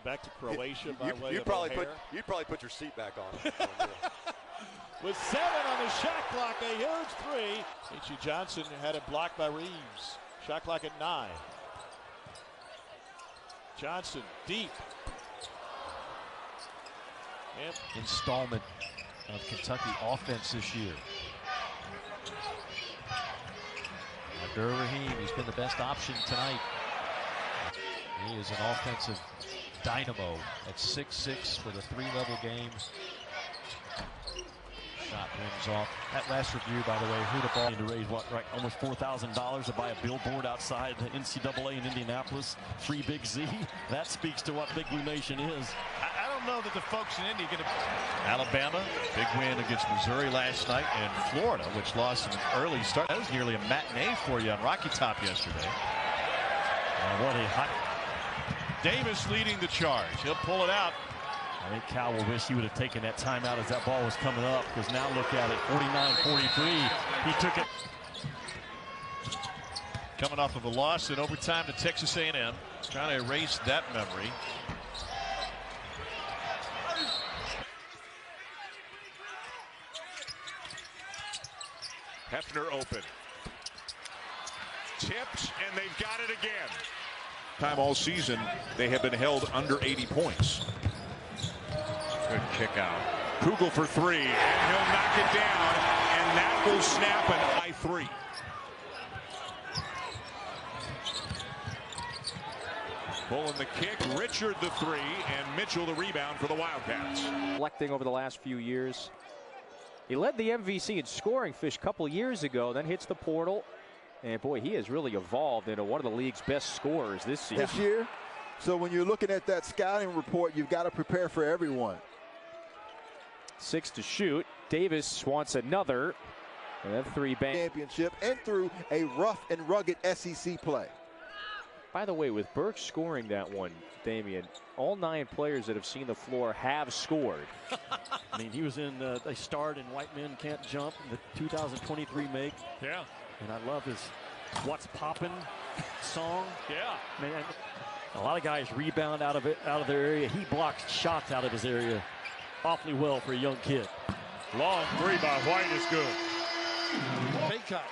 back to Croatia by way you'd of probably O'Hare. you'd probably put your seat back on. With 7 on the shot clock, a huge 3. H.E. Johnson had it blocked by Reeves. Shot clock at 9. Johnson deep. Installment of Kentucky offense this year. Abdur-Rahim, he's been the best option tonight. He is an offensive dynamo at 6'6" for the 3-level game. Shot rims off. That last review, by the way, who the ball to raise what, right, almost $4,000 to buy a billboard outside the NCAA in Indianapolis. Free Big Z. That speaks to what Big Blue Nation is. I don't know that the folks in Indy are going to. Alabama, big win against Missouri last night, and Florida, which lost an early start. That was nearly a matinee for you on Rocky Top yesterday. What a hot. Davis leading the charge. He'll pull it out. I think Cal will wish he would have taken that timeout as that ball was coming up, because now look at it, 49-43. He took it. Coming off of a loss in overtime to Texas A&M. Trying to erase that memory. Hefner open. Tipped, and they've got it again. Time all season, they have been held under 80 points. Good kick out. Kugel for 3, and he'll knock it down, and that will snap an high 3. Pulling the kick, Richard the 3, and Mitchell the rebound for the Wildcats. Reflecting over the last few years. He led the MVC in scoring fish a couple years ago, then hits the portal. And boy, he has really evolved into one of the league's best scorers this season. This year. So when you're looking at that scouting report, you've got to prepare for everyone. 6 to shoot. Davis wants another. And then 3 bang. Championship and through a rough and rugged SEC play. By the way, with Burke scoring that one, Damian, all 9 players that have seen the floor have scored. I mean, he was in they starred in White Men Can't Jump in the 2023 make. Yeah. And I love his What's Poppin' song. Yeah. Man, a lot of guys rebound out of their area. He blocks shots out of his area awfully well for a young kid. Long 3 by White is good. Fake cut.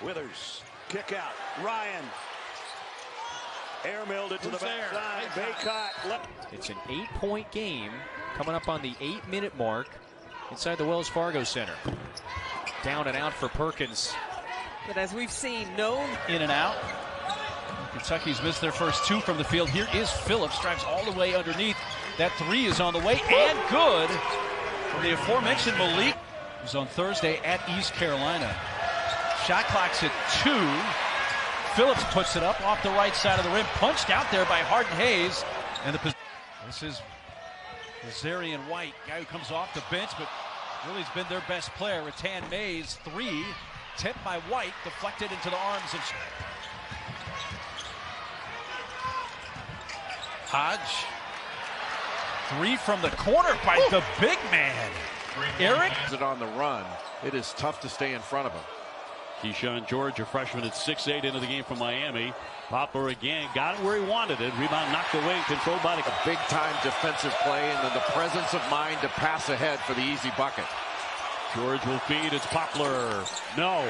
Withers, kick out. Ryan. Air milled it to the backside. Baycott. It's an 8-point game coming up on the 8-minute mark inside the Wells Fargo Center. Down and out for Perkins. But as we've seen, no in and out. Kentucky's missed their first two from the field. Here is Phillips, drives all the way underneath. That three is on the way and good from the aforementioned Malik. It was on Thursday at East Carolina. Shot clock's at 2. Phillips puts it up off the right side of the rim, punched out there by Harden Hayes. And this is Zarian White, guy who comes off the bench, but really has been their best player. Rattan Mays, 3, tipped by White, deflected into the arms of Hodge. 3 from the corner by the big man. Eric. It on the run. It is tough to stay in front of him. Keyshawn George, a freshman at 6'8", into the game from Miami. Poplar again, got it where he wanted it. Rebound knocked away, controlled by the big-time defensive play, and then the presence of mind to pass ahead for the easy bucket. George will feed. It's Poplar. No.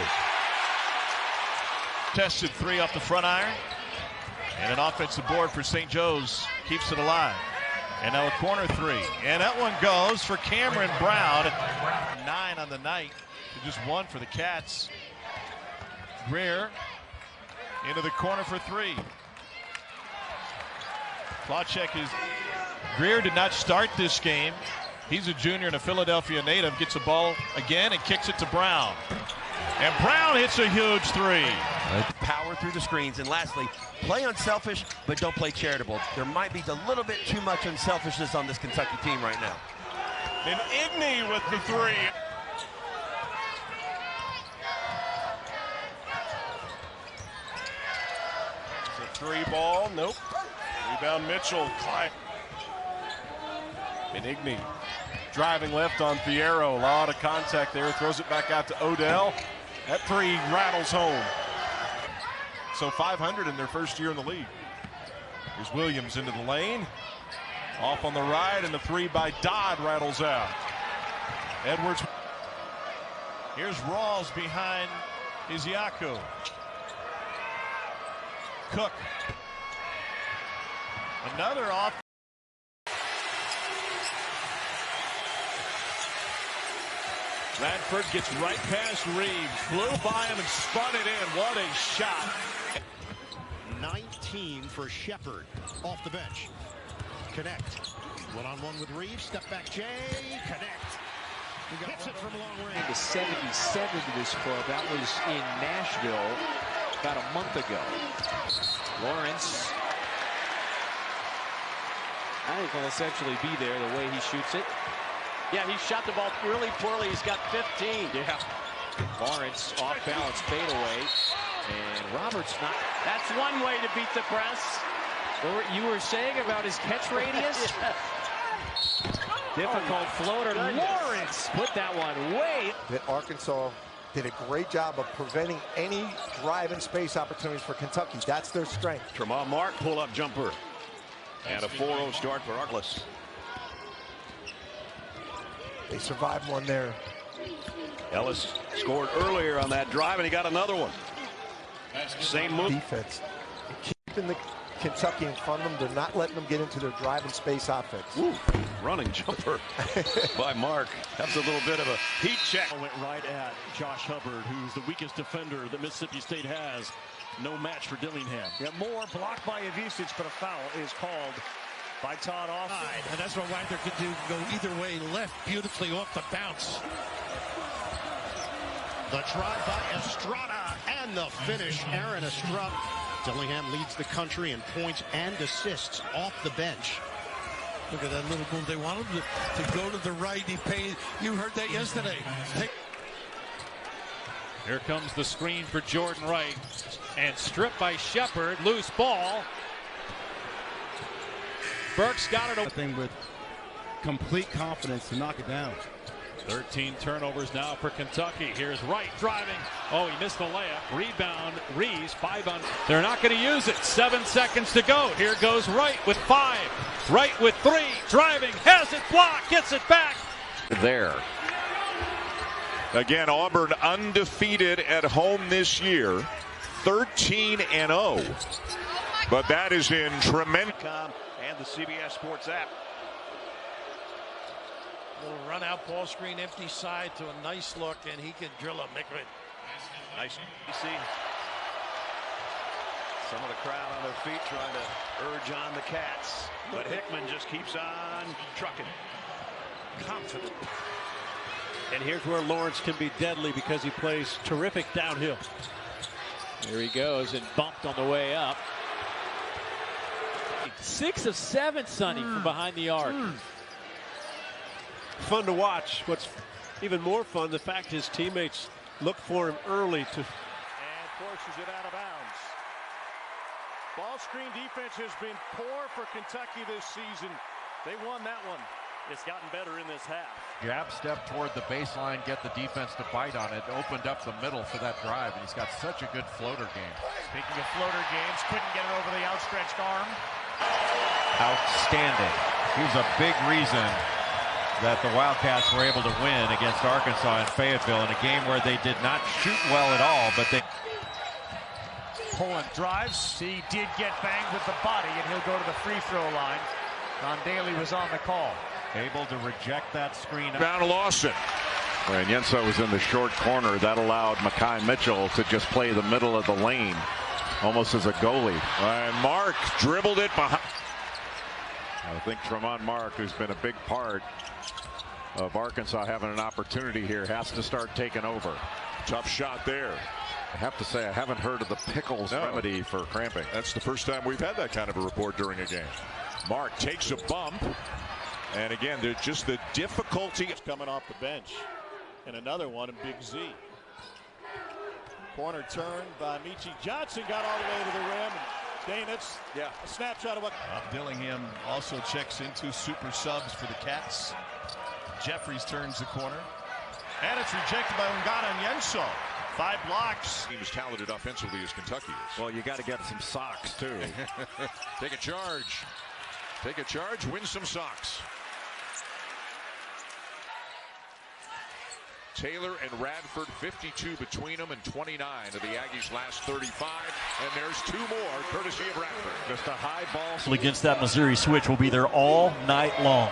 Tested 3 off the front iron. And an offensive board for St. Joe's keeps it alive. And now a corner 3. And that one goes for Cameron Brown. 9 on the night to just 1 for the Cats. Greer into the corner for 3. Plachek is. Greer did not start this game. He's a junior and a Philadelphia native. Gets the ball again and kicks it to Brown. And Brown hits a huge 3. Power through the screens. And lastly, play unselfish, but don't play charitable. There might be a little bit too much unselfishness on this Kentucky team right now. And Igney with the 3. It's a 3 ball. Nope. Rebound Mitchell. And Igney driving left on Fierro. A lot of contact there. Throws it back out to Odell. That 3 rattles home. So 500 in their first year in the league. Here's Williams into the lane. Off on the right, and the 3 by Dodd rattles out. Edwards. Here's Rawls behind Isiaku. Cook. Another off. Radford gets right past Reeves. Flew by him and spun it in. What a shot. 19 for Shepard off the bench. Connect. One-on-one with Reeves. Step back, Jay. Connect. Hits it from long range. The 77 to this club. That was in Nashville about a month ago. Lawrence. I think he'll essentially be there the way he shoots it. Yeah, he shot the ball really poorly. He's got 15. Yeah. Lawrence off balance fadeaway. And Roberts not. That's one way to beat the press. What you were saying about his catch radius? Difficult floater. Lawrence put that one way. That Arkansas did a great job of preventing any drive and space opportunities for Kentucky. That's their strength. Tremont Mark pull-up jumper. And a 4-0 start for Arkless. They survived one there. Ellis scored earlier on that drive, and he got another one. Same move. Defense. Keeping the Kentucky in front of them. They're not letting them get into their drive and space offense. Ooh, running jumper by Mark. That's a little bit of a heat check. Went right at Josh Hubbard, who's the weakest defender that Mississippi State has. No match for Dillingham. Yeah, Moore blocked by Ivisic, but a foul is called by Todd offside. And that's what Wagner could do. Go either way. Left beautifully off the bounce. The drive by Estrada and the finish. Aaron Estrada. Dillingham leads the country in points and assists off the bench. Look at that little move. They want him to go to the right. He paid. You heard that yesterday. Here comes the screen for Jordan Wright. And stripped by Shepard. Loose ball. Burks got it. I think with complete confidence to knock it down. 13 turnovers now for Kentucky. Here's Wright driving. Oh, he missed the layup. Rebound, Reeves, 5 on. They're not going to use it. 7 seconds to go. Here goes Wright with 5. Wright with 3. Driving, has it blocked, gets it back. There. Again, Auburn undefeated at home this year. 13-0. But that is in tremendous. And the CBS Sports app. Little run out ball screen, empty side to a nice look, and he can drill a make it. Nice. You see. Some of the crowd on their feet trying to urge on the Cats. But Hickman just keeps on trucking. Confident. And here's where Lawrence can be deadly because he plays terrific downhill. There he goes and bumped on the way up. 6 of 7, Sonny, from behind the arc. Fun to watch. What's even more fun, the fact his teammates look for him early to. And forces it out of bounds. Ball screen defense has been poor for Kentucky this season. They won that one. It's gotten better in this half. Jab step toward the baseline, get the defense to bite on it. Opened up the middle for that drive, and he's got such a good floater game. Speaking of floater games, couldn't get it over the outstretched arm. Outstanding. He was a big reason that the Wildcats were able to win against Arkansas in Fayetteville in a game where they did not shoot well at all, but they. Poland drives. He did get banged with the body, and he'll go to the free throw line. Don Daly was on the call. Able to reject that screen. Down to Lawson. When Yenso was in the short corner, that allowed Mekhi Mitchell to just play the middle of the lane, almost as a goalie. And Mark dribbled it behind. I think Tremont Mark, who's been a big part of Arkansas having an opportunity here, has to start taking over. Tough shot there. I have to say, I haven't heard of the Pickles remedy for cramping. That's the first time we've had that kind of a report during a game. Mark takes a bump. And again, there's just the difficulty coming off the bench. And another one in Big Z. Corner turn by Michi Johnson, got all the way to the rim. And Danitz, a snapshot of what. Dillingham also checks into super subs for the Cats. Jeffries turns the corner. And it's rejected by Ungana and Yenso. 5 blocks. Team as talented offensively as Kentucky is. Well, you got to get some socks, too. Take a charge. Take a charge, win some socks. Taylor and Radford, 52 between them and 29 of the Aggies' last 35. And there's 2 more, courtesy of Radford. Just a high ball. Against that Missouri switch will be there all night long.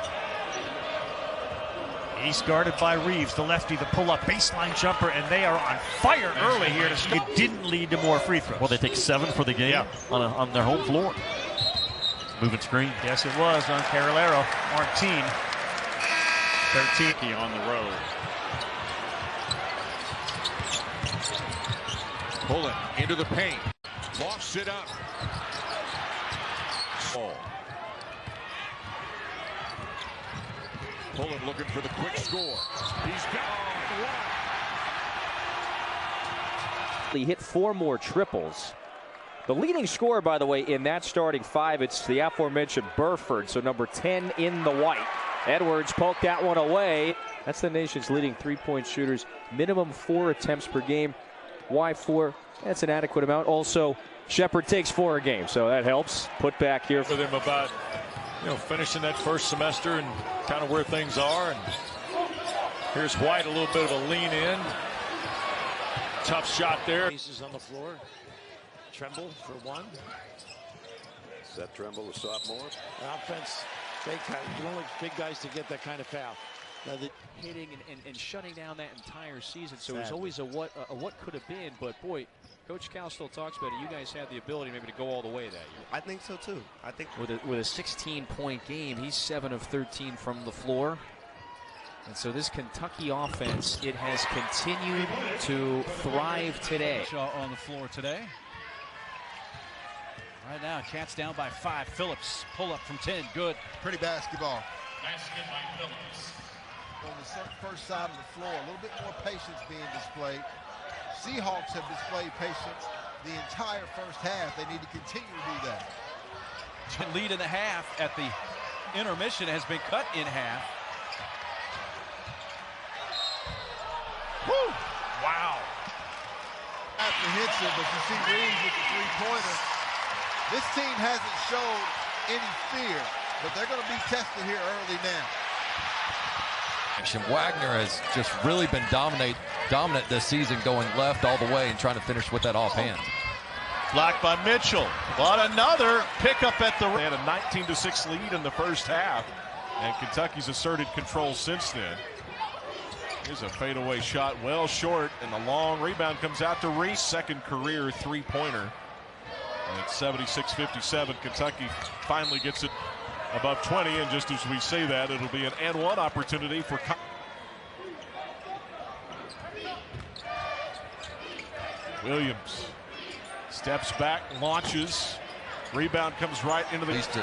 He's guarded by Reeves, the lefty, the pull-up baseline jumper, and they are on fire early here. It didn't lead to more free throws. Well, they take 7 for the game on their home floor. Moving screen. Yes, it was on Carolero. Martin. 13 on the road. Pull it into the paint. Lofts it up. Pullen looking for the quick score. He's gone. He hit 4 more triples. The leading scorer, by the way, in that starting 5, it's the aforementioned Burford, so number 10 in the white. Edwards poked that one away. That's the nation's leading three-point shooters. Minimum 4 attempts per game. Why 4? That's an adequate amount. Also, Shepard takes 4 a game, so that helps. Put back here for them about, finishing that first semester and kind of where things are. And here's White, a little bit of a lean in. Tough shot there. Pieces on the floor. Tremble for 1. Seth Tremble, the sophomore. Offense, you don't like big guys to get that kind of foul. Now hitting and shutting down that entire season. So it's always a what could have been. But boy, Coach Cal still talks about it. You guys had the ability maybe to go all the way that year. I think so too. I think with a 16-point game, he's 7 of 13 from the floor. And so this Kentucky offense, it has continued to thrive today. Shaw on the floor today. Right now, Cats down by 5. Phillips pull up from 10. Good. Pretty basketball. Basket by Phillips. On the first side of the floor, a little bit more patience being displayed. Seahawks have displayed patience the entire first half. They need to continue to do that. Lead in the half at the intermission has been cut in half. Woo! Wow. Apprehensive, but you see Reeves with the three-pointer. This team hasn't shown any fear, but they're going to be tested here early now. Wagner has just really been dominant this season, going left all the way and trying to finish with that offhand. Blocked by Mitchell. But another pickup at the... They had a 19-6 lead in the first half, and Kentucky's asserted control since then. Here's a fadeaway shot, well short, and the long rebound comes out to Reese. Second career three-pointer And it's 76-57. Kentucky finally gets it above 20, and just as we say that, it'll be an and one opportunity for Williams. Steps back, launches. Rebound comes right into the... At least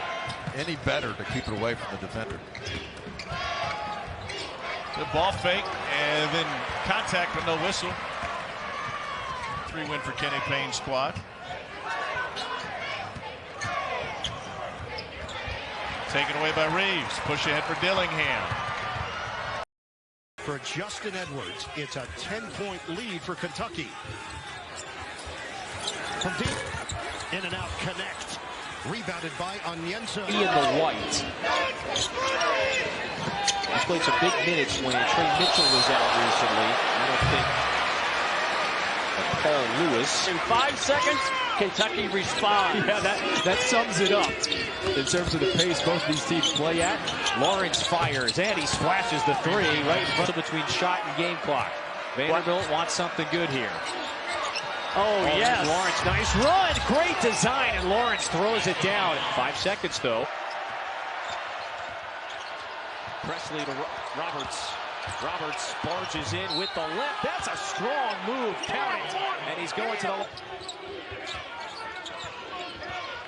any better to keep it away from the defender. The ball fake, and then contact, but no whistle. 3-win for Kenny Payne's squad. Taken away by Reeves. Push ahead for Dillingham. For Justin Edwards, it's a 10-point lead for Kentucky. From deep, in and out, connect. Rebounded by Onyenso. In the white. He's played some big minutes when Trey Mitchell was out recently. I don't think Paul Lewis. In 5 seconds, Kentucky responds. Yeah, that sums it up in terms of the pace both of these teams play at. Lawrence fires and he splashes the three right in front of between shot and game clock. Vanderbilt wants something good here. Oh, yes. Lawrence, nice run. Great design, and Lawrence throws it down. 5 seconds, though. Presley to Roberts. Roberts barges in with the left. That's a strong move. Count it. And he's going to the...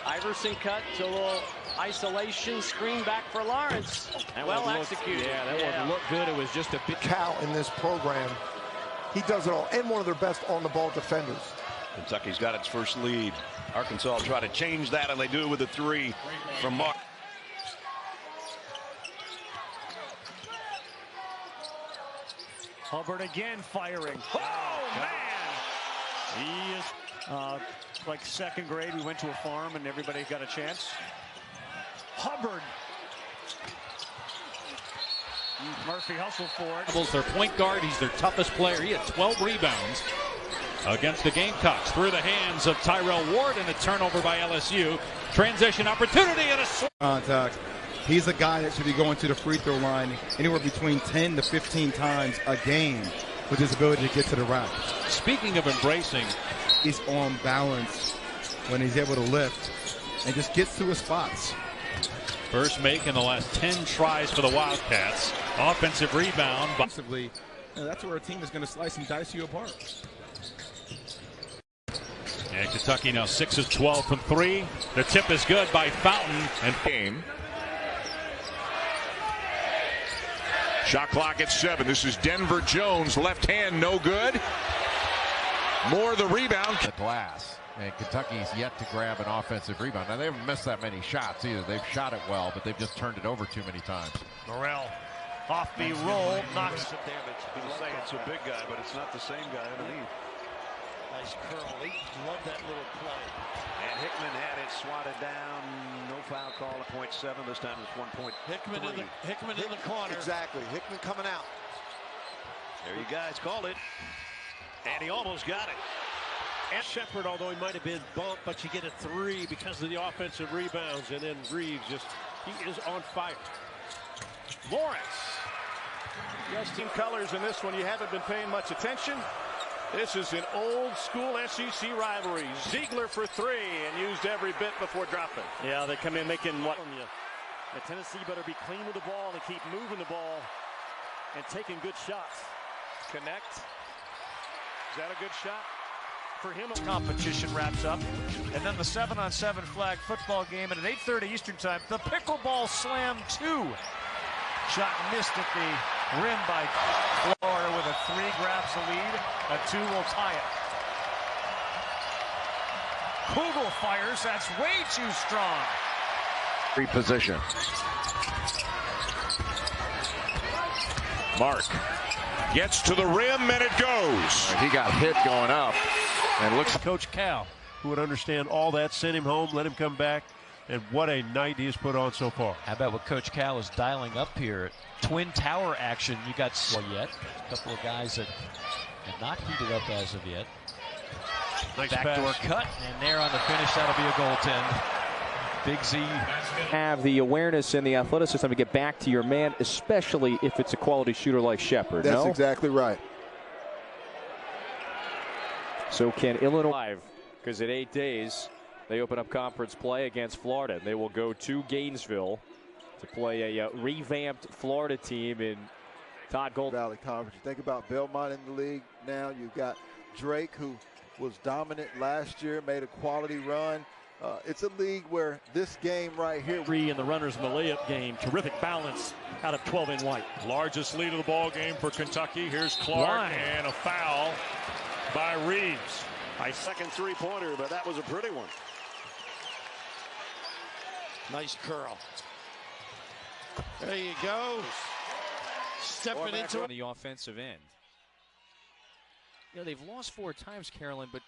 Iverson cut to a little isolation screen back for Lawrence. Well executed. Yeah, that one looked good. It was just a bit... Cal in this program, he does it all, and one of their best on-the-ball defenders. Kentucky's got its first lead. Arkansas will try to change that, and they do it with a three from Mark. Hubbard again firing. Oh, man! He is like second grade. We went to a farm, and everybody got a chance. Hubbard. Murphy hustled for it. Their point guard, he's their toughest player. He had 12 rebounds against the Gamecocks through the hands of Tyrell Ward, and a turnover by LSU. Transition opportunity and a contact. He's a guy that should be going to the free throw line anywhere between 10 to 15 times a game with his ability to get to the rack. Speaking of embracing, he's on balance when he's able to lift and just gets to his spots. First make in the last 10 tries for the Wildcats. Offensive rebound. Offensively, that's where a team is going to slice and dice you apart. And Kentucky now 6 of 12 from 3. The tip is good by Fountain and game. Shot clock at 7. This is Denver Jones. Left hand, no good. More the rebound. The glass. And Kentucky's yet to grab an offensive rebound. Now, they haven't missed that many shots either. They've shot it well, but they've just turned it over too many times. Morrell, off the roll, knocks some damage. People say it's a big guy, but it's not the same guy underneath. Nice curl. He loved that little play. And Hickman had it swatted down. No foul call at .7. This time it's 1.3. Hickman in the corner. Exactly. Hickman coming out. There you guys called it. And he almost got it. And Shepard, although he might have been bumped, but you get a three because of the offensive rebounds. And then Reeves he is on fire. Lawrence. Just team colors in this one. You haven't been paying much attention. This is an old school SEC rivalry. Ziegler for 3 and used every bit before dropping. Yeah, they come in making what? Tennessee better be clean with the ball and keep moving the ball and taking good shots. Connect. Is that a good shot? For him, competition wraps up, and then the 7-on-7 flag football game, and at 8:30 Eastern time, the pickleball slam 2. Shot missed at the rim by Florida with a 3 grabs the lead. A 2 will tie it. Kugel fires. That's way too strong. Reposition. Mark gets to the rim and it goes. He got hit going up. And looks Coach Cal, who would understand all that, send him home, let him come back, and what a night he has put on so far. How about what Coach Cal is dialing up here? Twin tower action. You got yet. A couple of guys that have not heated up as of yet. Nice backdoor pass. cut, and there on the finish, that'll be a goaltend. Big Z. Have the awareness and the athleticism to get back to your man, especially if it's a quality shooter like Shepard. That's exactly right. So can Illinois, because at 8 days, They open up conference play against Florida. They will go to Gainesville to play a revamped Florida team in Todd Gold Valley Conference. You think about Belmont in the league now. You've got Drake, who was dominant last year, made a quality run. It's a league where this game right here. Three in the runners in the layup game. Terrific balance out of 12 in white. Largest lead of the ball game for Kentucky. Here's Clark and a foul by Reeves. My second three-pointer, but that was a pretty one. Nice curl. There you go. Stepping into on the offensive end. You know, they've lost 4 times, Carolyn, but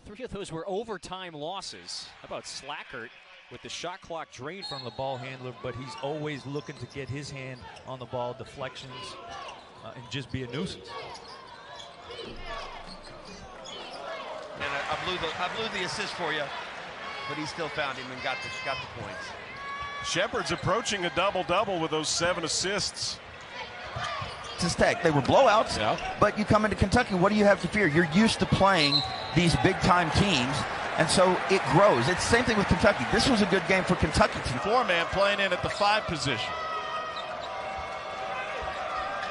3 of those were overtime losses. How about Slackert with the shot clock drained from the ball handler, but he's always looking to get his hand on the ball, deflections, and just be a nuisance. And I blew the assist for you, but he still found him and got the points. Shepard's approaching a double-double with those 7 assists. Texas Tech, they were blowouts, but you come into Kentucky, what do you have to fear? You're used to playing these big-time teams, and so it grows. It's the same thing with Kentucky. This was a good game for Kentucky. 4-man playing in at the 5 position.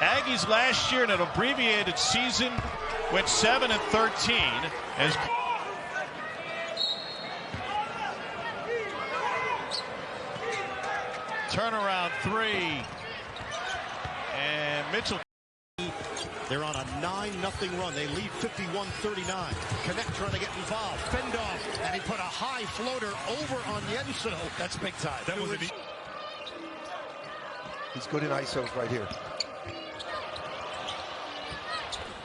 Aggies last year in an abbreviated season went 7-13 as turnaround 3, and Mitchell. They're on a 9-0 run. They lead 51-39. Connect trying to get involved. Fend off, and he put a high floater over on Yenso. That's big time. That was He's good in ISOs right here.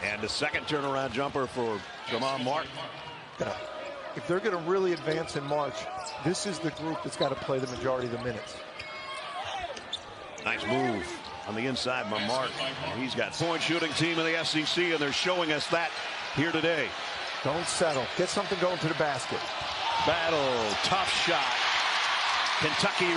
And the second turnaround jumper for Jamon Martin. If they're going to really advance in March, this is the group that's got to play the majority of the minutes. Nice move on the inside by Martin. He's got point shooting team in the SEC, and they're showing us that here today. Don't settle. Get something going to the basket. Battle, tough shot. Kentucky.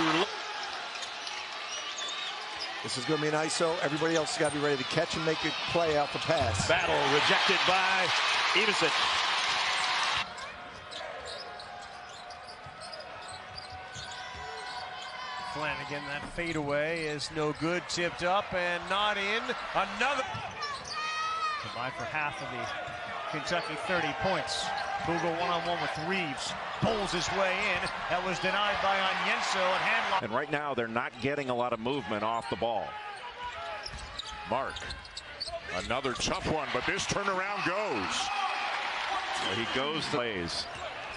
This is going to be an ISO. Everybody else has got to be ready to catch and make a play out the pass. Battle rejected by Everson. Flanagan, that fadeaway is no good. Tipped up and not in. Another. Combined for half of the Kentucky 30 points. Google one-on-one with Reeves. Pulls his way in. That was denied by Onyenso and handlock. And right now they're not getting a lot of movement off the ball. Mark. Another tough one, but this turnaround goes. Well, he goes the plays.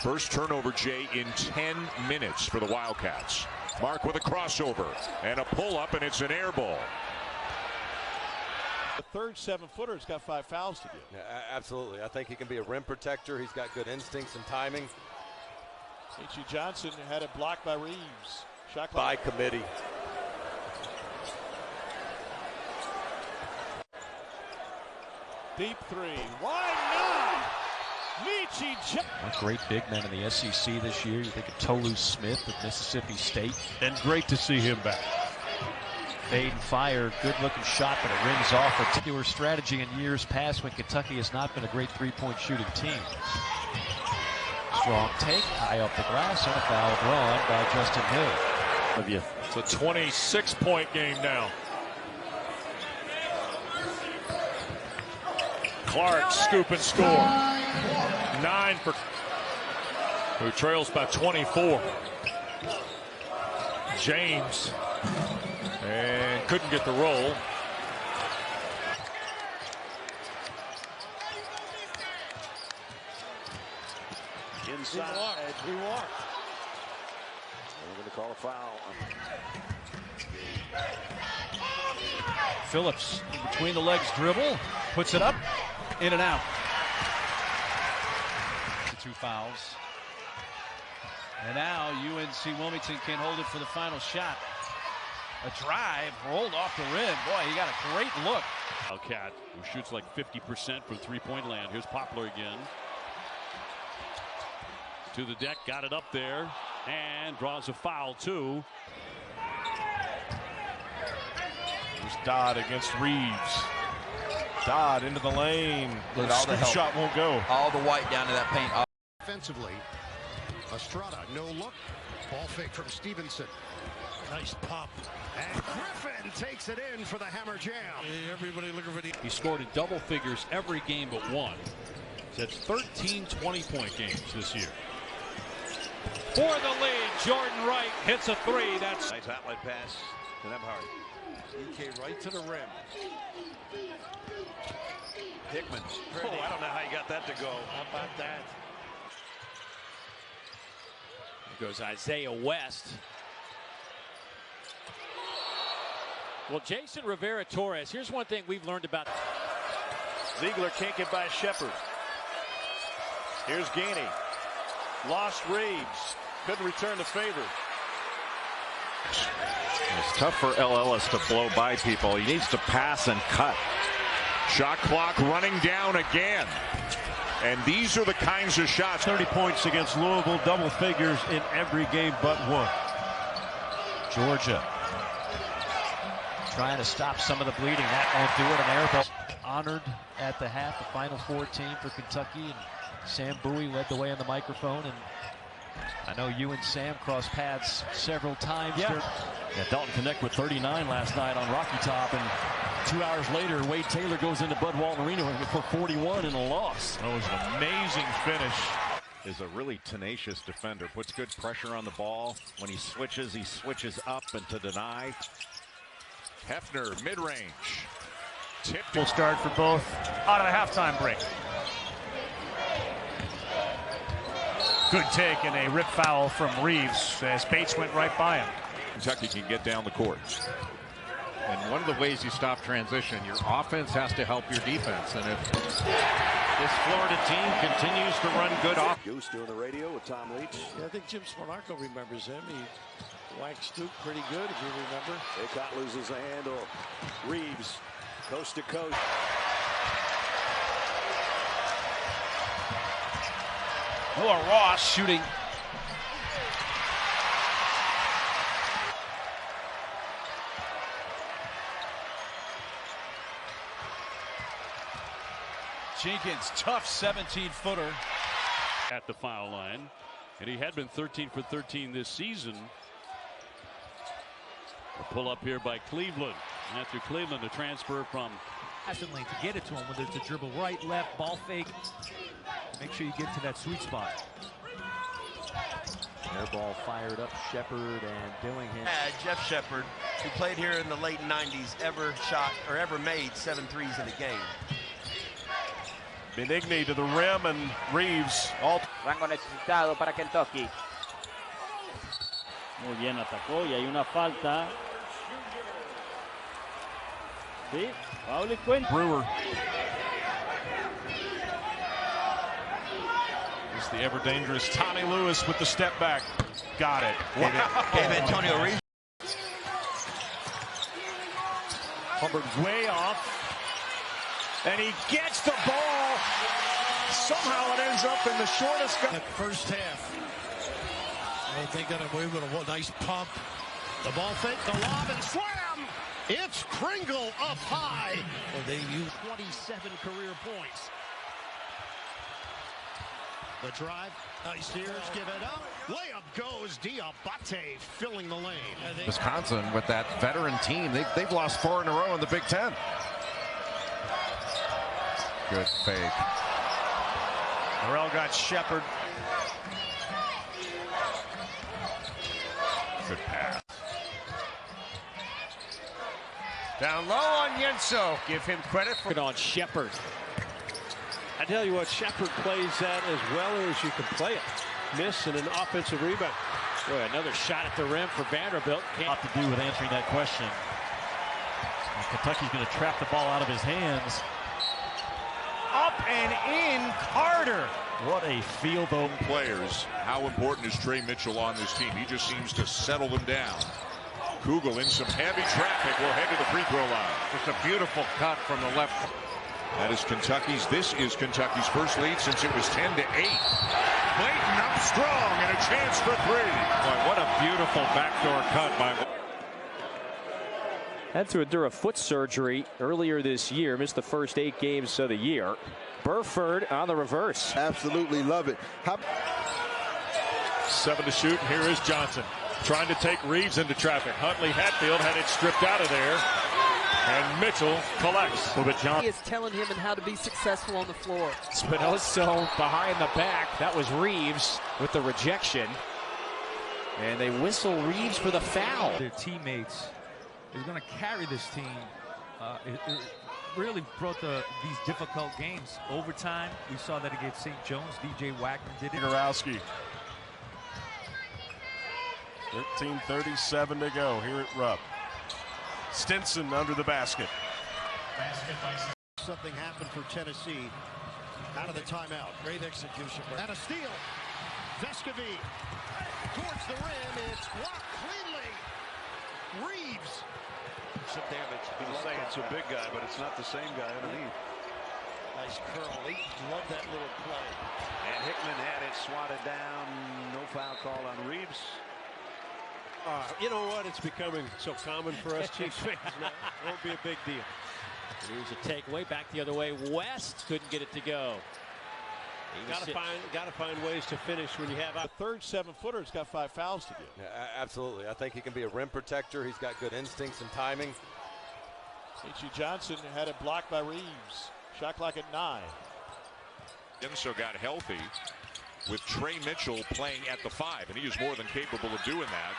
First turnover, Jay, in 10 minutes for the Wildcats. Mark with a crossover and a pull-up, and it's an air ball. The third 7-footer's got 5 fouls to give. Yeah, absolutely. I think he can be a rim protector. He's got good instincts and timing. H.E. Johnson had it blocked by Reeves. Shot clock. By committee. Deep 3. Why not? A great big man in the SEC this year. You think of Tolu Smith of Mississippi State. And great to see him back. Fade and fire, good-looking shot, but it rings off. A particular strategy in years past when Kentucky has not been a great three-point shooting team. Strong take, high up the glass, and a foul drawn by Justin Hill. It's a 26-point game now. Clark, scoop and score. 9 for who trails by 24. James and couldn't get the roll. Inside. He walked. We're going to call a foul. Phillips between the legs dribble, puts it up, in and out. 2 fouls. And now UNC Wilmington can't hold it for the final shot. A drive rolled off the rim. Boy, he got a great look. Wildcat, who shoots like 50% from three-point land. Here's Poplar again. To the deck, got it up there, and draws a foul too. There's Dodd against Reeves. Dodd into the lane. Look, all the help. Shot won't go. All the white down to that paint. Offensively, Estrada, no look. Ball fake from Stevenson. Nice pop. And Griffin takes it in for the hammer jam. Everybody looking for the... He scored in double figures every game but one. That's 13 20-point games this year. For the lead, Jordan Wright hits a three. That's nice outlet pass to Nebhart. EK right to the rim. Hickman. Oh, I don't know how you got that to go. How about that? Here goes Isaiah West. Well, Jason Rivera-Torres, here's one thing we've learned about. Ziegler can't get by Shepard. Here's Gainey. Lost Reeves. Couldn't return the favor. It's tough for El Ellis to blow by people. He needs to pass and cut. Shot clock running down again. And these are the kinds of shots. 30 points against Louisville, double figures in every game but one. Georgia trying to stop some of the bleeding. That won't do it. An air ball. Honored at the half, the Final Four team for Kentucky. And Sam Bowie led the way on the microphone. And I know you and Sam crossed paths several times. Yeah, Dalton connect with 39 last night on Rocky Top. And 2 hours later, Wade Taylor goes into Bud Walton Arena for 41 in a loss. That was an amazing finish. Is a really tenacious defender. Puts good pressure on the ball. When he switches up and to deny. Hefner, mid-range. Tipped. Will start for both out of the halftime break. Good take and a rip foul from Reeves as Bates went right by him. Kentucky can get down the court. And one of the ways you stop transition, your offense has to help your defense. And if this Florida team continues to run good off. Goose doing the radio with Tom Leach. Yeah, I think Jim Sparnaco remembers him. He whacked Duke pretty good, if you remember. Acott loses the handle. Reeves, coast to coast. Noah Ross shooting. Jenkins, tough 17-footer. At the foul line. And he had been 13 for 13 this season. A pull up here by Cleveland. After Cleveland, a transfer from Constantly to get it to him, whether it's a dribble right, left, ball fake. Make sure you get to that sweet spot. Air ball fired up. Shepard and Dillingham. Jeff Shepard, who played here in the late 90s, ever shot or ever made 7 threes in a game. Benigni to the rim and Reeves. Rango necesitado para Kentucky. Muy bien atacó y hay una falta. Sí, foul y cuenta. Brewer. It's the ever dangerous Tommy Lewis with the step back. Got it. Gave Antonio Reeves. Hubbard's way off. And he gets the ball. Somehow it ends up in the shortest. First half. I think that away with a nice pump. The ball fake, the lob, and slam. It's Kringle up high. Well, they use 27 career points. The drive, nice here, give it up. Layup goes Diabate filling the lane. Wisconsin with that veteran team, they've lost 4 in a row in the Big Ten. Good fake. Morrell got Shepard. Good pass. Down low on Yenso. Give him credit for it on Shepard. I tell you what, Shepard plays that as well as you can play it. Miss and an offensive rebound. Boy, another shot at the rim for Vanderbilt. A lot to do with answering that question. And Kentucky's going to trap the ball out of his hands. up and in Carter. What a field though. Players, how important is Trey Mitchell on this team? He just seems to settle them down. Kugel in some heavy traffic will head to the free throw line. Just a beautiful cut from the left. That is Kentucky's. This is Kentucky's first lead since it was 10-8. Clayton up strong and a chance for three. Boy, what a beautiful backdoor cut by. Had to endure a foot surgery earlier this year. Missed the first 8 games of the year. Burford on the reverse. Absolutely love it. 7 to shoot, and here is Johnson trying to take Reeves into traffic. Huntley Hatfield had it stripped out of there, and Mitchell collects. He is telling him and how to be successful on the floor. Spinoso behind the back. That was Reeves with the rejection. And they whistle Reeves for the foul. Their teammates is going to carry this team. It really brought these difficult games. Overtime, we saw that against St. John's. DJ Wagner did it. Gorowski. 13:37 to go here at Rupp. Stinson under the basket. Something happened for Tennessee out of the timeout. Great execution. And a steal. Vescovy towards the rim. It's blocked cleanly. Reeves. Some damage. People say it's a big guy, but it's not the same guy underneath. Nice curl. He loved that little play. And Hickman had it swatted down. No foul call on Reeves. You know what? It's becoming so common for us Chiefs fans now. It won't be a big deal. Here's a takeaway back the other way. West couldn't get it to go. Got to find ways to finish when you have The third 7-footer's got 5 fouls to get. Yeah, absolutely. I think he can be a rim protector. He's got good instincts and timing. H.E. Johnson had it blocked by Reeves. Shot clock at 9. Enso got healthy with Trey Mitchell playing at the 5, and he is more than capable of doing that.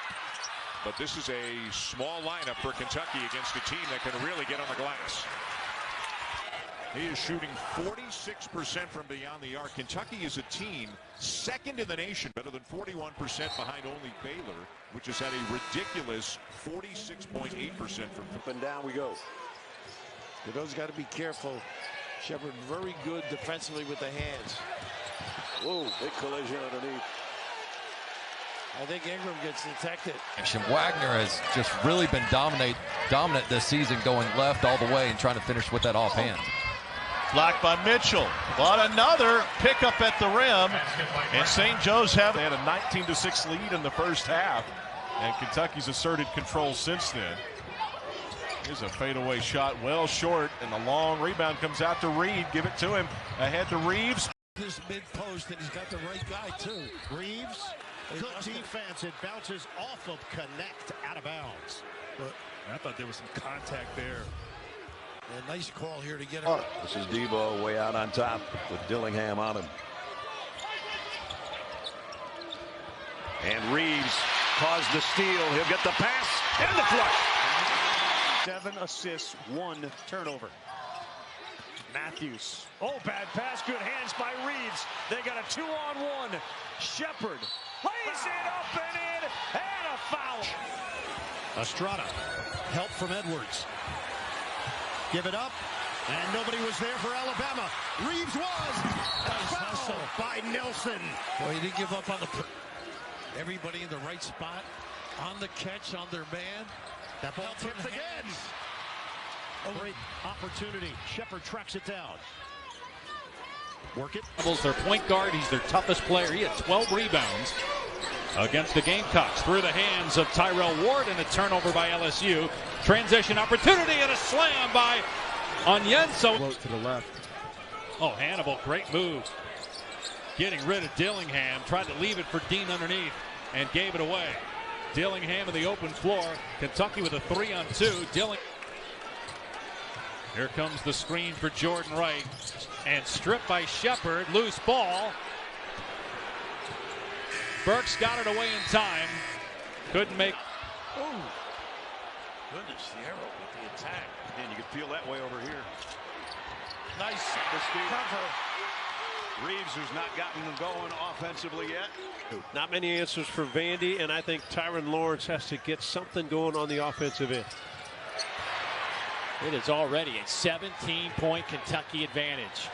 But this is a small lineup for Kentucky against a team that can really get on the glass. He is shooting 46% from beyond the arc. Kentucky is a team second in the nation, better than 41% behind only Baylor, which is at a ridiculous 46.8% from up and down we go. Those got to be careful. Shepard very good defensively with the hands. Whoa, big collision underneath. I think Ingram gets detected. Wagner has just really been dominant this season, going left all the way and trying to finish with that offhand. Blocked by Mitchell. But another pickup at the rim. And St. Joe's had a 19-6 lead in the first half. And Kentucky's asserted control since then. Here's a fadeaway shot, well short, and the long rebound comes out to Reed. Give it to him. Ahead to Reeves. This mid-post, and he's got the right guy, too. Reeves, good defense. It bounces off of Connect, out of bounds. But I thought there was some contact there. A nice call here to get him. This is Debo way out on top with Dillingham on him. And Reeves caused the steal. He'll get the pass and the flush. 7 assists, 1 turnover. Matthews. Oh, bad pass. Good hands by Reeves. They got a 2-on-1. Shepard lays it up and in, and a foul. Estrada. Help from Edwards. Give it up, and nobody was there for Alabama. Reeves was. Nice hustle by Nelson. Boy, he didn't give up on the. Everybody in the right spot, on the catch, on their man. That ball tipped again. Great opportunity. Shepard tracks it down. Work it. Their point guard. He's their toughest player. He had 12 rebounds against the Gamecocks. Through the hands of Tyrell Ward, and a turnover by LSU. Transition opportunity and a slam by Onyenso. To the left. Oh, Hannibal, great move. Getting rid of Dillingham. Tried to leave it for Dean underneath and gave it away. Dillingham in the open floor. Kentucky with a 3-on-2. Here comes the screen for Jordan Wright. And stripped by Shepard. Loose ball. Burks got it away in time. Couldn't make. Oh, goodness, the arrow with the attack. And you can feel that way over here. Nice cover. Reeves has not gotten them going offensively yet. Not many answers for Vandy, and I think Tyron Lawrence has to get something going on the offensive end. It is already a 17-point Kentucky advantage.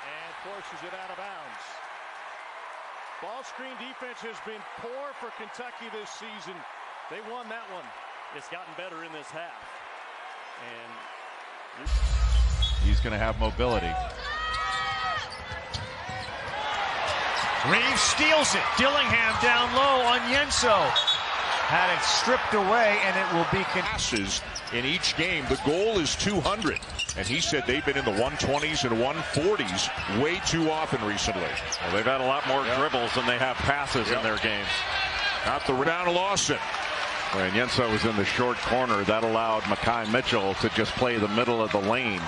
And forces it out of bounds. Ball screen defense has been poor for Kentucky this season. They won that one. It's gotten better in this half. And he's going to have mobility. Reeves steals it. Dillingham down low on Onyenso. Had it stripped away, and it will be passes in each game. The goal is 200. And he said they've been in the 120s and 140s way too often recently. Well, they've had a lot more dribbles than they have passes in their games. Got the down to Lawson. When Yenso was in the short corner, that allowed Mekhi Mitchell to just play the middle of the lane,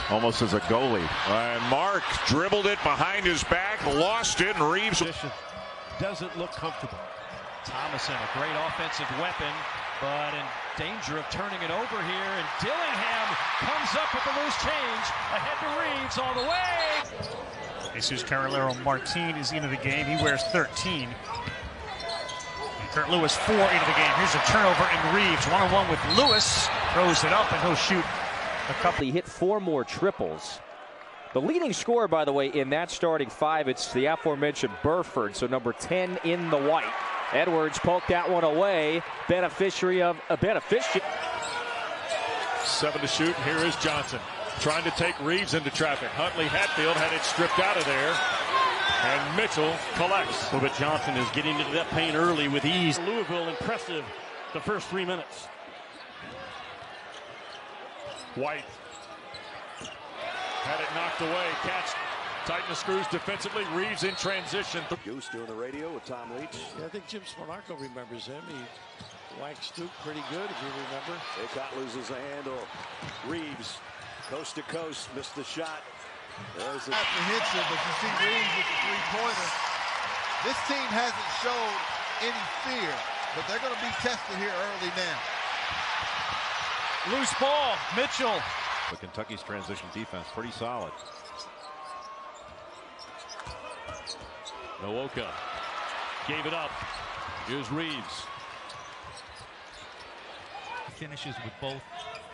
almost as a goalie. And Mark dribbled it behind his back, lost it, and Reeves doesn't look comfortable. Thomason, a great offensive weapon, but in danger of turning it over here. And Dillingham comes up with the loose change. Ahead to Reeves all the way. Jesus Carolero Martin is into the game. He wears 13. And Kurt Lewis 4 into the game. Here's a turnover, and Reeves 1-on-1 with Lewis. Throws it up, and he'll shoot a couple. He hit 4 more triples. The leading scorer, by the way, in that starting 5, it's the aforementioned Burford, so number 10 in the white. Edwards poked that one away. Beneficiary of a beneficiary. 7 to shoot, and here is Johnson trying to take Reeves into traffic. Huntley Hatfield had it stripped out of there, and Mitchell collects. But Johnson is getting into that paint early with ease. Louisville impressive the first 3 minutes. White had it knocked away. Catch. Tighten the screws defensively. Reeves in transition. Goose doing the radio with Tom Leach. Yeah, I think Jim Sparnaco remembers him. He whacked Duke pretty good, if you remember. Acott loses the handle. Reeves, coast to coast, missed the shot. There's apprehensive, but you see Reeves with the three-pointer. This team hasn't showed any fear, but they're going to be tested here early now. Loose ball, Mitchell. But Kentucky's transition defense pretty solid. Nwoka gave it up. Here's Reeves. Finishes with both,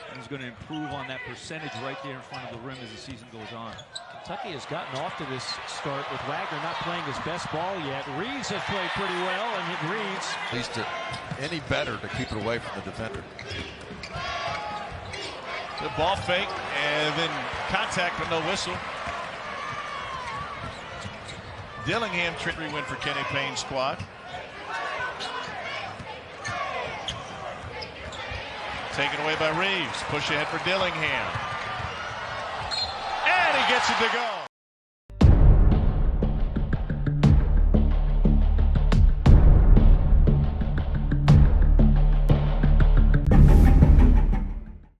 and he's going to improve on that percentage right there in front of the rim as the season goes on. Kentucky has gotten off to this start with Wagner not playing his best ball yet. Reeves has played pretty well, and it Reeves. At least any better to keep it away from the defender. The ball fake, and then contact, but no whistle. Dillingham trickery win for Kenny Payne's squad. Taken away by Reeves. Push ahead for Dillingham. And he gets it to go.